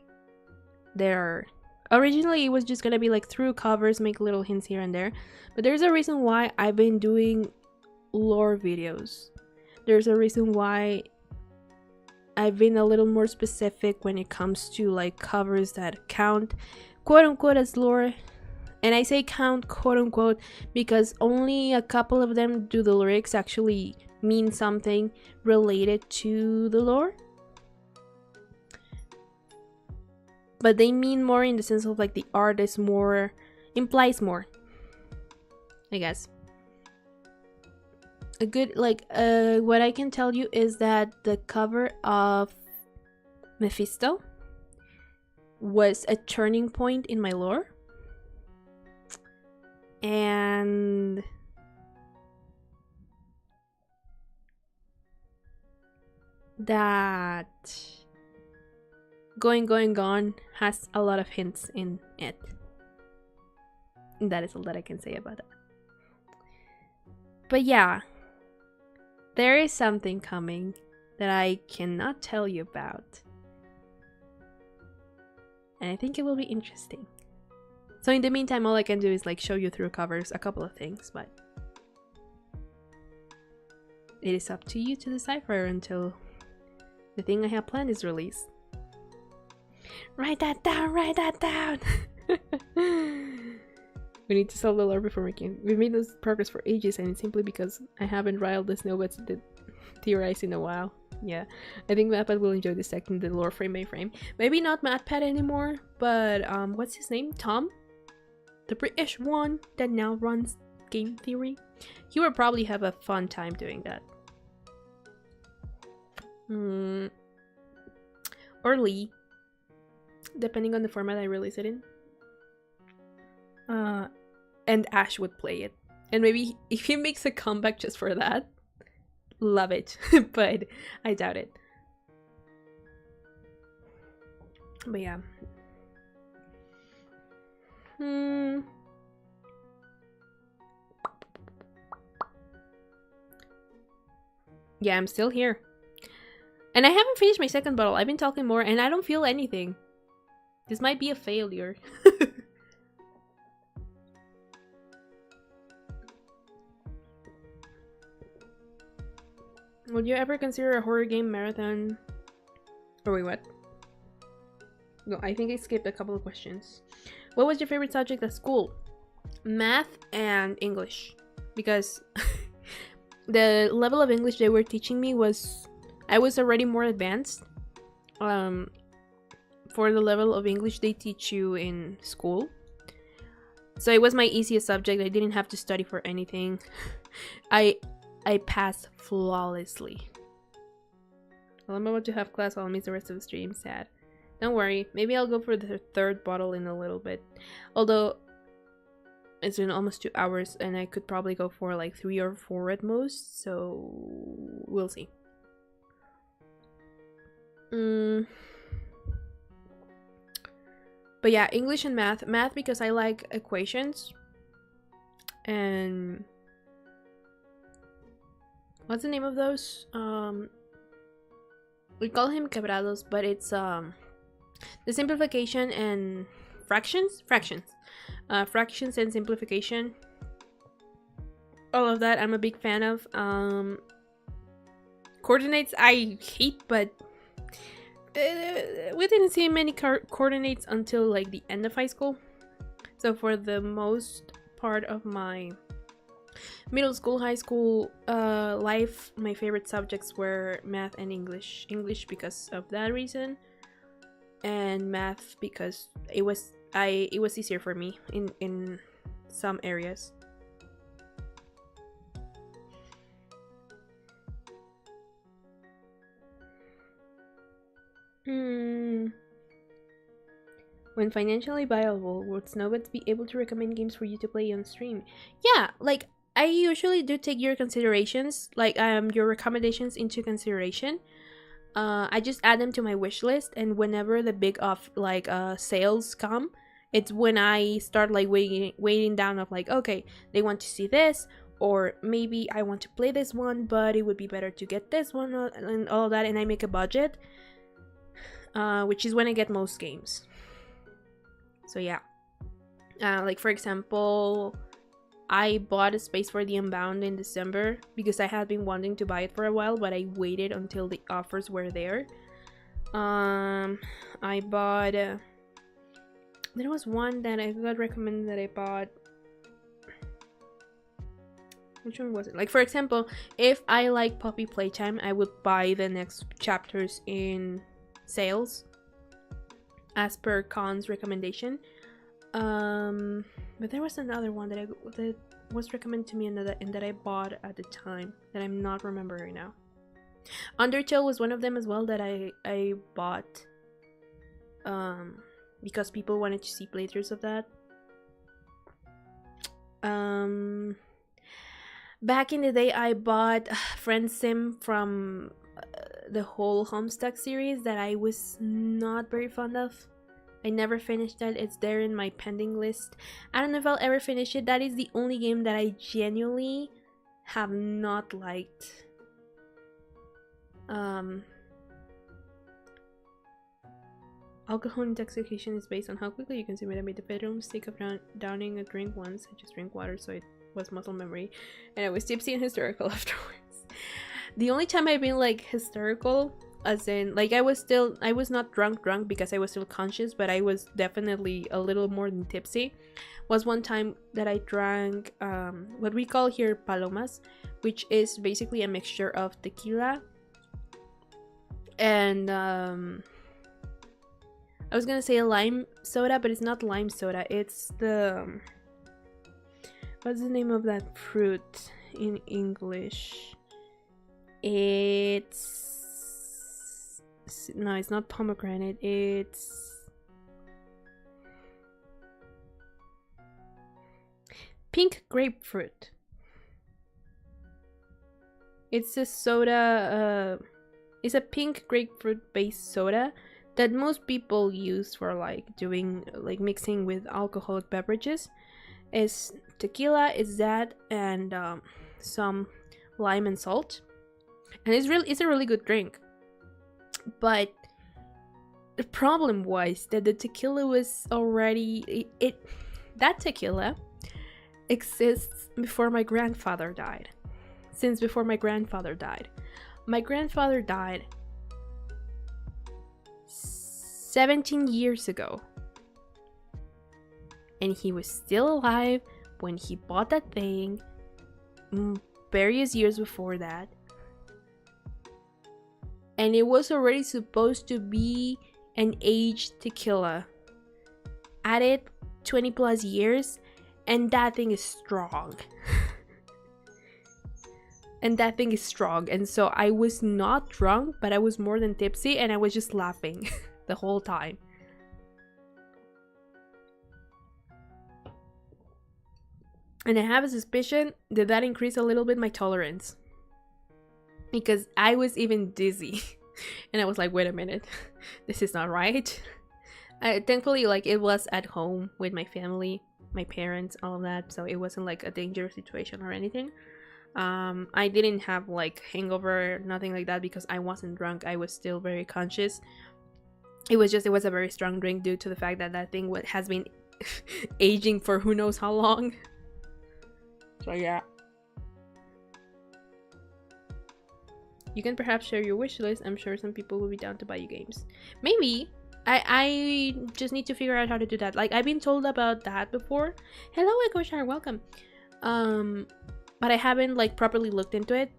Originally it was just gonna be like through covers, make little hints here and there, but there's a reason why I've been doing lore videos. There's a reason why I've been a little more specific when it comes to like covers that count quote unquote as lore. And I say count quote unquote because only a couple of them do the lyrics actually mean something related to the lore. But they mean more in the sense of like the art is more, implies more, I guess. A good, like, what I can tell you is that the cover of Mephisto was a turning point in my lore. And that Going Gone has a lot of hints in it. And that is all that I can say about that. But yeah, there is something coming that I cannot tell you about. And I think it will be interesting. So in the meantime, all I can do is like show you through covers a couple of things, but it is up to you to decipher until the thing I have planned is released. Write that down, write that down! We need to solve the lore before we can. We've made this progress for ages, and it's simply because I haven't riled the snowbats to theorize in a while. Yeah, I think MatPat will enjoy dissecting the lore frame by frame. Maybe not MatPat anymore, but what's his name? Tom? The British one that now runs Game Theory. He would probably have a fun time doing that. Or Lee, depending on the format I release it in. And Ash would play it. And maybe if he makes a comeback just for that, love it. But I doubt it. But yeah. Yeah, I'm still here. And I haven't finished my second bottle. I've been talking more and I don't feel anything. This might be a failure. Would you ever consider a horror game marathon? Or wait, what? No, I think I skipped a couple of questions. What was your favorite subject at school? Math and English. Because the level of English they were teaching me was... I was already more advanced. For the level of English they teach you in school. So it was my easiest subject. I didn't have to study for anything. I passed flawlessly. Well, I'm about to have class, I'll miss the rest of the stream. Sad. Don't worry. Maybe I'll go for the third bottle in a little bit. Although, it's been almost 2 hours and I could probably go for like 3 or 4 at most. So, we'll see. But yeah, English and math. Math because I like equations. And... what's the name of those? We call him quebrados, but it's the simplification and fractions and simplification. All of that I'm a big fan of. Coordinates I hate, but we didn't see many coordinates until like the end of high school. So for the most part of my middle school, high school life, my favorite subjects were math and English. English because of that reason, and math because it was easier for me in some areas. When financially viable, would Snowbits be able to recommend games for you to play on stream? Yeah, like I usually do take your considerations, like your recommendations into consideration. I just add them to my wish list, and whenever the big sales come, it's when I start like waiting down of like, okay, they want to see this, or maybe I want to play this one, but it would be better to get this one and all of that, and I make a budget, which is when I get most games. So yeah, like for example, I bought a Space for the Unbound in December because I had been wanting to buy it for a while, but I waited until the offers were there. I bought there was one that I got recommended that I bought. Which one was it? Like for example, if I like Poppy Playtime, I would buy the next chapters in sales as per Khan's recommendation. But there was another one that was recommended to me and that I bought at the time that I'm not remembering right now. Undertale was one of them as well that I bought because people wanted to see playthroughs of that. Back in the day, I bought Friend Sim from the whole Homestuck series that I was not very fond of. I never finished that. It's there in my pending list. I don't know if I'll ever finish it. That is the only game that I genuinely have not liked. Alcohol intoxication is based on how quickly you consume it. I made the bedroom mistake of downing a drink once. I just drank water, so it was muscle memory, and I was tipsy and hysterical afterwards. The only time I've been like hysterical, as in like I was not drunk because I was still conscious, but I was definitely a little more than tipsy, was one time that I drank what we call here palomas, which is basically a mixture of tequila and I was gonna say lime soda, but it's not lime soda, it's the what's the name of that fruit in English? It's not pomegranate, it's pink grapefruit. It's a soda, it's a pink grapefruit based soda that most people use for like doing like mixing with alcoholic beverages. Is tequila, is that, and some lime and salt, and it's a really good drink. But the problem was that the tequila was already that tequila exists before my grandfather died. Since before my grandfather died. My grandfather died 17 years ago. And he was still alive when he bought that thing various years before that. And it was already supposed to be an aged tequila. Added 20 plus years, and that thing is strong. And that thing is strong. And so I was not drunk, but I was more than tipsy, and I was just laughing the whole time. And I have a suspicion that that increased a little bit my tolerance. Because I was even dizzy. And I was like, wait a minute. This is not right. Thankfully, like, it was at home with my family, my parents, all of that. So it wasn't like a dangerous situation or anything. I didn't have like hangover, nothing like that, because I wasn't drunk. I was still very conscious. It was a very strong drink due to the fact that that thing has been aging for who knows how long. So yeah. You can perhaps share your wish list. I'm sure some people will be down to buy you games. Maybe. I just need to figure out how to do that. Like, I've been told about that before. Hello, Ekoshar, welcome. But I haven't like properly looked into it,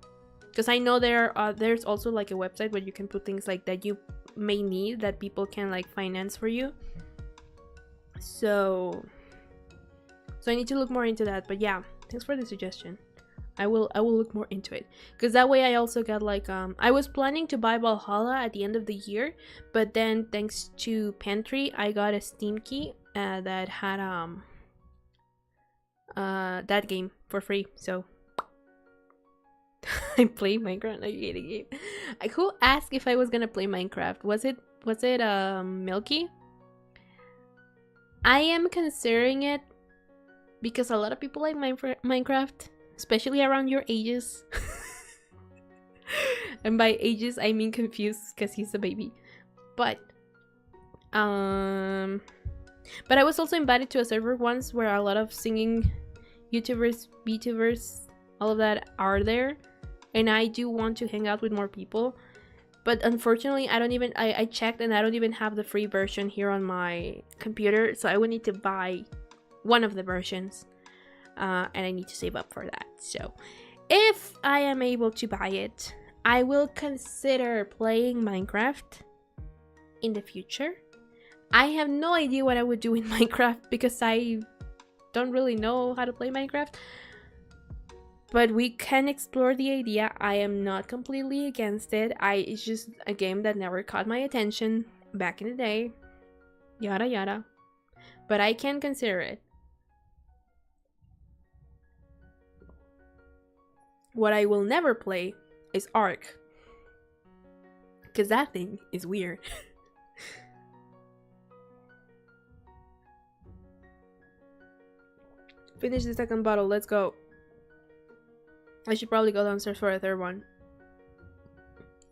because I know there's also like a website where you can put things like that you may need that people can like finance for you. So I need to look more into that. But yeah, thanks for the suggestion. I will look more into it, because that way I also got like I was planning to buy Valhalla at the end of the year, but then thanks to Pantry I got a Steam key that had that game for free. So I play Minecraft. I hate a game. Who asked if I was gonna play Minecraft? Was it Milky? I am considering it because a lot of people like Minecraft, especially around your ages. And by ages I mean confused, because he's a baby. But I was also invited to a server once where a lot of singing YouTubers, VTubers, all of that are there, and I do want to hang out with more people. But unfortunately, I checked and I don't even have the free version here on my computer, so I would need to buy one of the versions, and I need to save up for that. So if I am able to buy it, I will consider playing Minecraft in the future. I have no idea what I would do in Minecraft, because I don't really know how to play Minecraft. But we can explore the idea. I am not completely against it. It's just a game that never caught my attention back in the day. Yada yada. But I can consider it. What I will never play is Ark, because that thing is weird. Finish the second bottle, let's go. I should probably go downstairs for a third one.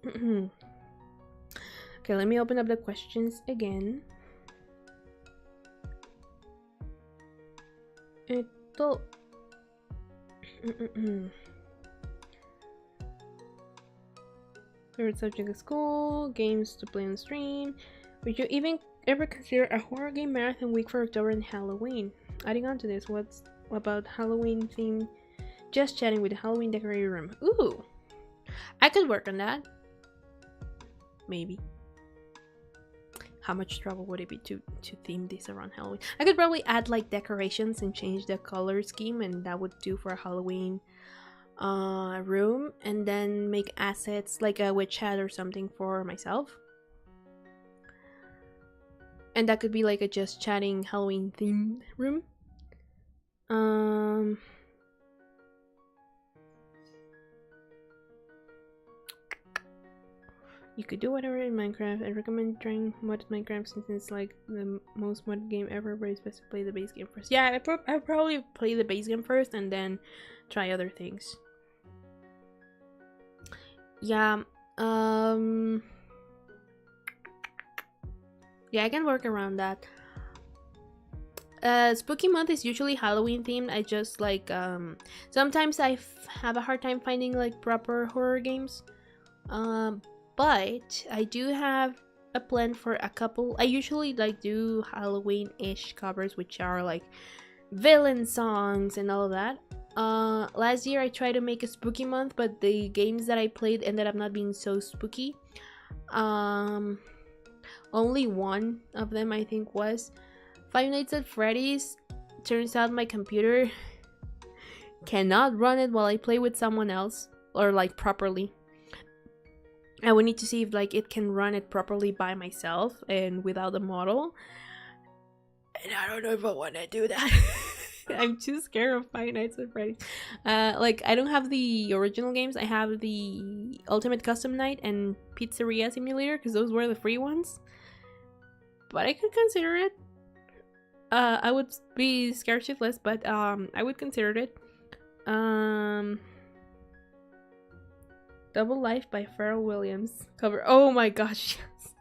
Okay, let me open up the questions again. Favorite subject at school, games to play on stream. Would you even ever consider a horror game marathon week for October and Halloween? Adding on to this, what's about Halloween theme? Just chatting with the Halloween decorated room. Ooh, I could work on that. Maybe. How much trouble would it be to theme this around Halloween? I could probably add like decorations and change the color scheme, and that would do for a Halloween room, and then make assets like a witch hat or something for myself. And that could be like a just chatting Halloween themed room. You could do whatever in Minecraft. I recommend trying modded Minecraft since it's like the most modded game ever, but it's best to play the base game first. Yeah, I probably play the base game first and then try other things. Yeah, yeah, I can work around that. Spooky month is usually Halloween themed. I just like sometimes I have a hard time finding like proper horror games. But I do have a plan for a couple. I usually like do Halloween-ish covers, which are like villain songs and all of that. Last year I tried to make a spooky month, but the games that I played ended up not being so spooky. Only one of them I think was Five Nights at Freddy's. Turns out my computer cannot run it while I play with someone else, or like properly. I would need to see if like it can run it properly by myself and without a model. And I don't know if I want to do that. I'm too scared of Five Nights at Freddy's. Like I don't have the original games. I have the Ultimate Custom Night and Pizzeria Simulator because those were the free ones. But I could consider it. I would be scared shitless, but I would consider it. Double Life by Pharrell Williams cover. Oh my gosh, yes.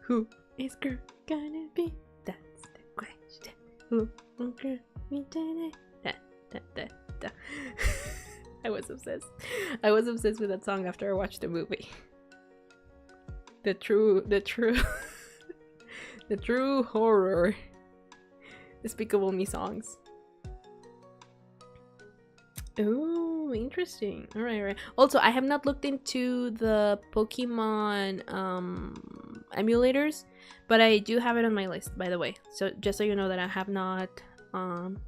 Who is girl gonna be? That's the question. Who will girl be today? Da. I was obsessed. I was obsessed with that song after I watched the movie. The true the true horror. Despicable Me songs. Ooh, interesting. Alright. Also, I have not looked into the Pokemon emulators, but I do have it on my list, by the way. So just so you know that I have not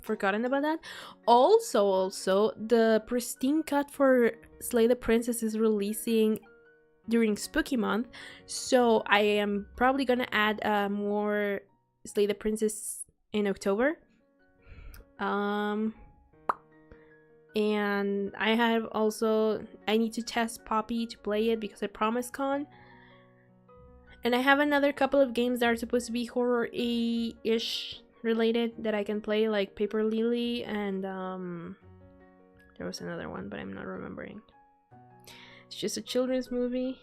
forgotten about that. Also, the pristine cut for Slay the Princess is releasing during Spooky Month, so I am probably gonna add more Slay the Princess in October. And I have also, I need to test Poppy to play it because I promised Con. And I have another couple of games that are supposed to be horror-ish related that I can play, like Paper Lily and there was another one, but I'm not remembering. It's just a children's movie.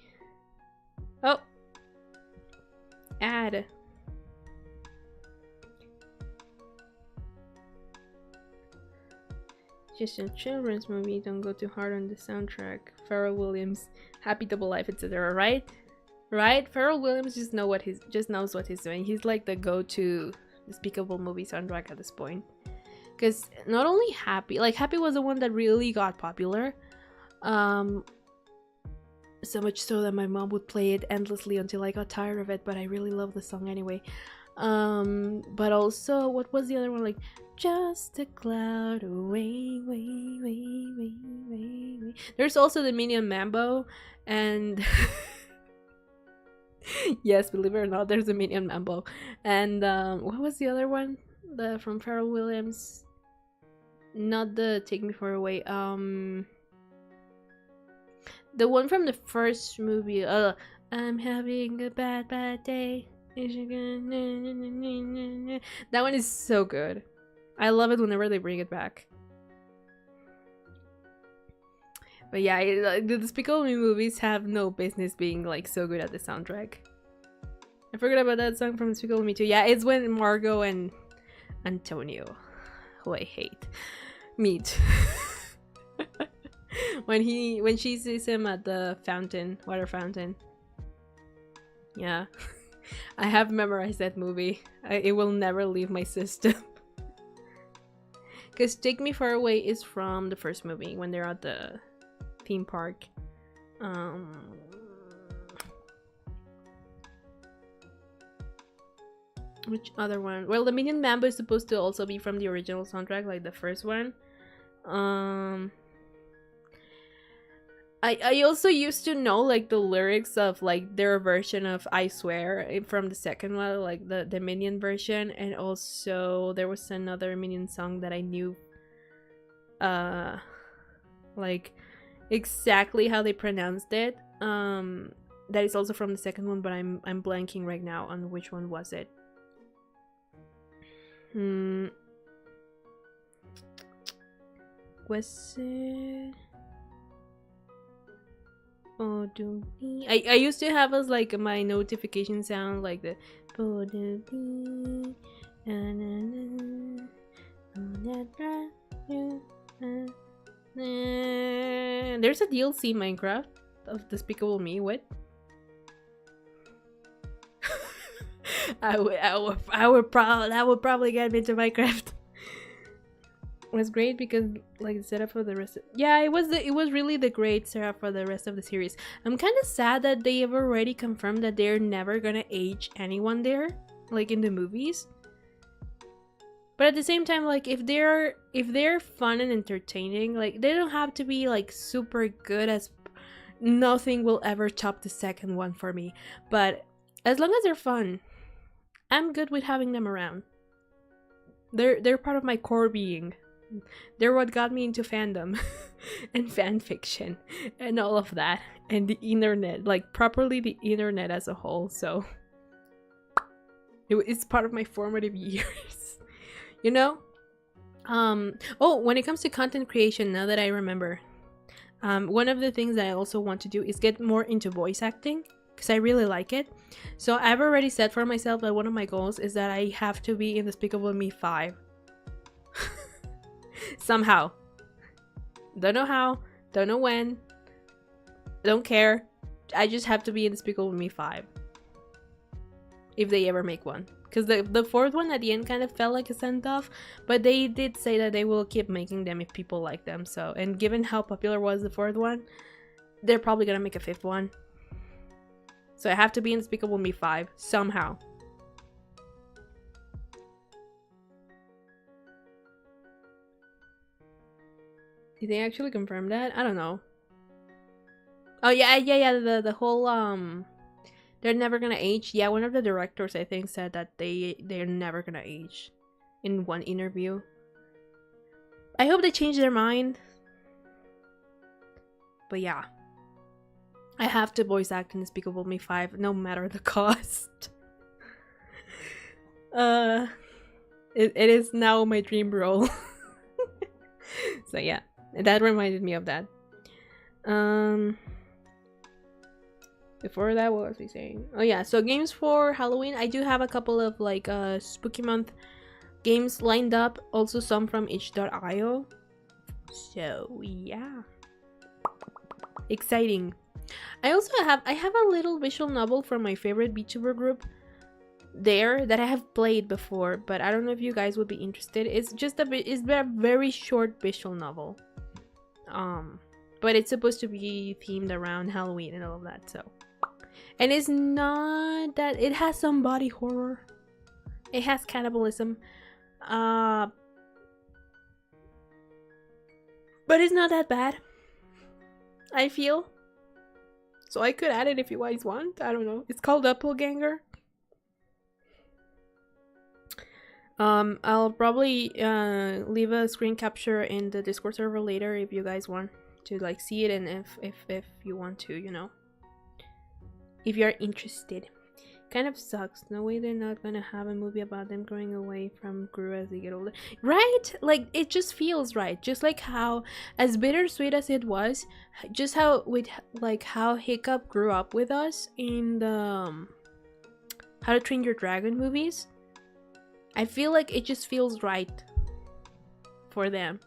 Oh! Ad. Just a children's movie, don't go too hard on the soundtrack. Pharrell Williams, Happy Double Life, etc. Right? Right? Pharrell Williams just knows what he's doing. He's like the go-to Despicable movie soundtrack at this point. Because not only Happy, like Happy was the one that really got popular. So much so that my mom would play it endlessly until I got tired of it, but I really love the song anyway. But also, what was the other one? Like, just a cloud away, way. There's also the Minion Mambo, and yes, believe it or not, there's a Minion Mambo. And what was the other one? The from Pharrell Williams, not the Take Me Far Away. The one from the first movie. I'm having a bad day. That one is so good. I love it whenever they bring it back. But yeah, the Despicable Me movies have no business being like so good at the soundtrack. I forgot about that song from Despicable Me too. Yeah, it's when Margot and Antonio, who I hate, meet. when she sees him at the water fountain. Yeah. I have memorized that movie. It will never leave my system. Because Take Me Far Away is from the first movie when they're at the theme park. Which other one? Well, the Minion Mambo is supposed to also be from the original soundtrack, like the first one. I also used to know like the lyrics of like their version of I Swear from the second one, like the Minion version, and also there was another Minion song that I knew like exactly how they pronounced it. that is also from the second one, but I'm blanking right now on which one was it. Was it? Oh, do be. I used to have as like my notification sound like the. There's a DLC Minecraft of Despicable Me. What? I would probably get me into Minecraft. It was great because like the setup for the rest of, yeah, it was really the great setup for the rest of the series. I'm kind of sad that they have already confirmed that they're never gonna age anyone there, like in the movies. But at the same time, like if they're fun and entertaining, like they don't have to be like super good, as nothing will ever top the second one for me. But as long as they're fun, I'm good with having them around. They're part of my core being. They're what got me into fandom and fan fiction and all of that, and the internet, like properly the internet as a whole. So it's part of my formative years, you know. Oh, when it comes to content creation, now that I remember, one of the things that I also want to do is get more into voice acting, because I really like it. So I've already set for myself that one of my goals is that I have to be in Despicable Me 5. Somehow. Don't know how, don't know when, don't care. I just have to be in Despicable Me 5. If they ever make one. Because the fourth one at the end kind of felt like a send-off, but they did say that they will keep making them if people like them. So, and given how popular was the fourth one, they're probably gonna make a fifth one. So I have to be in Despicable Me 5 somehow. Did they actually confirm that? I don't know. Oh yeah, the whole they're never gonna age. Yeah, one of the directors I think said that they're never gonna age in one interview. I hope they change their mind. But yeah. I have to voice act in Despicable Me 5 no matter the cost. It is now my dream role. So yeah, that reminded me of that. Before that, what was we saying? Oh yeah, so games for Halloween. I do have a couple of like spooky month games lined up. Also some from itch.io. So yeah, exciting. I have a little visual novel from my favorite VTuber group there that I have played before, but I don't know if you guys would be interested. It's just it's a very short visual novel. But it's supposed to be themed around Halloween and all of that, so. And it's not that it has some body horror. It has cannibalism. But it's not that bad, I feel. So I could add it if you guys want. I don't know. It's called Doppelganger. I'll probably leave a screen capture in the Discord server later if you guys want to like see it, and if you want to, you know, if you're interested. Kind of sucks. No way they're not gonna have a movie about them growing away from Gru as they get older, right? Like it just feels right. Just like how, as bittersweet as it was, just how with like how Hiccup grew up with us in the How to Train Your Dragon movies. I feel like it just feels right for them.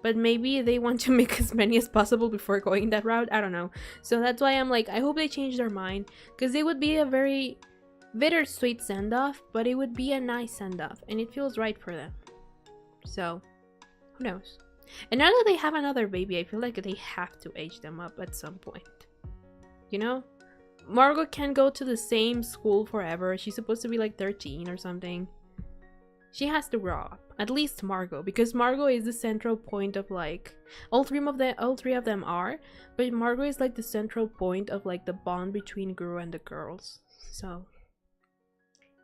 But maybe they want to make as many as possible before going that route. I don't know. So that's why I'm like, I hope they change their mind. Because it would be a very bittersweet send-off, but it would be a nice send-off. And it feels right for them. So, who knows? And now that they have another baby, I feel like they have to age them up at some point. You know? Margot can't go to the same school forever. She's supposed to be like 13 or something. She has to grow up. At least Margot, because Margot is the central point of like all three of them are, but Margot is like the central point of like the bond between Gru and the girls. So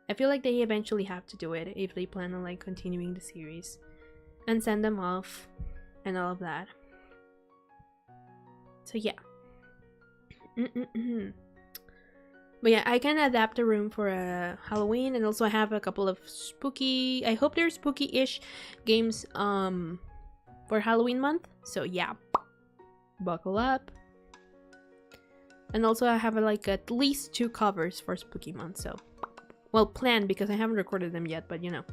I feel like they eventually have to do it if they plan on like continuing the series and send them off and all of that. So yeah. But yeah, I can adapt a room for a Halloween, and also I have a couple of spooky, I hope they're spooky-ish games for Halloween month. So yeah, buckle up. And also I have like at least 2 covers for spooky month, so well, planned because I haven't recorded them yet, but you know.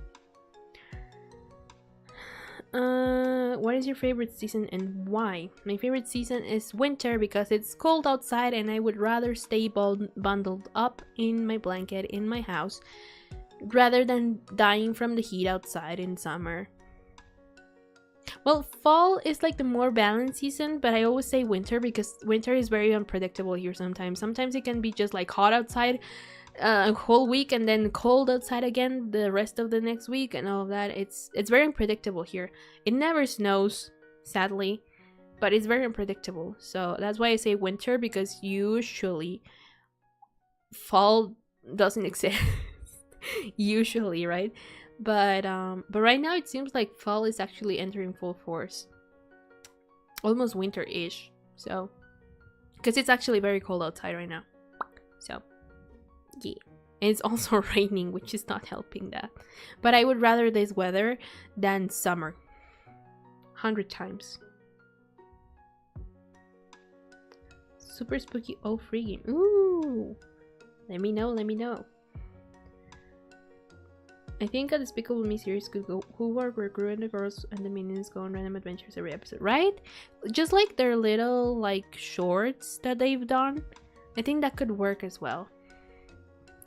What is your favorite season and why? My favorite season is winter because it's cold outside and I would rather stay bundled up in my blanket in my house rather than dying from the heat outside in summer. Well, fall is like the more balanced season, but I always say winter because winter is very unpredictable here sometimes. Sometimes it can be just like hot outside a whole week and then cold outside again the rest of the next week and all of that. It's very unpredictable here. It never snows, sadly, but it's very unpredictable. So that's why I say winter, because usually fall doesn't exist. Usually, right? But right now it seems like fall is actually entering full force. Almost winter-ish. So because it's actually very cold outside right now. So yeah, and it's also raining, which is not helping that. But I would rather this weather than summer. 100 times. Super spooky free game. Ooh, let me know. I think a Despicable Me series could go where Gru and the girls and the minions go on random adventures every episode, right? Just like their little like shorts that they've done. I think that could work as well.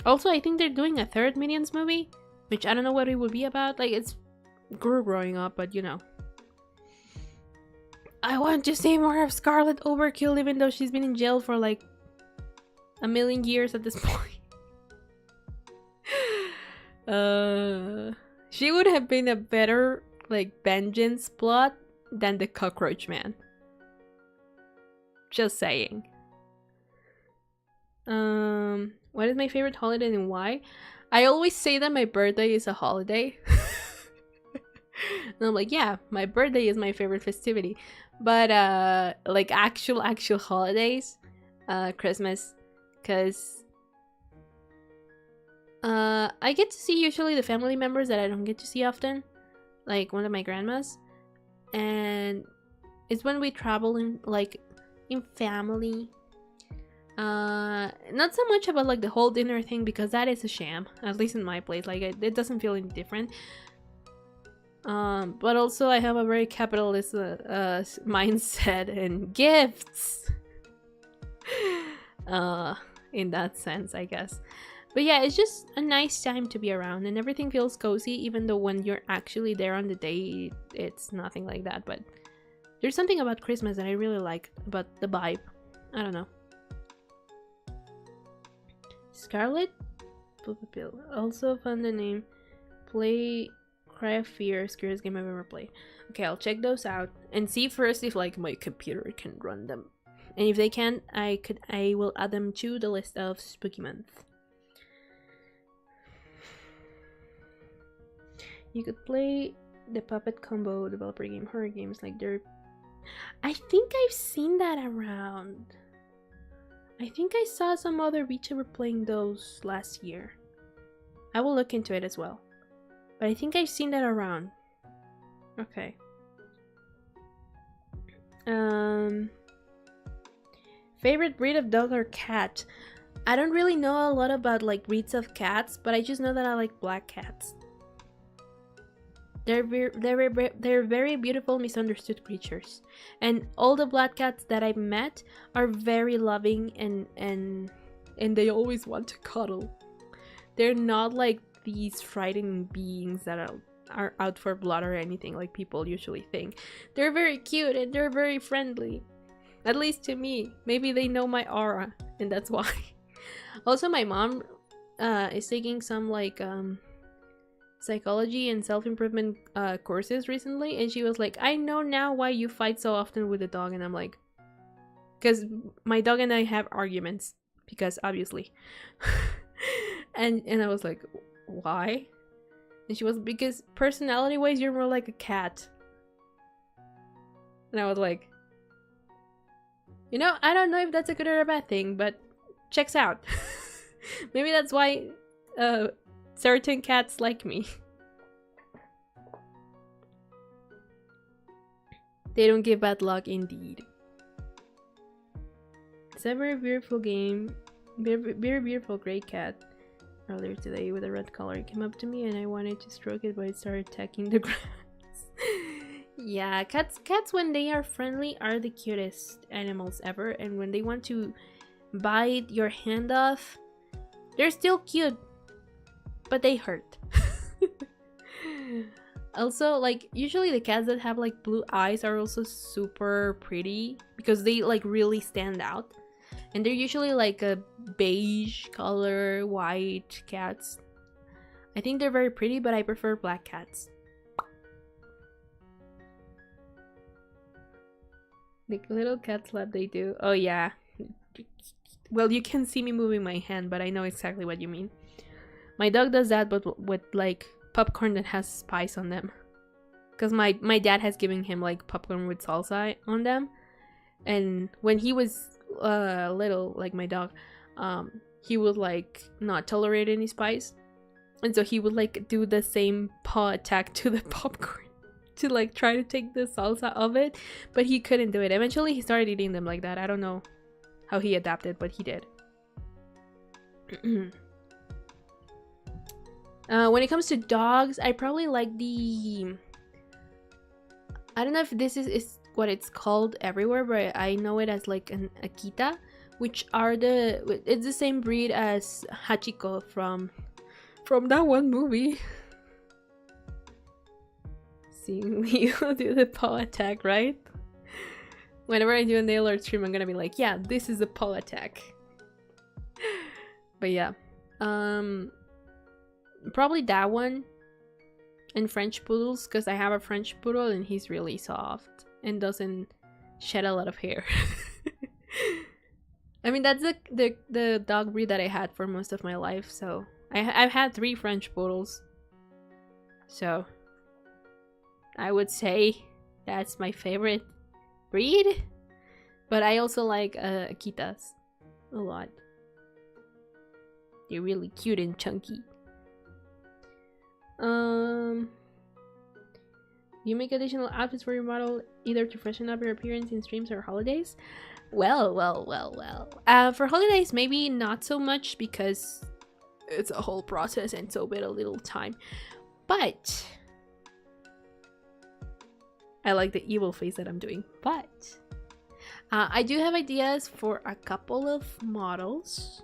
Also, I think they're doing a 3rd Minions movie, which I don't know what it would be about. Like, it's Gru growing up, but you know. I want to see more of Scarlet Overkill, even though she's been in jail for like a million years at this point. She would have been a better like vengeance plot than the Cockroach Man. Just saying. What is my favorite holiday and why? I always say that my birthday is a holiday. And I'm like, yeah, my birthday is my favorite festivity. But like actual holidays, Christmas, because I get to see usually the family members that I don't get to see often, like one of my grandmas, and it's when we travel in family. Not so much about like the whole dinner thing, because that is a sham, at least in my place. Like it doesn't feel any different. But also I have a very capitalist mindset and gifts. In that sense, I guess. But yeah, it's just a nice time to be around and everything feels cozy, even though when you're actually there on the day, it's nothing like that. But there's something about Christmas that I really like, about the vibe. I don't know. Scarlet? Also found the name. Play Cry of Fear, scariest game I've ever played. Okay, I'll check those out and see first if like my computer can run them. And if they can, I will add them to the list of spooky month. You could play the Puppet Combo developer game, horror games like they're... I think I've seen that around. I think I saw some other VTuber playing those last year. I will look into it as well. But I think I've seen that around. Okay. Favorite breed of dog or cat? I don't really know a lot about like breeds of cats, but I just know that I like black cats. They're very beautiful, misunderstood creatures, and all the black cats that I've met are very loving and they always want to cuddle. They're not like these frightening beings that are out for blood or anything like people usually think. They're very cute and they're very friendly, at least to me. Maybe they know my aura and that's why. Also, my mom is taking some like psychology and self-improvement courses recently, and she was like, I know now why you fight so often with the dog. And I'm like, because my dog and I have arguments, because obviously. and I was like, why? And she was, because personality wise you're more like a cat. And I was like, You know, I don't know if that's a good or a bad thing, but checks out. Maybe that's why certain cats like me. They don't give bad luck indeed. It's a very beautiful game. Very beautiful gray cat. Earlier today with a red collar, it came up to me and I wanted to stroke it, but it started attacking the grass. Yeah, cats when they are friendly are the cutest animals ever, and when they want to bite your hand off, they're still cute, but they hurt. Also, like, usually the cats that have like blue eyes are also super pretty because they like really stand out, and they're usually like a beige color, white cats. I think they're very pretty, but I prefer black cats. The little cat slap they do. Oh yeah. Well, you can see me moving my hand, but I know exactly what you mean. My dog does that, but with like popcorn that has spice on them. Because my dad has given him like popcorn with salsa on them. And when he was little, like my dog, he would like not tolerate any spice. And so he would like do the same paw attack to the popcorn to like try to take the salsa of it, but he couldn't do it. Eventually he started eating them like that. I don't know how he adapted, but he did. When it comes to dogs, I probably like the... I don't know if this is what it's called everywhere, but I know it as like an Akita, which are it's the same breed as Hachiko from that one movie. Seeing Leo do the paw attack, right? Whenever I do a nail art stream, I'm gonna be like, yeah, this is the paw attack. But yeah, probably that one, and French poodles, because I have a French poodle and he's really soft and doesn't shed a lot of hair. I mean, that's the dog breed that I had for most of my life. So I've had 3 French poodles. So I would say that's my favorite breed, but I also like Akitas a lot. They're really cute and chunky. You make additional outfits for your model either to freshen up your appearance in streams or holidays? Well. For holidays, maybe not so much because it's a whole process and so bit a little time. But I like the evil face that I'm doing. But I do have ideas for a couple of models,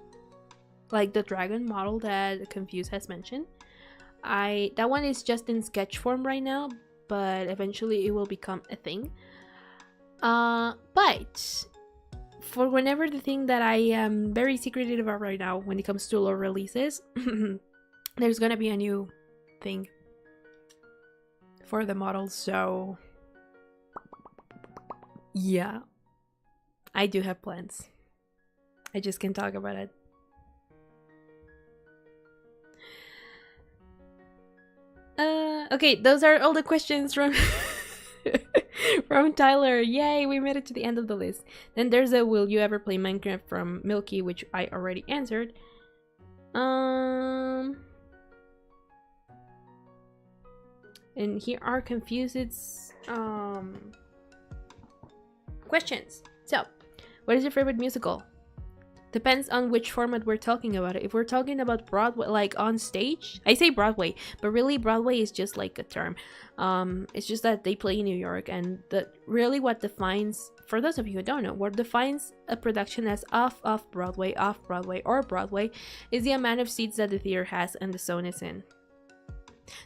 like the dragon model that Confused has mentioned. That one is just in sketch form right now, but eventually it will become a thing. But for whenever the thing that I am very secretive about right now when it comes to lore releases, there's gonna be a new thing for the models, so yeah, I do have plans. I just can't talk about it. Okay, those are all the questions from from Tyler. Yay, we made it to the end of the list. Then there's a will you ever play Minecraft from Milky, which I already answered. And here are Confused's questions. So, what is your favorite musical? Depends on which format we're talking about. If we're talking about Broadway, like on stage, I say Broadway, but really Broadway is just like a term. It's just that they play in New York, and really what defines, for those of you who don't know, what defines a production as off-Broadway, or Broadway is the amount of seats that the theater has and the zone is in.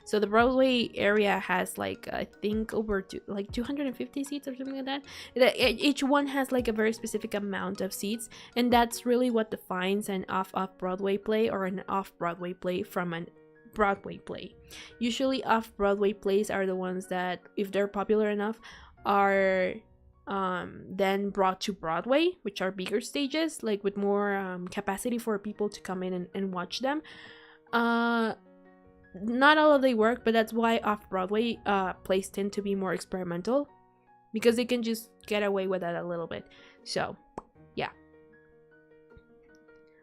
So the Broadway area has like, I think over 250 seats or something like that. Each one has like a very specific amount of seats, and that's really what defines an off-Broadway play or an off-Broadway play from an Broadway play. Usually off-Broadway plays are the ones that, if they're popular enough, are then brought to Broadway, which are bigger stages, like with more capacity for people to come in and watch them. Not all of they work, but that's why off-Broadway plays tend to be more experimental, because they can just get away with that a little bit. So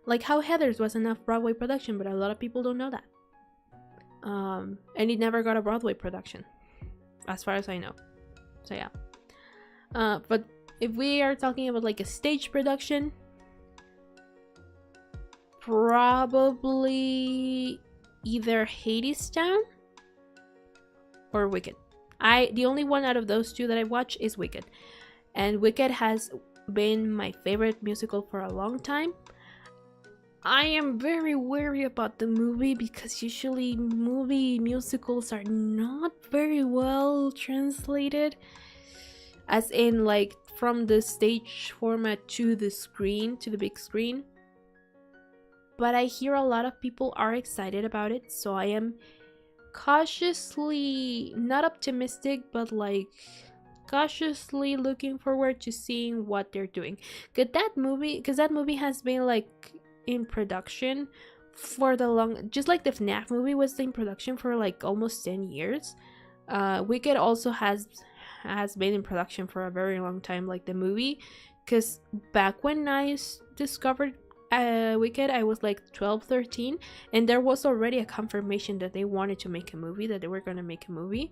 Like how Heathers was an off-Broadway production, but a lot of people don't know that. And it never got a Broadway production, as far as I know. So yeah. But if we are talking about like a stage production, probably either Hadestown or Wicked. The only one out of those two that I watch is Wicked. And Wicked has been my favorite musical for a long time. I am very wary about the movie because usually movie musicals are not very well translated. As in, like, from the stage format to the screen, to the big screen. But I hear a lot of people are excited about it, so I am cautiously, not optimistic, but like cautiously looking forward to seeing what they're doing. Because that movie has been like in production for the long, just like the FNAF movie was in production for like almost 10 years. Wicked also has been in production for a very long time, like the movie, because back when I discovered Wicked, I was like 12, 13, and there was already a confirmation that they wanted to make a movie, that they were going to make a movie.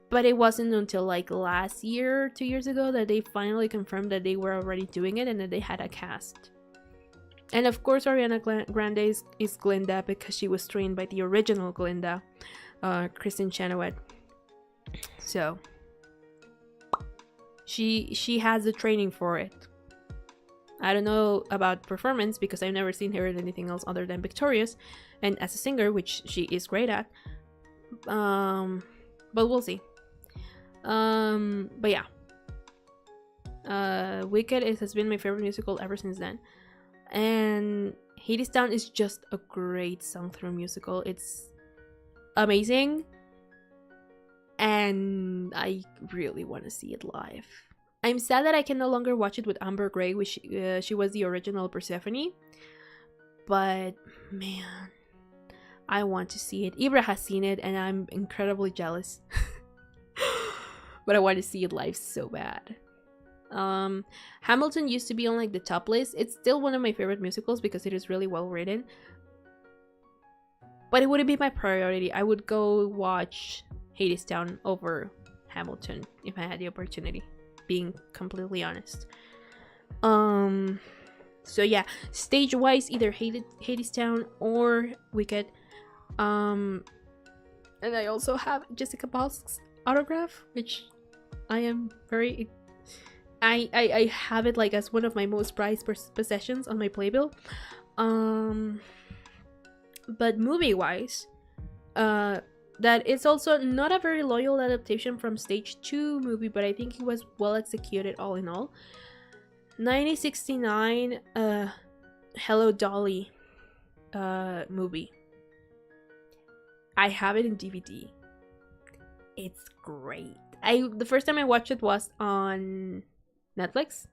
But it wasn't until like last year, 2 years ago, that they finally confirmed that they were already doing it and that they had a cast. And of course, Ariana Grande is Glinda because she was trained by the original Glinda, Kristen Chenoweth. So she has the training for it. I don't know about performance because I've never seen her in anything else other than Victorious, and as a singer, which she is great at. But we'll see. But yeah. Wicked has been my favorite musical ever since then. And Hadestown is just a great sung-through musical. It's amazing. And I really want to see it live. I'm sad that I can no longer watch it with Amber Gray, which she was the original Persephone. But, man, I want to see it. Ibra has seen it, and I'm incredibly jealous. But I want to see it live so bad. Hamilton used to be on like the top list. It's still one of my favorite musicals because it is really well written. But it wouldn't be my priority. I would go watch Hadestown over Hamilton if I had the opportunity, being completely honest. So yeah, stage wise, either Hadestown or Wicked. And I also have Jessica Balsk's autograph, which I am very I have it like as one of my most prized possessions on my playbill. But movie wise, that it's also not a very loyal adaptation from Stage 2 movie, but I think it was well executed all in all. 1969 Hello Dolly movie. I have it in DVD. It's great. The first time I watched it was on Netflix.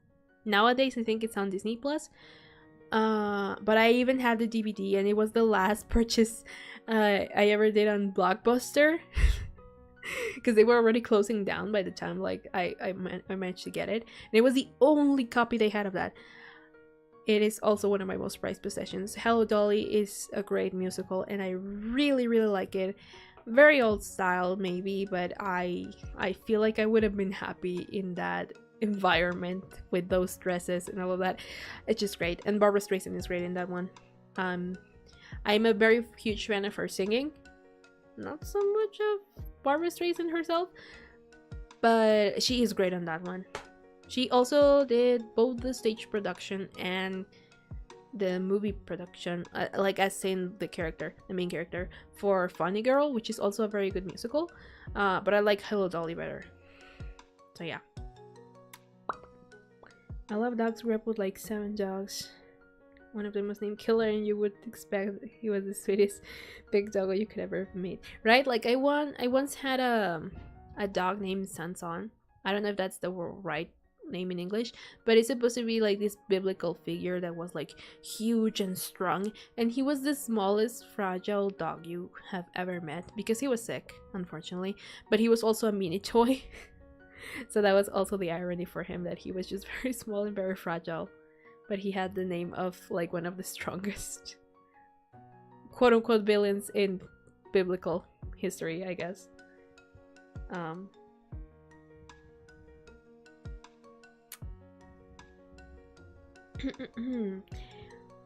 Nowadays I think it's on Disney Plus. But I even had the DVD, and it was the last purchase I ever did on Blockbuster. Because they were already closing down by the time like I managed to get it. And it was the only copy they had of that. It is also one of my most prized possessions. Hello Dolly is a great musical, and I really, really like it. Very old style maybe, but I feel like I would have been happy in that environment with those dresses and all of that. It's just great. And Barbara Streisand is great in that one. I'm a very huge fan of her singing. Not so much of Barbara Streisand herself, but she is great on that one. She also did both the stage production and the movie production, like as in the main character for Funny Girl, which is also a very good musical. But I like Hello Dolly better. So yeah. I love dogs grew up with like 7 dogs. One of them was named Killer, and you would expect he was the sweetest big doggo you could ever have made, right? Like I once had a dog named Sanson. I don't know if that's the right name in English, but it's supposed to be like this biblical figure that was like huge and strong, and he was the smallest fragile dog you have ever met because he was sick, unfortunately, but he was also a mini toy. So that was also the irony for him, that he was just very small and very fragile. but he had the name of like one of the strongest quote-unquote villains in biblical history, I guess.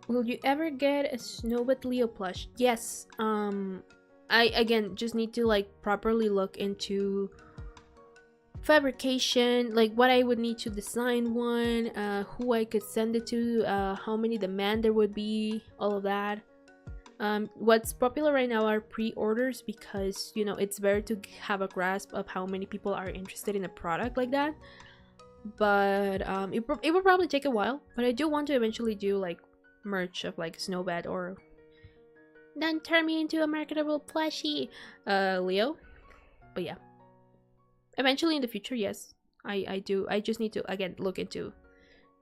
Will you ever get a Snowbot Leo plush? Yes. I again just need to like properly look into fabrication, like what I would need to design one, who I could send it to, how many demand there would be, all of that. What's popular right now are pre-orders, because you know it's better to have a grasp of how many people are interested in a product like that. But it will probably take a while, but I do want to eventually do like merch of like Snowbat, or then turn me into a marketable plushie Leo. But yeah, eventually in the future, yes, I do. I just need to again look into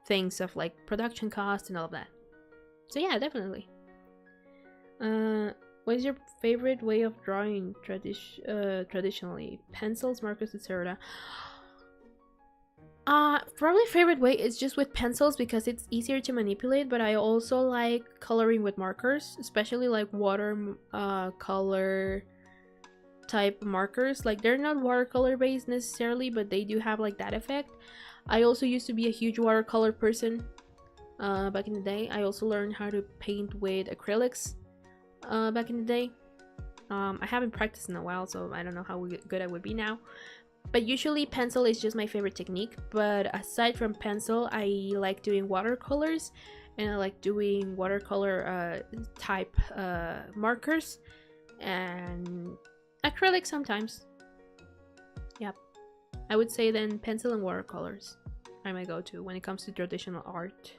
things of like production cost and all of that. So yeah, definitely. What is your favorite way of drawing traditionally? Pencils, markers, etc. Probably favorite way is just with pencils because it's easier to manipulate, but I also like coloring with markers, especially like water color type markers. Like they're not watercolor based necessarily, but they do have like that effect. I also used to be a huge watercolor person back in the day. I also learned how to paint with acrylics back in the day. I haven't practiced in a while, so I don't know how good I would be now. But usually pencil is just my favorite technique. But aside from pencil, I like doing watercolors, and I like doing watercolor type markers and acrylic sometimes. Yep, I would say then pencil and watercolors are my go-to when it comes to traditional art.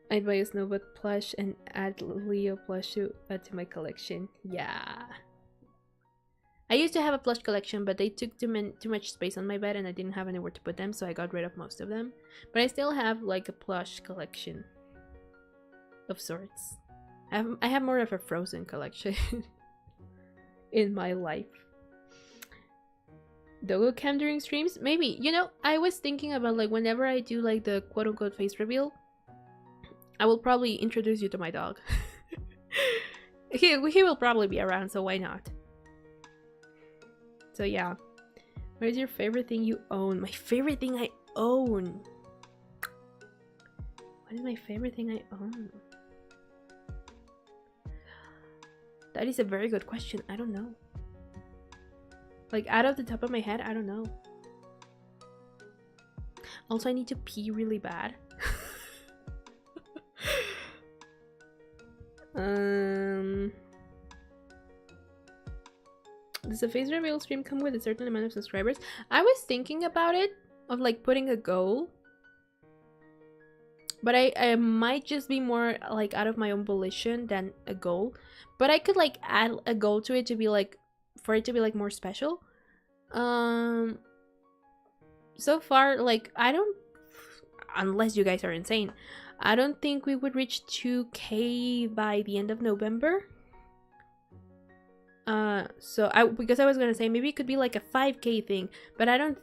I'd buy a Snowbot plush and add Leo plush to add to my collection. Yeah. I used to have a plush collection, but they took too much space on my bed and I didn't have anywhere to put them, so I got rid of most of them. But I still have like a plush collection of sorts. I have more of a Frozen collection in my life. Dogo cam during streams? Maybe. You know, I was thinking about like whenever I do like the quote-unquote face reveal, I will probably introduce you to my dog. He will probably be around, so why not? So yeah. What is your favorite thing you own? My favorite thing I own? What is my favorite thing I own? That is a very good question. I don't know. Like, out of the top of my head, I don't know. Also, I need to pee really bad. Does a face reveal stream come with a certain amount of subscribers? I was thinking about it, of like putting a goal. But I might just be more like out of my own volition than a goal. But I could like add a goal to it to be like, for it to be like more special. So far, like, I don't, unless you guys are insane, I don't think we would reach 2K by the end of November. So because I was gonna say maybe it could be like a 5K thing, but I don't.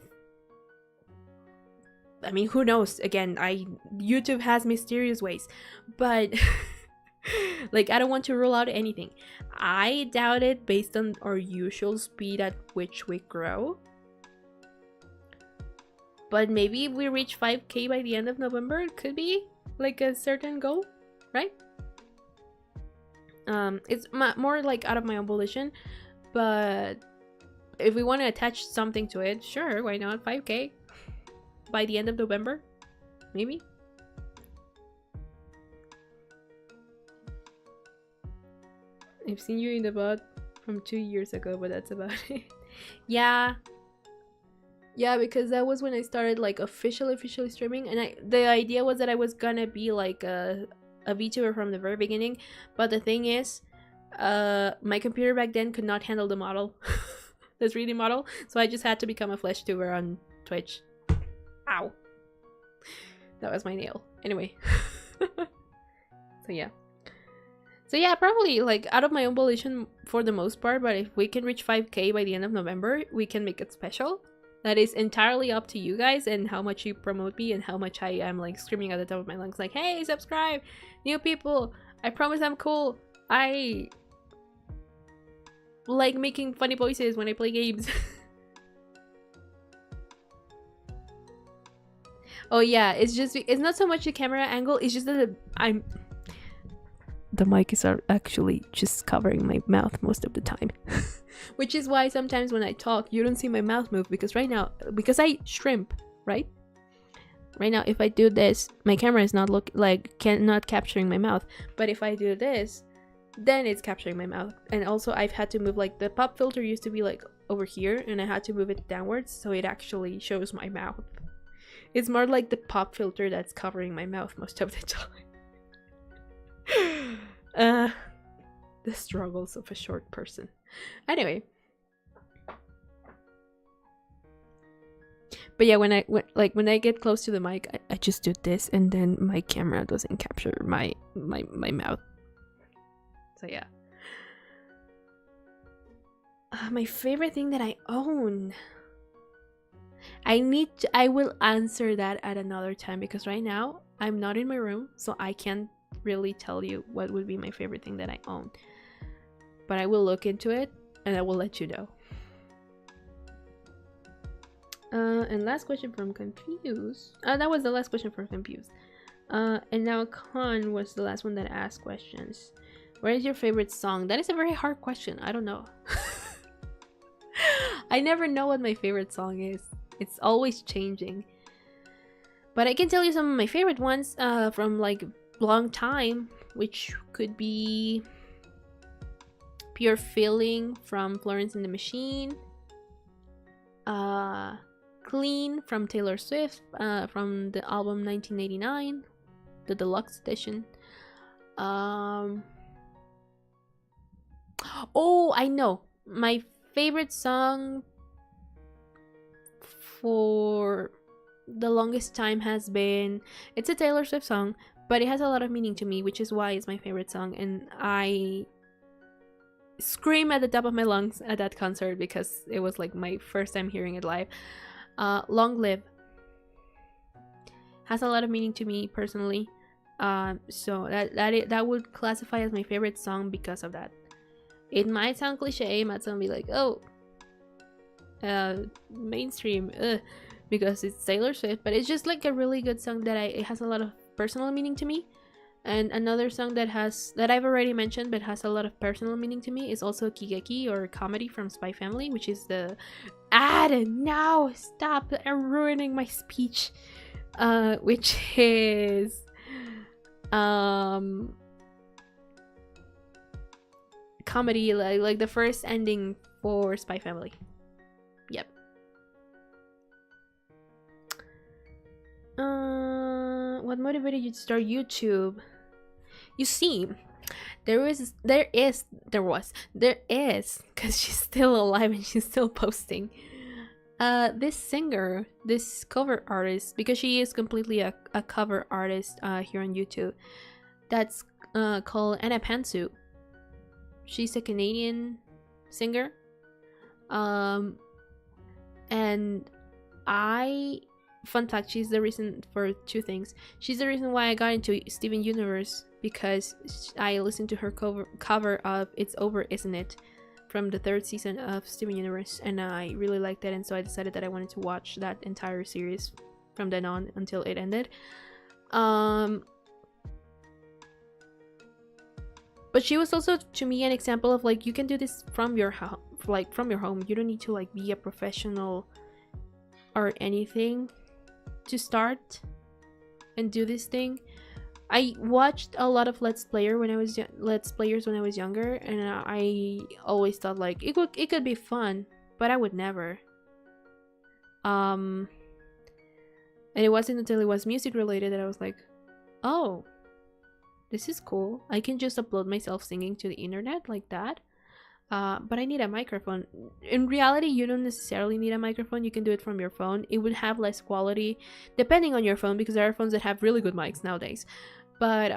I mean, who knows? Again, YouTube has mysterious ways, but like I don't want to rule out anything. I doubt it based on our usual speed at which we grow. But maybe if we reach 5K by the end of November, it could be like a certain goal, right? It's more like out of my own volition, but if we want to attach something to it, sure, why not? 5K by the end of November, maybe. I've seen you in the bot from 2 years ago, but that's about it. Yeah, because that was when I started like officially streaming, and the idea was that I was gonna be like a VTuber from the very beginning, but the thing is, my computer back then could not handle the model, the 3D model, so I just had to become a flesh tuber on Twitch. Ow, that was my nail. Anyway. So yeah, probably like out of my own volition for the most part, but if we can reach 5K by the end of November, we can make it special. that is entirely up to you guys and how much you promote me and how much I am like screaming at the top of my lungs like, hey, subscribe, new people, I promise I'm cool, I like making funny voices when I play games. Oh yeah, it's not so much the camera angle, it's just that the mic is actually just covering my mouth most of the time. Which is why sometimes when I talk, you don't see my mouth move, because right now, because I shrimp, right? Right now, if I do this, my camera is not not capturing my mouth. But if I do this, then it's capturing my mouth. And also I've had to move, like, the pop filter used to be like over here, and I had to move it downwards so it actually shows my mouth. It's more like the pop filter that's covering my mouth most of the time. The struggles of a short person. Anyway. But yeah, when I get close to the mic, I just do this, and then my camera doesn't capture my mouth. So yeah. My favorite thing that I own. I will answer that at another time, because right now I'm not in my room, so I can't really tell you what would be my favorite thing that I own. But I will look into it and I will let you know. And last question from Confused. That was the last question from Confused. And now Khan was the last one that asked questions. What is your favorite song? That is a very hard question. I don't know. I never know what my favorite song is. It's always changing. But I can tell you some of my favorite ones from like long time, which could be Pure Feeling from Florence and the Machine. Clean from Taylor Swift, from the album 1989, the deluxe edition. Oh, I know. My favorite song for the longest time has been, it's a Taylor Swift song, but it has a lot of meaning to me, which is why it's my favorite song, and I scream at the top of my lungs at that concert because it was like my first time hearing it live. Long Live has a lot of meaning to me personally, so that would classify as my favorite song because of that. It might sound cliche, it might sound be like, oh, mainstream, because it's Taylor Swift, but it's just like a really good song that it has a lot of personal meaning to me. And another song that I've already mentioned but has a lot of personal meaning to me is also Kigeki, or Comedy from Spy Family, which is the now stop ruining my speech, which is comedy, like the first ending for Spy Family. Yep. What motivated you to start YouTube? You see, there is, because she's still alive and she's still posting. This singer, this cover artist, because she is completely a cover artist here on YouTube, that's called Anna Pantsu. She's a Canadian singer. And fun fact, she's the reason for two things. She's the reason why I got into Steven Universe, because I listened to her cover of It's Over, Isn't It? From the 3rd season of Steven Universe, and I really liked it, and so I decided that I wanted to watch that entire series from then on until it ended. But she was also, to me, an example of like, you can do this from your house, like from your home. You don't need to like be a professional or anything to start and do this thing. I watched a lot of Let's Players when I was younger, and I always thought like it could be fun, but I would never. And it wasn't until it was music related that I was like, oh, this is cool. I can just upload myself singing to the internet like that. But I need a microphone. In reality, you don't necessarily need a microphone. You can do it from your phone. It would have less quality depending on your phone, because there are phones that have really good mics nowadays. But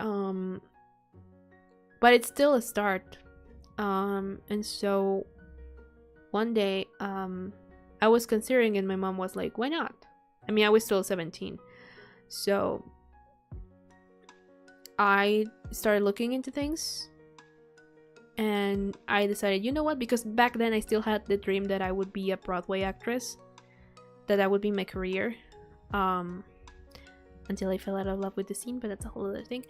it's still a start. And so one day, I was considering, and my mom was like, why not? I mean, I was still 17. So I started looking into things, and I decided, you know what, because back then I still had the dream that I would be a Broadway actress, that would be my career, until I fell out of love with the scene, but that's a whole other thing.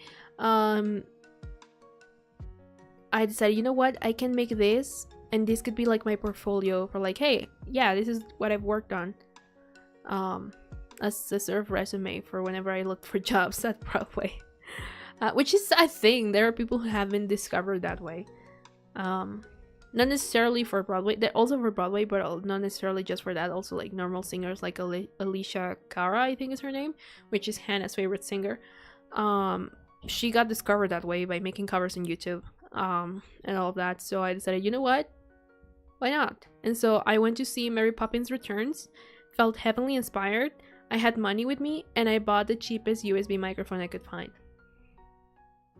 I decided, you know what, I can make this, and this could be like my portfolio for like, hey, yeah, this is what I've worked on, as a sort of resume for whenever I looked for jobs at Broadway. Which is a thing. There are people who haven't discovered that way. Not necessarily for Broadway, they're also for Broadway, but not necessarily just for that. Also like normal singers like Alicia Cara, I think is her name, which is Hannah's favorite singer. She got discovered that way by making covers on YouTube, and all of that. So I decided, you know what, why not? And so I went to see Mary Poppins Returns, felt heavily inspired. I had money with me, and I bought the cheapest USB microphone I could find,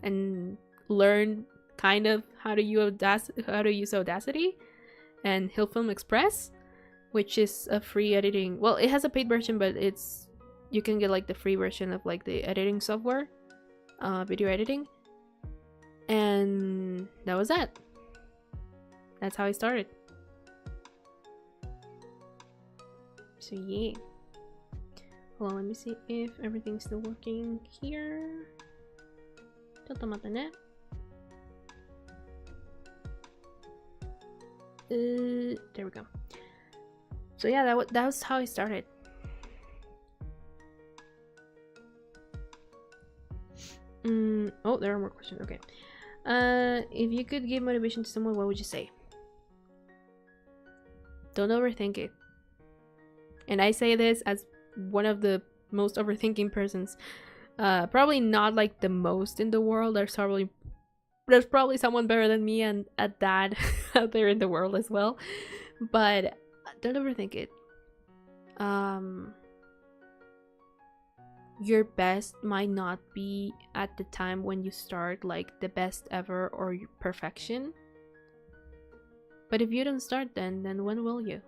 and learned kind of how to use Audacity and Hillfilm Express, which is a free editing. Well, it has a paid version, but you can get like the free version of like the editing software, video editing, and that was that. That's how I started. So yeah. Hold on, let me see if everything's still working here. There we go. So yeah, that was how I started. Oh, there are more questions. Okay. If you could give motivation to someone, what would you say? Don't overthink it. And I say this as one of the most overthinking persons. Probably not like the most in the world. There's probably someone better than me and at that out there in the world as well. But don't overthink it. Your best might not be at the time when you start like the best ever or perfection. But if you don't start then when will you?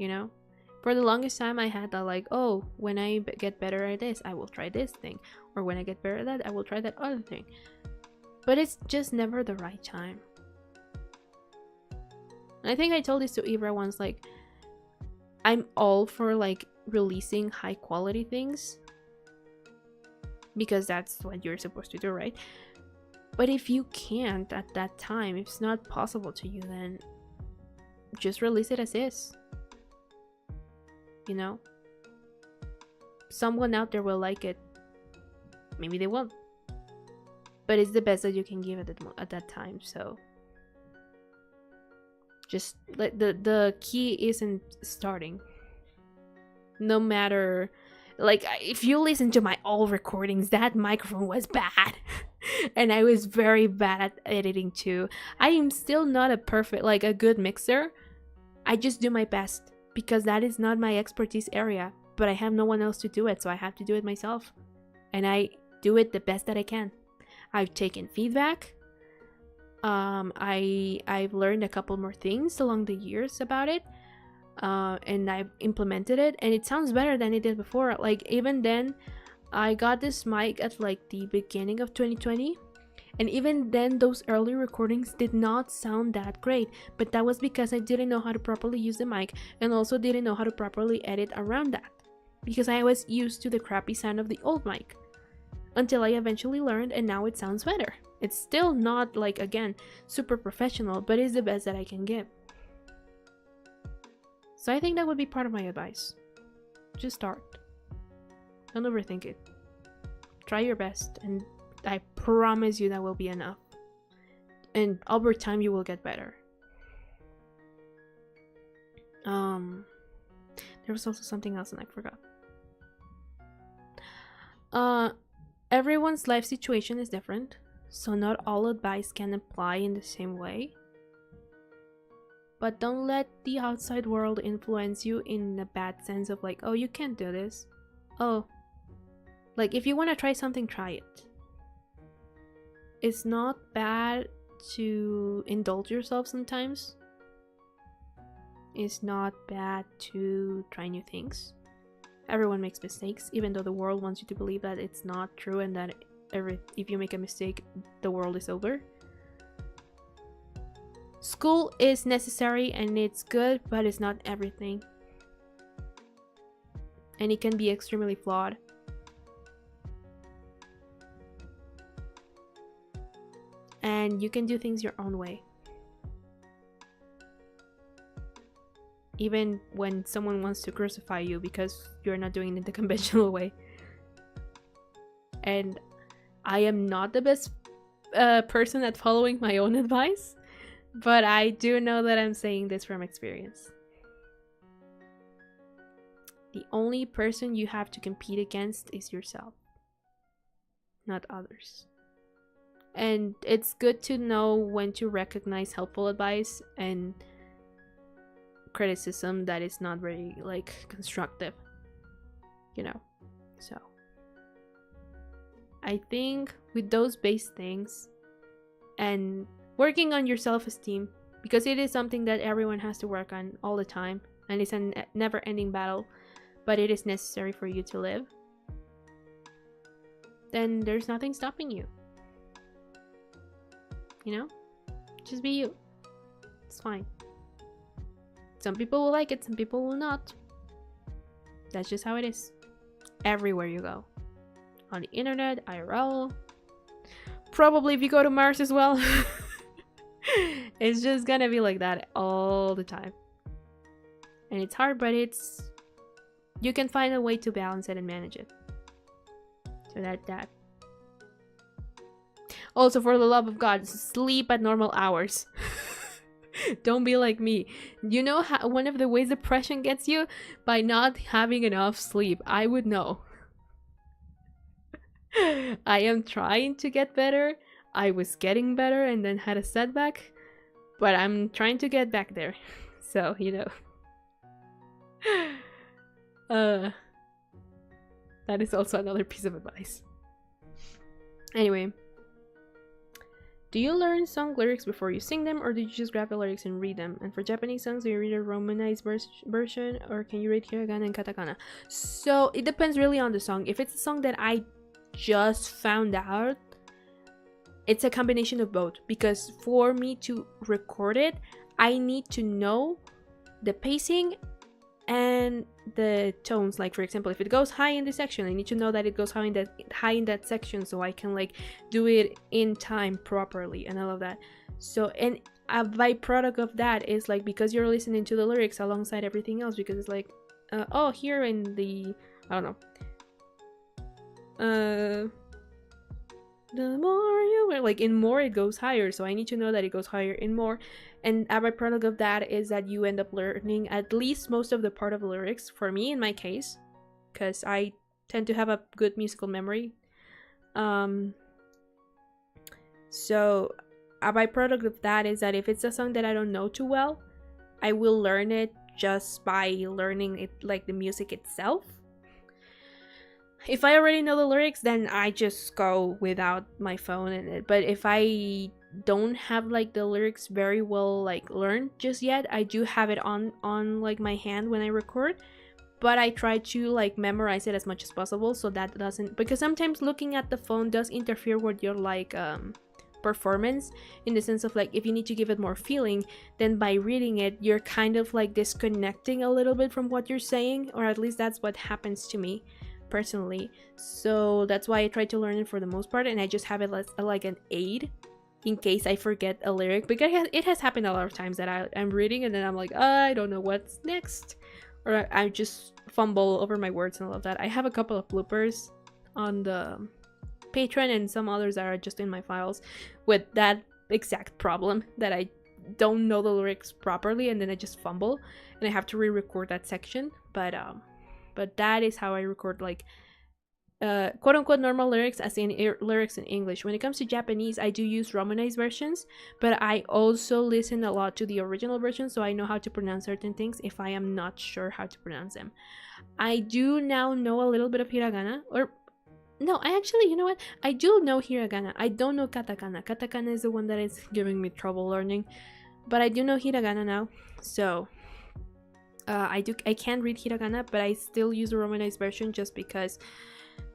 You know? For the longest time I had that like, oh, when I get better at this, I will try this thing. Or when I get better at that, I will try that other thing. But it's just never the right time. And I think I told this to Ivra once, like, I'm all for like releasing high quality things, because that's what you're supposed to do, right? But if you can't at that time, if it's not possible to you, then just release it as is. You know? Someone out there will like it. Maybe they won't. But it's the best that you can give at that time, so just like the key isn't starting. No matter, like, if you listen to my old recordings, that microphone was bad. And I was very bad at editing too. I am still not a good mixer. I just do my best because that is not my expertise area, but I have no one else to do it, so I have to do it myself. And I do it the best that I can. I've taken feedback. I've learned a couple more things along the years about it. And I've implemented it, and it sounds better than it did before. Like, even then, I got this mic at like the beginning of 2020, and even then those early recordings did not sound that great, but that was because I didn't know how to properly use the mic, and also didn't know how to properly edit around that, because I was used to the crappy sound of the old mic, until I eventually learned, and now it sounds better. It's still not, like, again, super professional, but it's the best that I can give. So I think that would be part of my advice. Just start. Don't overthink it. Try your best, and I promise you that will be enough. And over time you will get better. There was also something else and I forgot. Everyone's life situation is different, so not all advice can apply in the same way. But don't let the outside world influence you in a bad sense of like, oh, you can't do this. Oh, like, if you want to try something, try it. It's not bad to indulge yourself sometimes. It's not bad to try new things. Everyone makes mistakes, even though the world wants you to believe that it's not true and that if you make a mistake, the world is over. School is necessary and it's good, but it's not everything. And it can be extremely flawed. And you can do things your own way. Even when someone wants to crucify you because you're not doing it the conventional way. And I am not the best person at following my own advice, but I do know that I'm saying this from experience. The only person you have to compete against is yourself, not others. And it's good to know when to recognize helpful advice and criticism that is not very constructive, so I think with those base things and working on your self-esteem, because it is something that everyone has to work on all the time and it's a never-ending battle, but it is necessary for you to live, then there's nothing stopping you. Just be you. It's fine. Some people will like it, some people will not. That's just how it is. Everywhere you go. On the internet, IRL. Probably if you go to Mars as well. It's just gonna be like that all the time. And it's hard, but you can find a way to balance it and manage it. So that. Also, for the love of God, sleep at normal hours. Don't be like me. You know how one of the ways depression gets you? By not having enough sleep. I would know. I am trying to get better. I was getting better and then had a setback. But I'm trying to get back there. So, that is also another piece of advice. Anyway. Do you learn song lyrics before you sing them, or do you just grab the lyrics and read them? And for Japanese songs, do you read a romanized version, or can you read hiragana and katakana? So it depends really on the song. If it's a song that I just found out, it's a combination of both. Because for me to record it, I need to know the pacing and the tones. Like, for example, if it goes high in this section, I need to know that it goes high in that section, so I can do it in time properly and all of that. So, and a byproduct of that is because you're listening to the lyrics alongside everything else, because it's oh, here in the, I don't know, the more you were, in more it goes higher, so I need to know that it goes higher in more. And a byproduct of that is that you end up learning at least most of the part of the lyrics, for me in my case, because I tend to have a good musical memory. So a byproduct of that is that if it's a song that I don't know too well, I will learn it just by learning it, the music itself. If I already know the lyrics, then I just go without my phone in it. But if I don't have the lyrics very well learned just yet, I do have it on my hand when I record, but I try to memorize it as much as possible, so that doesn't, because sometimes looking at the phone does interfere with your performance, in the sense of if you need to give it more feeling, then by reading it you're kind of disconnecting a little bit from what you're saying, or at least that's what happens to me personally. So that's why I try to learn it for the most part, and I just have it as an aid in case I forget a lyric, because it has happened a lot of times that I'm reading and then I'm I don't know what's next, or I just fumble over my words and all of that. I have a couple of bloopers on the Patreon and some others that are just in my files with that exact problem, that I don't know the lyrics properly and then I just fumble and I have to re-record that section. But that is how I record quote-unquote normal lyrics, as in lyrics in English. When it comes to Japanese, I do use romanized versions, but I also listen a lot to the original version, so I know how to pronounce certain things if I am not sure how to pronounce them. I do now know a little bit of hiragana, or no, I actually, you know what? I do know hiragana. I don't know katakana. Katakana is the one that is giving me trouble learning, but I do know hiragana now, so I can read hiragana, but I still use the romanized version just because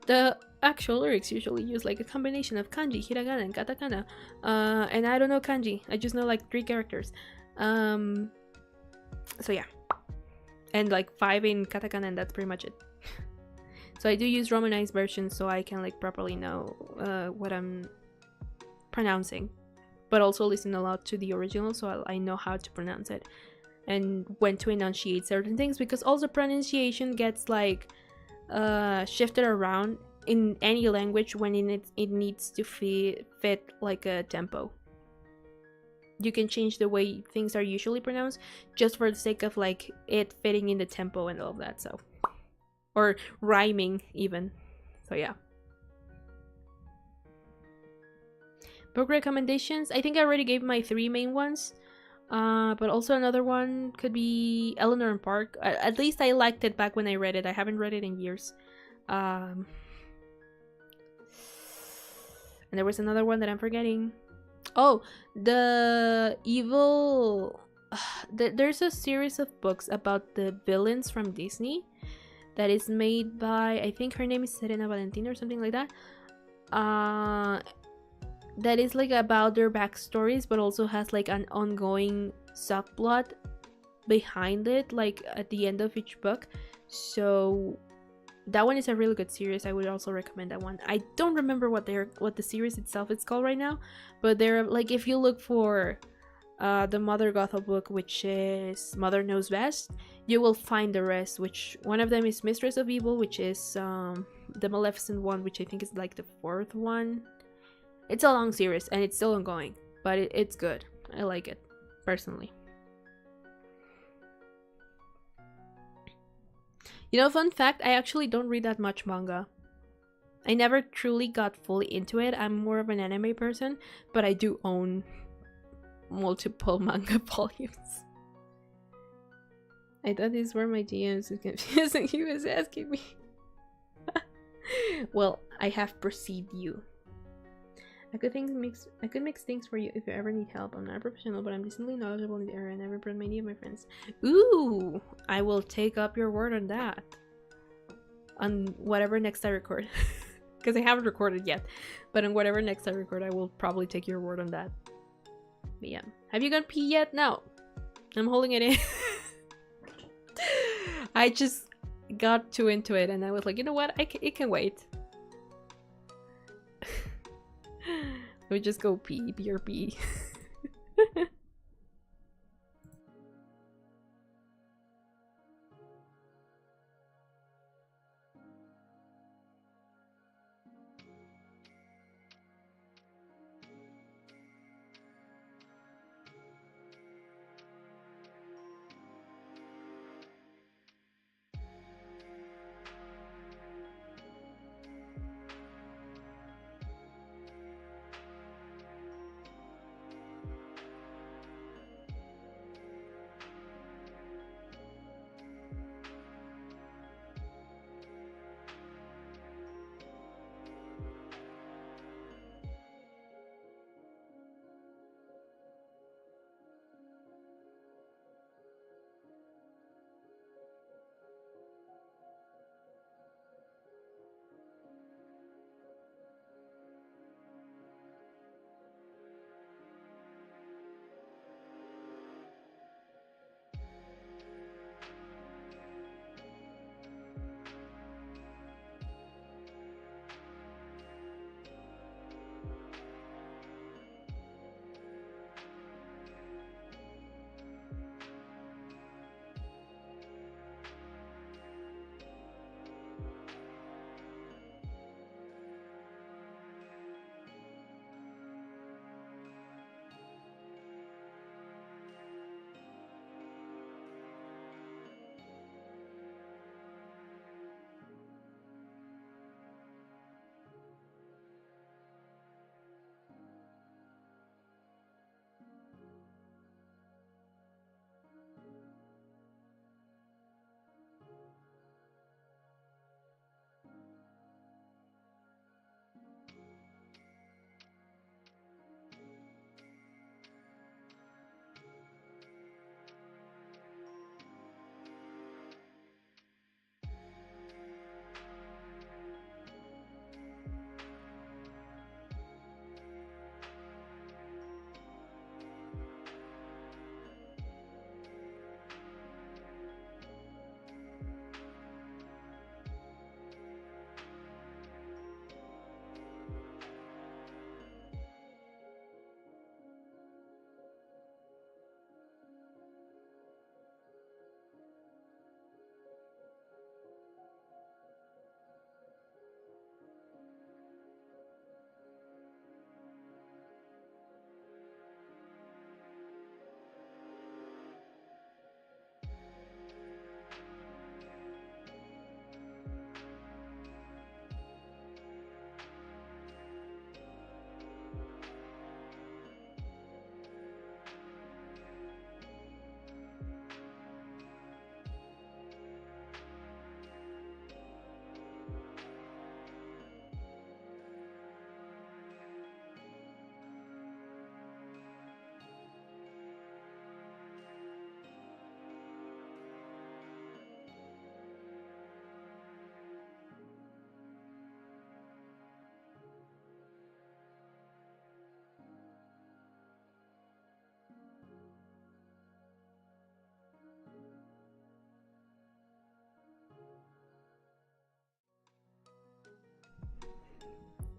the actual lyrics usually use like a combination of kanji, hiragana, and katakana. And I don't know kanji. I just know like 3 characters. So yeah, and like 5 in katakana, and that's pretty much it. So I do use romanized versions so I can like properly know what I'm pronouncing, but also listen a lot to the original so I know how to pronounce it and when to enunciate certain things, because also pronunciation gets like shifted around in any language when it needs to fit like a tempo. You can change the way things are usually pronounced just for the sake of like it fitting in the tempo and all of that, so, or rhyming even. So yeah. Book recommendations, I think I already gave my 3 main ones, but also another one could be Eleanor and Park. At least I liked it back when I read it. I haven't read it in years. And there was another one that I'm forgetting. Oh, the evil... there's a series of books about the villains from Disney that is made by, I think her name is Serena Valentina or something like that. That is like about their backstories, but also has like an ongoing subplot behind it, like at the end of each book. So that one is a really good series. I would also recommend that one. I don't remember what the series itself is called right now, but they're like, if you look for the Mother Gothel book, which is Mother Knows Best, you will find the rest, which one of them is Mistress of Evil, which is the Maleficent one, which I think is like the 4th one. It's a long series and it's still ongoing, but it's good. I like it, personally. You know, fun fact, I actually don't read that much manga. I never truly got fully into it. I'm more of an anime person, but I do own multiple manga volumes. I thought these were my DMs. It's confusing. He was asking me. Well, I have perceived you. I could mix things for you if you ever need help. I'm not a professional, but I'm decently knowledgeable in the area and I've brought many of my friends. Ooh! I will take up your word on that. On whatever next I record. Because I haven't recorded yet. But on whatever next I record, I will probably take your word on that. But yeah. Have you gone pee yet? No. I'm holding it in. I just got too into it and I was like, you know what? It can wait. We just go pee, BRB.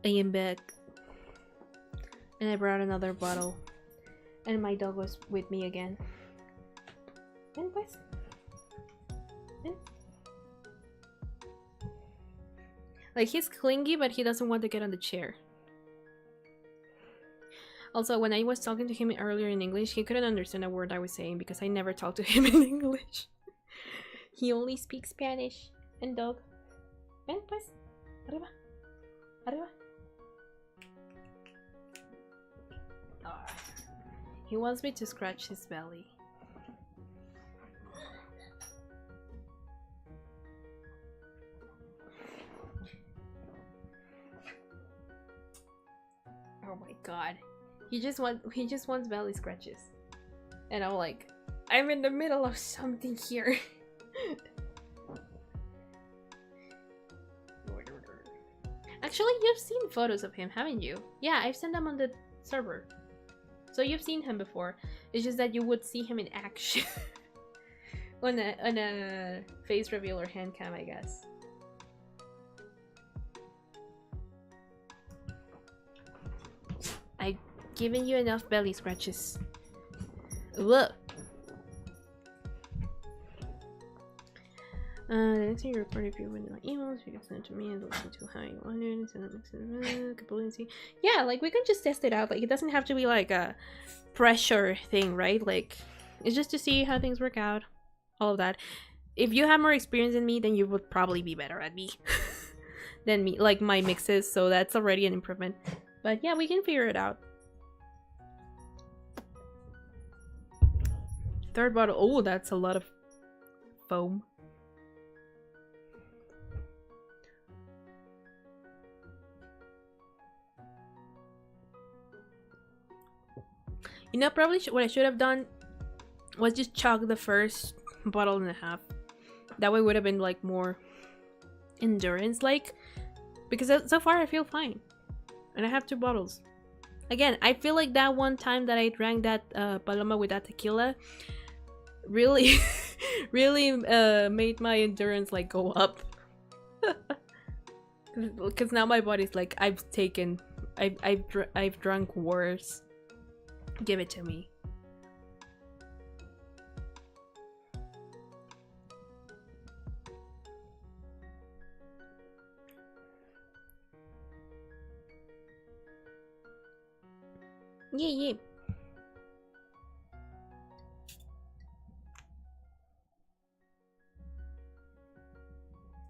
I am back. And I brought another bottle. And my dog was with me again. Ven pues. Ven. Like, he's clingy, but he doesn't want to get on the chair. Also, when I was talking to him earlier in English, he couldn't understand a word I was saying because I never talked to him in English. He only speaks Spanish. And dog. Ven pues. Arriba. Arriba. Oh. He wants me to scratch his belly. Oh my god. He just wants belly scratches. And I'm like, I'm in the middle of something here. Actually, you've seen photos of him, haven't you? Yeah, I've sent them on the server. So you've seen him before. It's just that you would see him in action. on a face reveal or hand cam, I guess. I've given you enough belly scratches. Look. The next thing you record if you win my emails, you can send it to me and listen to how you want it. Send it, yeah, like we can just test it out. Like it doesn't have to be like a pressure thing, right? Like it's just to see how things work out. All of that. If you have more experience than me, then you would probably be better at me than me, like my mixes. So that's already an improvement. But yeah, we can figure it out. Third bottle. Oh, that's a lot of foam. You know, probably what I should have done was just chug the first bottle and a half. That way would have been like more endurance like. Because so far I feel fine. And I have 2 bottles. Again, I feel like that one time that I drank that Paloma with that tequila really, really made my endurance like go up. Because now my body's like, I've drunk worse. Give it to me. Yeah.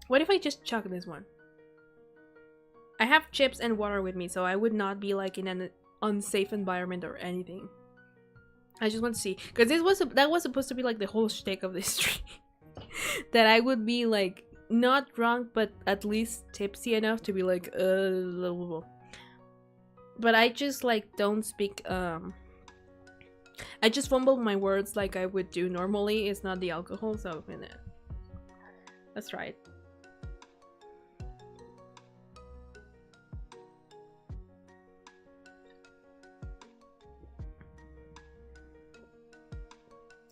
What if I just chug this one? I have chips and water with me, so I would not be like in an unsafe environment or anything. I just want to see, because that was supposed to be like the whole shtick of this stream. That I would be like not drunk, but at least tipsy enough to be like but I just like don't speak I just fumble my words like I would do normally. It's not the alcohol, so let's try it.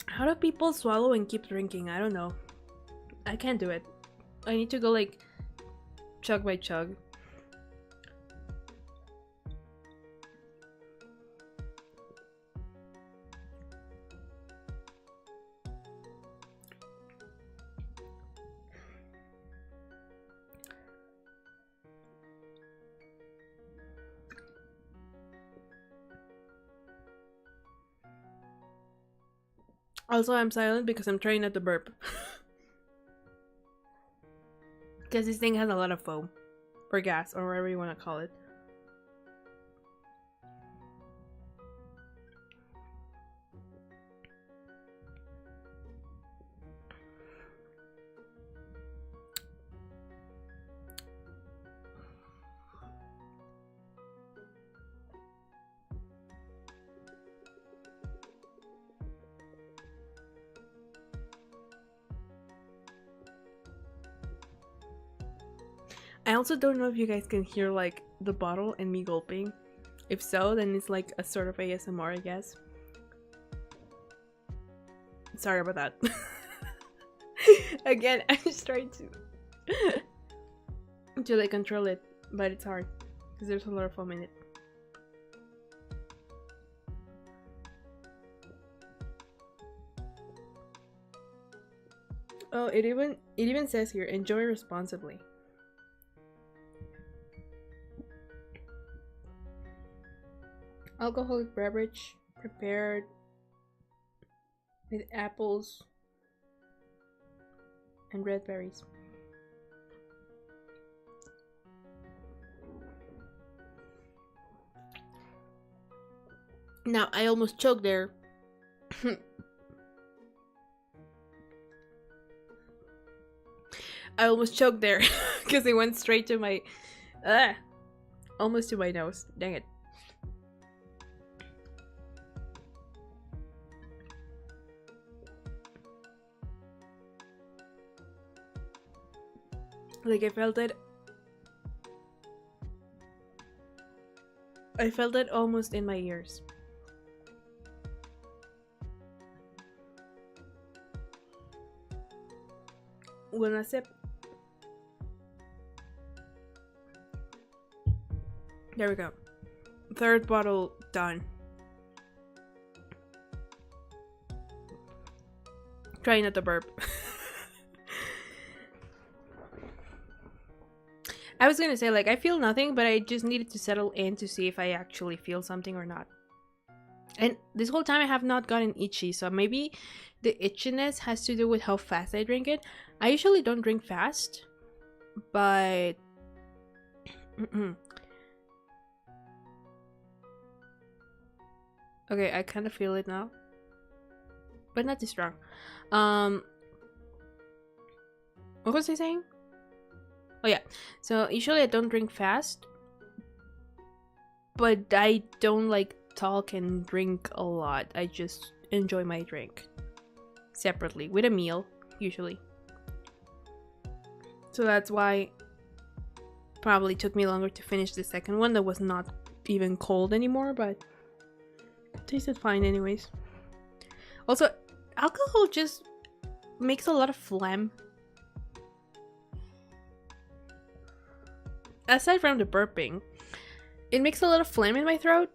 How do people swallow and keep drinking? I don't know. I can't do it. I need to go like chug by chug. Also, I'm silent because I'm trying not to burp. Because this thing has a lot of foam. Or gas, or whatever you want to call it. I also don't know if you guys can hear like the bottle and me gulping. If so, then it's like a sort of ASMR, I guess. Sorry about that. Again, I'm just trying to like control it, but it's hard. because there's a lot of foam in it. Oh, it even says here, enjoy responsibly. Alcoholic beverage prepared with apples and red berries. Now, I almost choked there. I almost choked there because it went straight to my almost to my nose. Dang it. Like I felt it almost in my ears. When I sip. There we go. Third bottle done. Try not to burp. I was gonna say, like, I feel nothing, but I just needed to settle in to see if I actually feel something or not. And this whole time I have not gotten itchy, so maybe the itchiness has to do with how fast I drink it. I usually don't drink fast, but... Okay, I kind of feel it now. But not too strong. What was I saying? Oh yeah, so usually I don't drink fast, but I don't like talk and drink a lot. I just enjoy my drink separately with a meal usually. So that's why probably took me longer to finish the second one that was not even cold anymore, but it tasted fine anyways. Also, alcohol just makes a lot of phlegm. Aside from the burping, it makes a lot of phlegm in my throat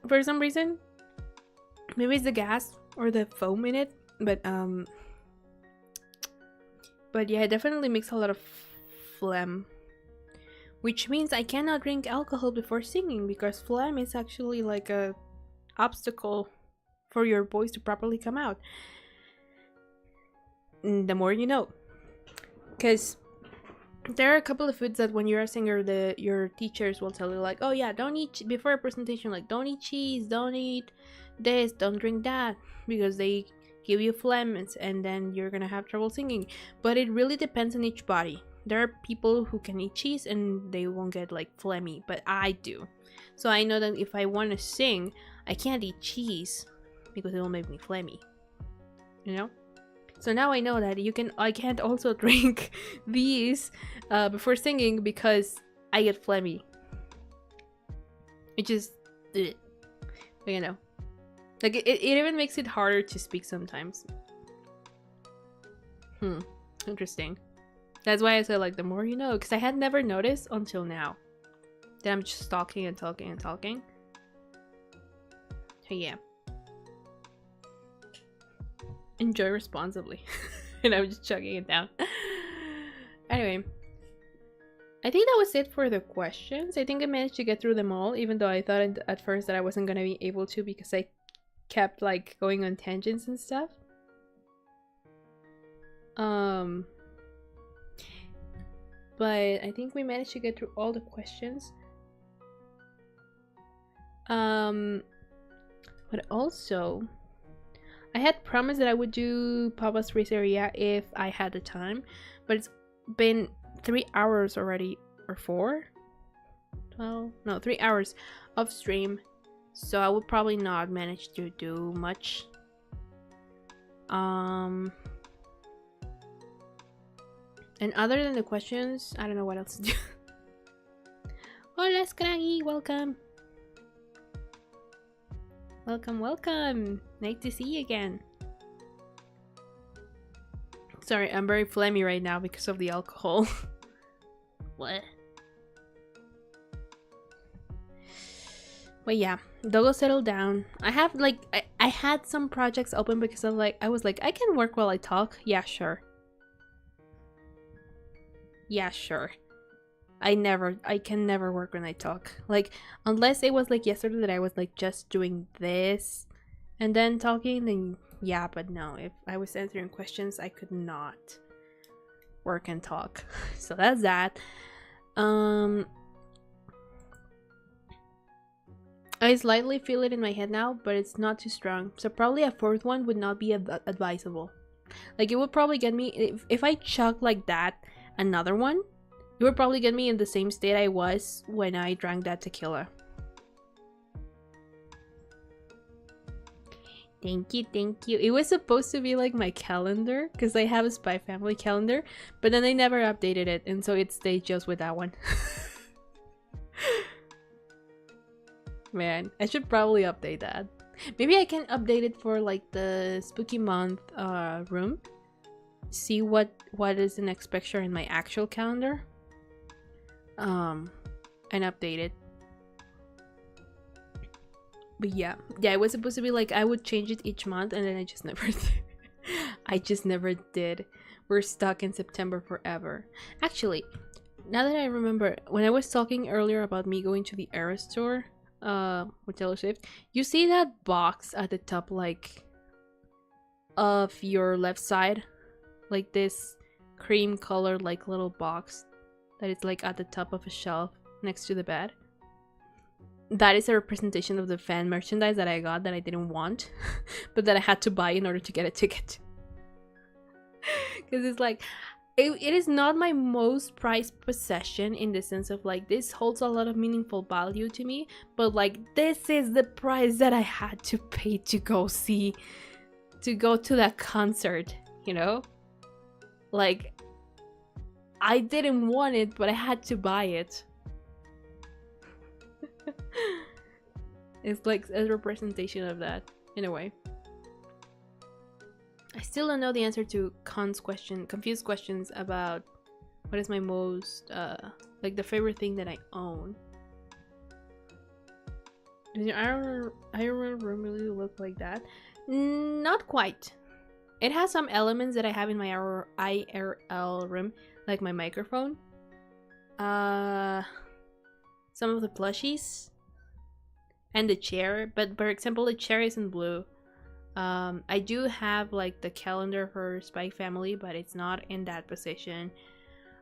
for some reason. Maybe it's the gas or the foam in it, but yeah, it definitely makes a lot of phlegm, which means I cannot drink alcohol before singing because phlegm is actually like a obstacle for your voice to properly come out. The more you know, because there are a couple of foods that when you're a singer, your teachers will tell you, like, oh yeah, don't eat before a presentation, like don't eat cheese, don't eat this, don't drink that, because they give you phlegm and then you're gonna have trouble singing. But it really depends on each body. There are people who can eat cheese and they won't get like phlegmy, but I do. So I know that if I want to sing, I can't eat cheese because it will make me phlegmy, you know? So now I know that I can't also drink these before singing because I get phlegmy. It just, you know, like it even makes it harder to speak sometimes. Interesting. That's why I said, like, the more you know, because I had never noticed until now that I'm just talking and talking and talking. So yeah. Enjoy responsibly. And I'm just chugging it down. Anyway, I think that was it for the questions. I think I managed to get through them all, even though I thought at first that I wasn't gonna be able to because I kept like going on tangents and stuff. But I think we managed to get through all the questions. But also, I had promised that I would do Papa's Race Area if I had the time, but it's been 3 hours already, or 4? 12? No, 3 hours of stream, so I would probably not manage to do much. And other than the questions, I don't know what else to do. Hola, Scraggy, welcome. Welcome, welcome. Nice to see you again. Sorry, I'm very phlegmy right now because of the alcohol. What? But yeah, Dogo settled down. I have like I had some projects open because of like I was like, I can work while I talk. Yeah, sure. Yeah, sure. I can never work when I talk. Like, unless it was like yesterday that I was like just doing this and then talking, then yeah, but no, if I was answering questions, I could not work and talk. So that's that. I slightly feel it in my head now, but it's not too strong. So probably a fourth one would not be advisable. Like, it would probably get me, if I chug like that, another one, it would probably get me in the same state I was when I drank that tequila. Thank you, thank you. It was supposed to be like my calendar, because I have a Spy Family calendar, but then I never updated it, and so it stayed just with that one. Man, I should probably update that. Maybe I can update it for like the spooky month room. See what is the next picture in my actual calendar. And update it. But yeah, it was supposed to be like I would change it each month, and then I just never did. I just never did. We're stuck in September forever. Actually, now that I remember, when I was talking earlier about me going to the Era store with Taylor Swift, you see that box at the top, like, of your left side, like this cream colored like little box that is like at the top of a shelf next to the bed. That is a representation of the fan merchandise that I got that I didn't want, but that I had to buy in order to get a ticket. Because it's like, it is not my most prized possession in the sense of like, this holds a lot of meaningful value to me, but like, this is the price that I had to pay to go see, to go to that concert, you know? Like, I didn't want it, but I had to buy it. It's like a representation of that, in a way. I still don't know the answer to confused questions about what is my most, like the favorite thing that I own. Does your IRL room really look like that? Not quite. It has some elements that I have in my IRL room, like my microphone. Some of the plushies. And the chair, but for example, the chair isn't blue. I do have like the calendar for Spy Family, but it's not in that position.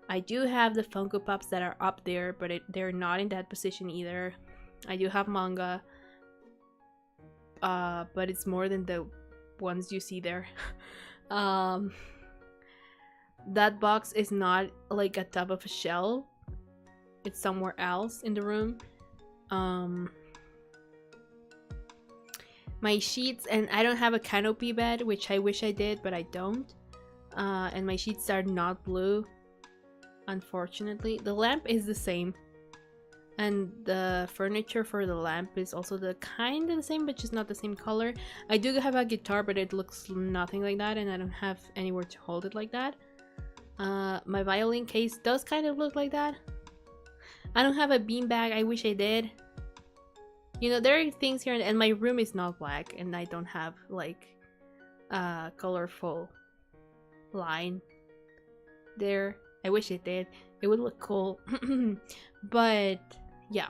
I do have the Funko Pops that are up there, but they're not in that position either. I do have manga, but it's more than the ones you see there. That box is not like at top of a shelf. It's somewhere else in the room. My sheets, and I don't have a canopy bed, which I wish I did, but I don't. And my sheets are not blue, unfortunately. The lamp is the same, and the furniture for the lamp is also kind of the same, but just not the same color. I do have a guitar, but it looks nothing like that, and I don't have anywhere to hold it like that. My violin case does kind of look like that. I don't have a beanbag. I wish I did. You know, there are things here, and my room is not black, and I don't have like a colorful line there. I wish it did. It would look cool. But yeah.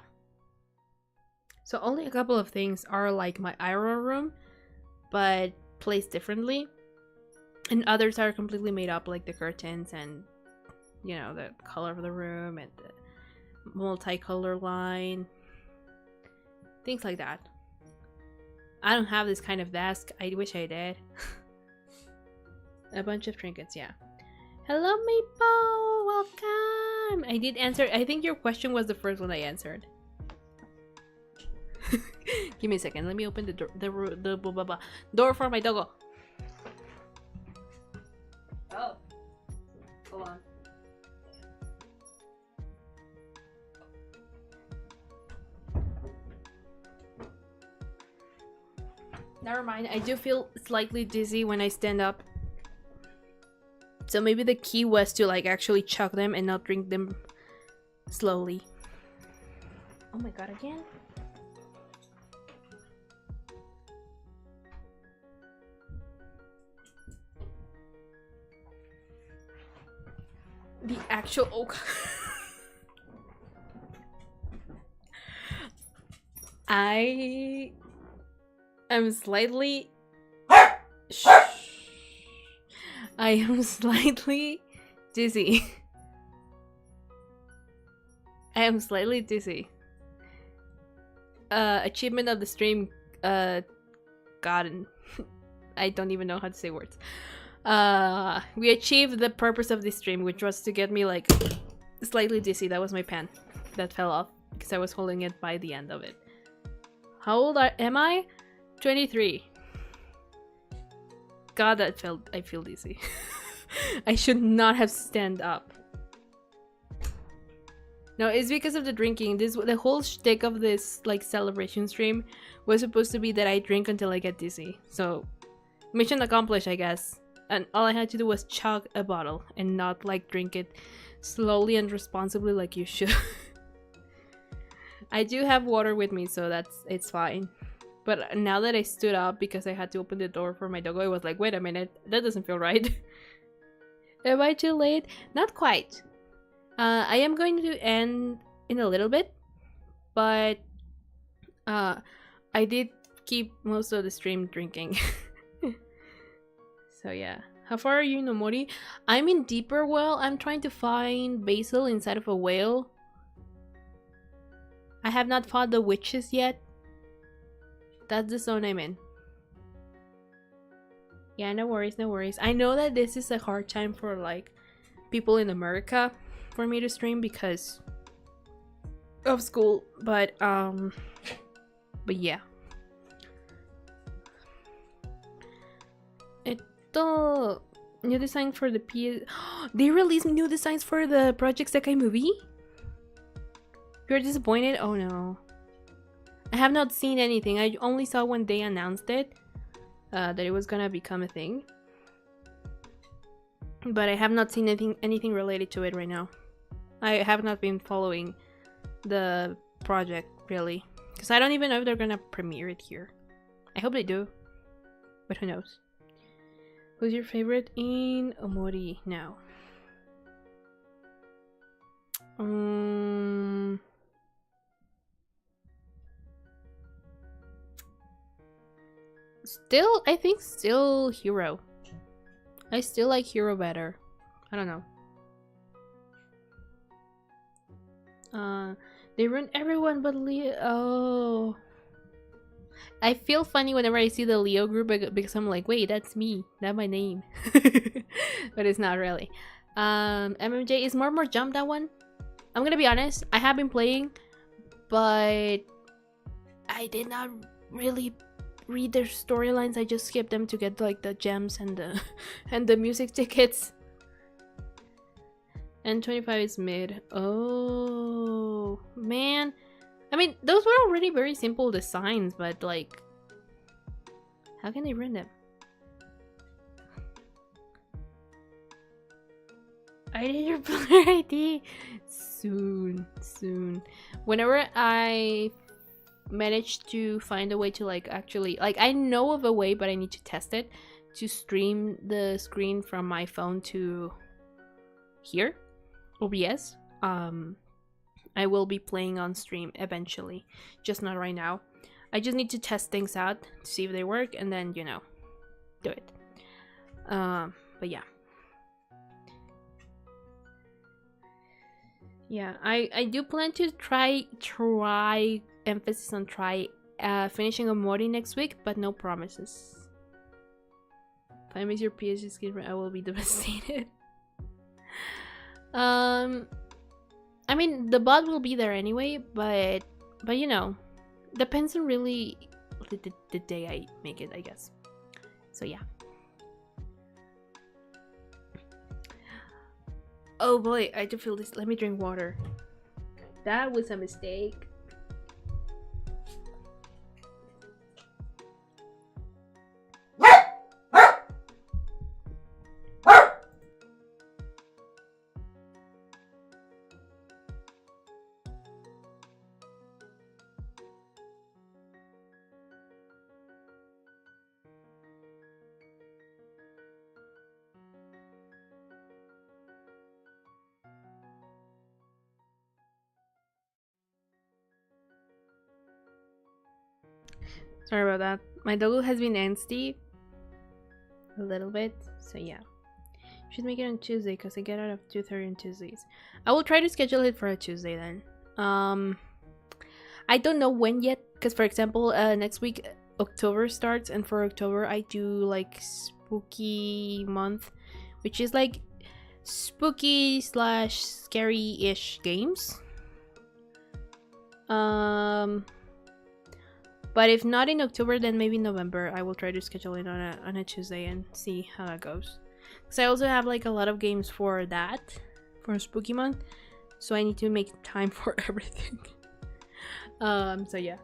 So only a couple of things are like my IRL room, but placed differently. And others are completely made up, like the curtains and, you know, the color of the room and the multicolor line. Things like that. I don't have this kind of desk. I wish I did. A bunch of trinkets, yeah. Hello, Maple! Welcome! I did answer. I think your question was the first one I answered. Give me a second. Let me open the door. The blah, blah, blah. Door for my doggo. Oh. Hold on. Never mind, I do feel slightly dizzy when I stand up. So maybe the key was to like actually chug them and not drink them slowly. Oh my god, again? The actual oak. I am slightly. Shh. I am slightly dizzy. I am slightly dizzy. Achievement of the stream. Gotten. I don't even know how to say words. We achieved the purpose of this stream, which was to get me like slightly dizzy. That was my pen that fell off because I was holding it by the end of it. How old am I? 23. God, I feel dizzy. I should not have stand up. No, it's because of the drinking. The whole shtick of this like celebration stream was supposed to be that I drink until I get dizzy. So mission accomplished, I guess. And all I had to do was chug a bottle and not like drink it slowly and responsibly like you should. I do have water with me, so it's fine. But now that I stood up because I had to open the door for my doggo, I was like, wait a minute, that doesn't feel right. Am I too late? Not quite. I am going to end in a little bit, but I did keep most of the stream drinking. So yeah. How far are you in Omori? I'm in Deeper Well. I'm trying to find basil inside of a whale. I have not fought the witches yet. That's the zone I'm in. Yeah, no worries, no worries. I know that this is a hard time for like people in America for me to stream because of school, but yeah. Ito, new design for the PS. They released new designs for the Project Sekai movie? You're disappointed? Oh no. I have not seen anything. I only saw when they announced it, that it was gonna become a thing. But I have not seen anything related to it right now. I have not been following the project really, because I don't even know if they're gonna premiere it here. I hope they do, but who knows. Who's your favorite in Omori now? Still, I think still Hero. I still like Hero better. I don't know. They ruined everyone but Leo. Oh. I feel funny whenever I see the Leo group because I'm like, wait, that's me. That's my name. But it's not really. MMJ is more Jump that one. I'm gonna be honest, I have been playing, but I did not really read their storylines. I just skipped them to get like the gems and the music tickets. And 25 is mid. Oh man, I mean those were already very simple designs, but like, how can they ruin them? I need your player ID soon. Whenever I manage to find a way to like actually, like, I know of a way, but I need to test it, to stream the screen from my phone to here, OBS. I will be playing on stream eventually, just not right now. I just need to test things out to see if they work, and then, you know, do it. But yeah. Yeah, I do plan to try emphasis on finishing a Mori next week, but no promises. If I miss your PSG skin, I will be devastated. I mean, the bot will be there anyway, but you know, depends on really the day I make it, I guess. So yeah. Oh boy, I do feel this. Let me drink water. That was a mistake. Sorry about that. My dog has been angsty a little bit, so yeah. Should make it on Tuesday because I get out of 2:30 on Tuesdays. I will try to schedule it for a Tuesday then. I don't know when yet because, for example, next week October starts, and for October I do like spooky month, which is like spooky / scary-ish games. But if not in October, then maybe November. I will try to schedule it on a Tuesday and see how that goes. Because I also have like a lot of games for that, for spooky month, so I need to make time for everything. So yeah.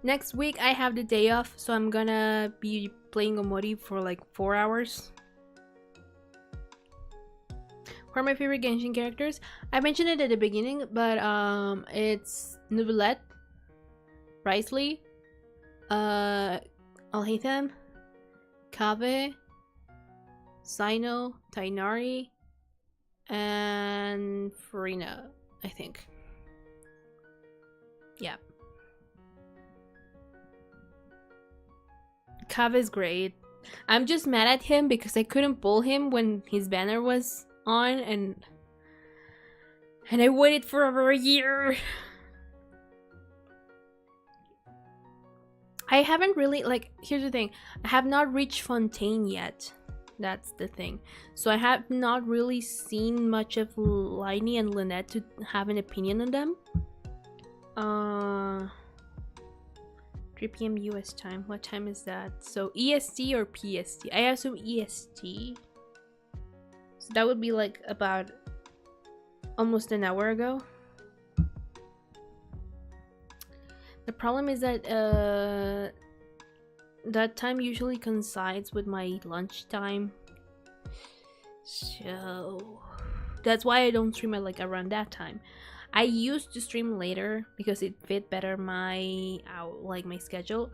Next week I have the day off, so I'm gonna be playing Omori for like 4 hours. Who are my favorite Genshin characters? I mentioned it at the beginning, but it's Neuvillette, Risley, Alhaitham, Kave, Sino, Tainari, and Farina, I think. Yeah. Kave is great. I'm just mad at him because I couldn't pull him when his banner was on, and I waited for over a year. I haven't really, like, here's the thing, I have not reached Fontaine yet. That's the thing. So I have not really seen much of Liney and Lynette to have an opinion on them. 3 p.m. US time. What time is that? So EST or PST? I assume EST. So that would be like about almost an hour ago. The problem is that that time usually coincides with my lunchtime, so that's why I don't stream at like around that time. I used to stream later because it fit better my my schedule.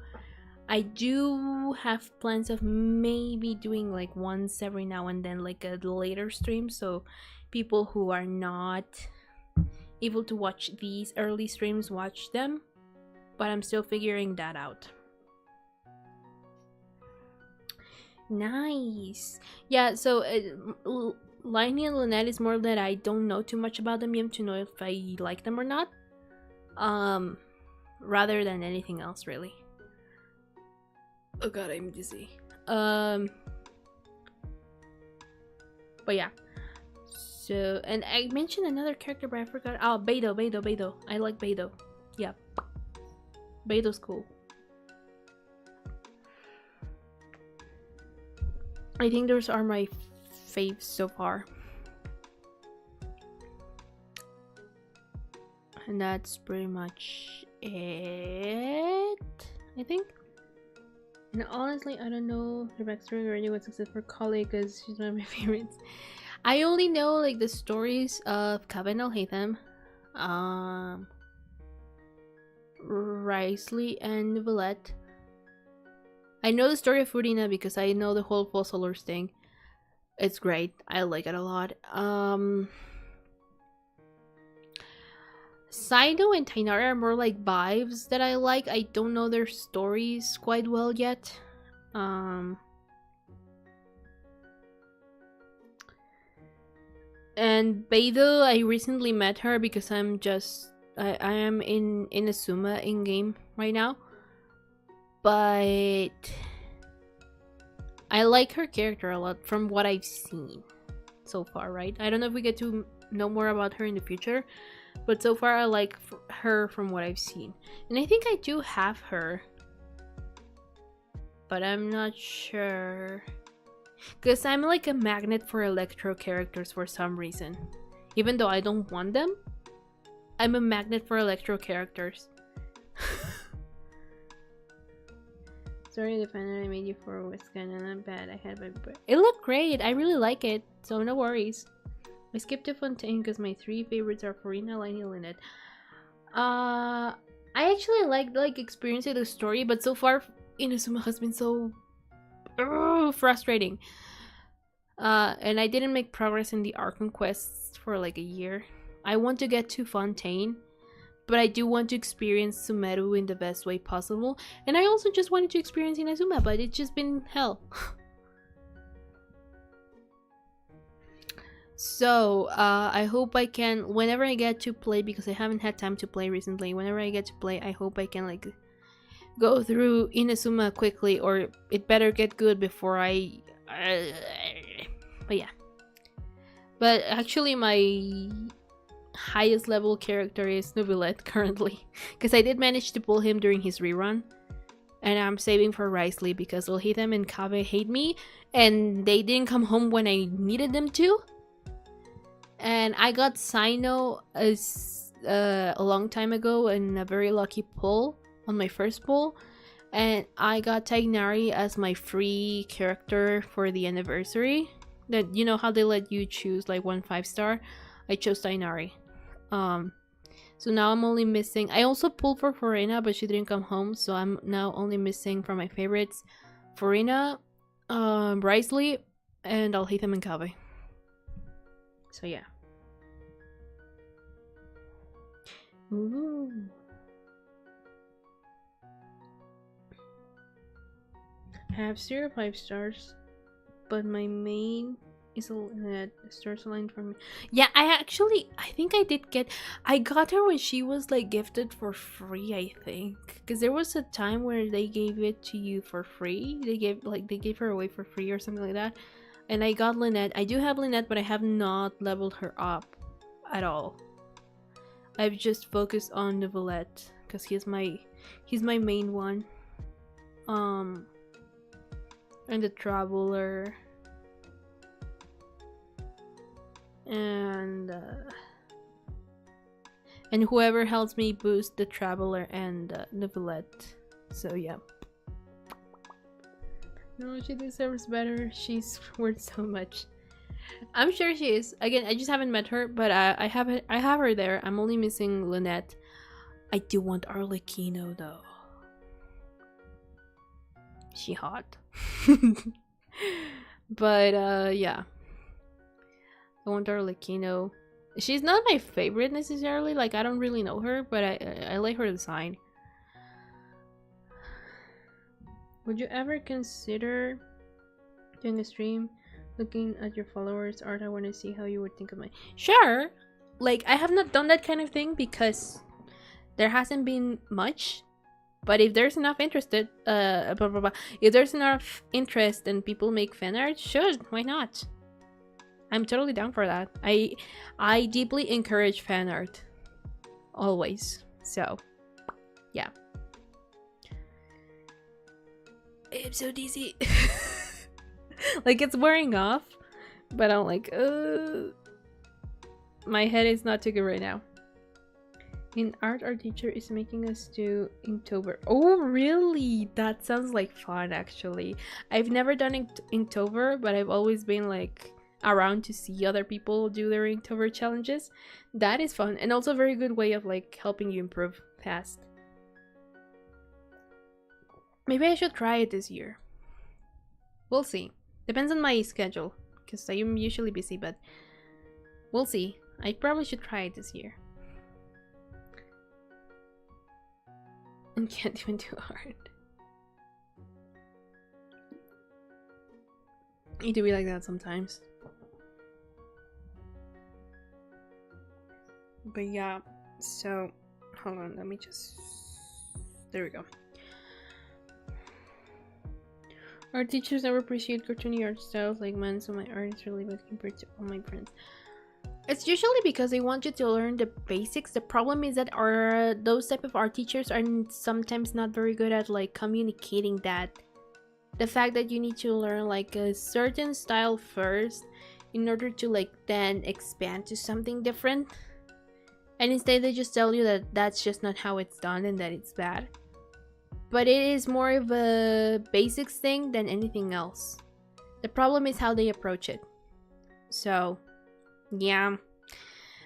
I do have plans of maybe doing like once every now and then like a later stream, so people who are not able to watch these early streams watch them, but I'm still figuring that out. Nice. Yeah, so Liney and Lynette is more that I don't know too much about them yet to know if I like them or not, rather than anything else really. Oh god, I'm dizzy. But yeah. So, and I mentioned another character, but I forgot. Oh, Beidou. I like Beidou. Yeah. Beidou's cool. I think those are my faves so far. And that's pretty much it, I think. And honestly, I don't know the backstory or anyone except for Kali because she's one of my favorites. I only know like the stories of Kaveh and Alhaitham, Risley and Neuvillette. I know the story of Furina because I know the whole Fossilers thing. It's great. I like it a lot. Saido and Tainari are more like vibes that I like. I don't know their stories quite well yet. And Beidou, I recently met her because I am in Inazuma in game right now. But I like her character a lot from what I've seen so far, right? I don't know if we get to know more about her in the future, but so far I like her from what I've seen. And I think I do have her, but I'm not sure. Because I'm like a magnet for electro characters for some reason. Even though I don't want them, I'm a magnet for electro characters. Sorry, the fan I made you for was kind of not bad. I had my it looked great. I really like it, so no worries. I skipped to Fontaine because my 3 favorites are Farina, Liney, and Lynette. I actually like experiencing the story, but so far Inazuma has been so frustrating. And I didn't make progress in the Archon quests for like a year. I want to get to Fontaine, but I do want to experience Sumeru in the best way possible. And I also just wanted to experience Inazuma, but it's just been hell. So, I hope I can, whenever I get to play, because I haven't had time to play recently, whenever I get to play, I hope I can, like, go through Inazuma quickly, or it better get good before I... But yeah. But actually, my highest level character is Nubilet currently, because I did manage to pull him during his rerun, and I'm saving for Risley because Ulhitham and Kabe hate me and they didn't come home when I needed them to. And I got Sino as a long time ago in a very lucky pull on my first pull, and I got Tagnari as my free character for the anniversary. That, you know how they let you choose like 1 5-star? I chose Tainari. So now I'm only missing... I also pulled for Forina, but she didn't come home, so I'm now only missing from my favorites Forina, Risley, and Alhitham and Kabe. So yeah. Ooh. I have 0 5-stars, but my main is a stars aligned for me. Yeah, I think I got her when she was like gifted for free, I think, because there was a time where they gave it to you for free. They gave her away for free or something like that. And I got Lynette. I do have Lynette, but I have not leveled her up at all. I've just focused on Neuvillette because he's my main one. And the Traveler. And whoever helps me boost the Traveler and Neuvillette. So yeah. No, she deserves better. She's worth so much. I'm sure she is. Again, I just haven't met her, but I have her there. I'm only missing Lynette. I do want Arlecchino though. She hot. But yeah. I want Arlecchino. She's not my favorite necessarily. Like, I don't really know her, but I like her design. Would you ever consider doing a stream looking at your followers' art? I want to see how you would think of mine. Sure! Like, I have not done that kind of thing because there hasn't been much. But if there's enough interest, if there's enough interest and people make fan art, sure, why not? I'm totally down for that. I deeply encourage fan art. Always. So, yeah. I'm so dizzy. Like, it's wearing off, but I'm like, my head is not too good right now. In art, our teacher is making us do Inktober. Oh, really? That sounds like fun, actually. I've never done Inktober, but I've always been like around to see other people do their Inktober challenges. That is fun, and also a very good way of like helping you improve fast. Maybe I should try it this year. We'll see. Depends on my schedule, because I am usually busy, but we'll see. I probably should try it this year. And can't even do art. Need to be like that sometimes. But yeah, so hold on, let me just... There we go. Our teachers never appreciate cartoony art styles like mine, so my art is really bad compared to all my friends. It's usually because they want you to learn the basics. The problem is that those type of art teachers are sometimes not very good at like communicating that. The fact that you need to learn like a certain style first in order to like then expand to something different. And instead they just tell you that that's just not how it's done and that it's bad. But it is more of a basics thing than anything else. The problem is how they approach it. So, yeah.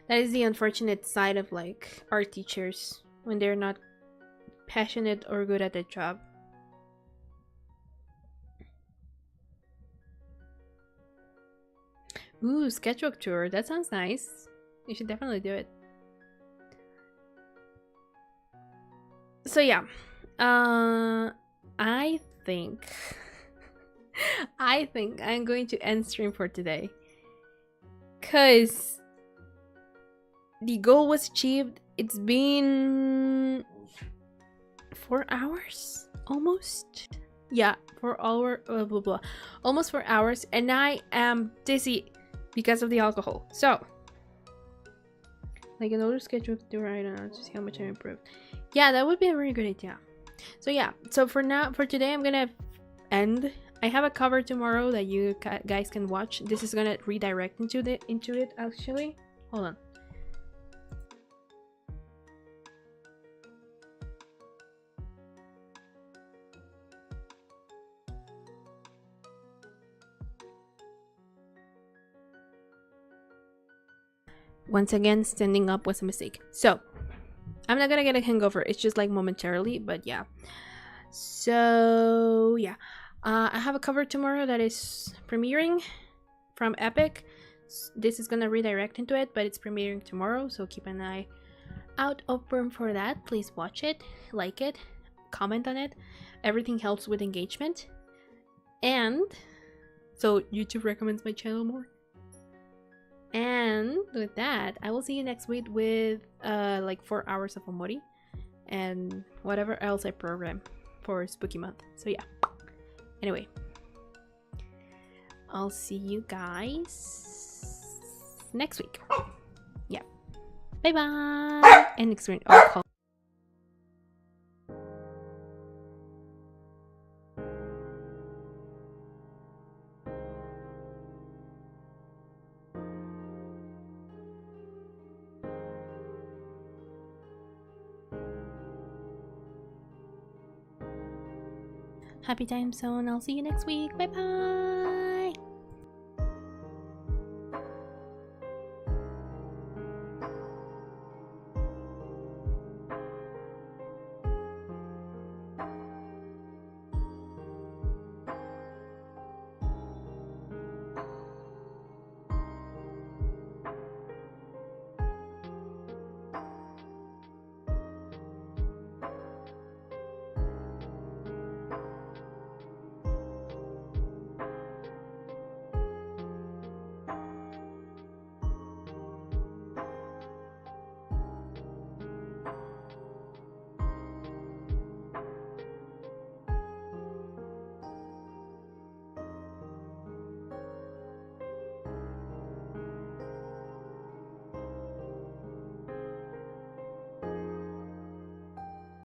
That is the unfortunate side of like art teachers when they're not passionate or good at their job. Ooh, sketchbook tour. That sounds nice. You should definitely do it. So yeah, I think I think I'm going to end stream for today, cause the goal was achieved. It's been 4 hours almost. Yeah, 4 hour blah blah blah, almost 4 hours, and I am dizzy because of the alcohol. So like another schedule to right now to see how much I improved. Yeah, that would be a very good idea. So yeah, so for today I'm gonna end. I have a cover tomorrow that you guys can watch. This is gonna redirect into it actually. Hold on. Once again, standing up was a mistake. So I'm not gonna get a hangover. It's just like momentarily, but yeah. So yeah, I have a cover tomorrow that is premiering from Epic. This is gonna redirect into it, but it's premiering tomorrow, so keep an eye out open for that. Please watch it, like it, comment on it. Everything helps with engagement. And so YouTube recommends my channel more. And with that, I will see you next week with like 4 hours of Omori and whatever else I program for Spooky Month. So yeah. Anyway, I'll see you guys next week. Yeah. Bye bye. And experience all. Happy time zone. I'll see you next week. Bye bye.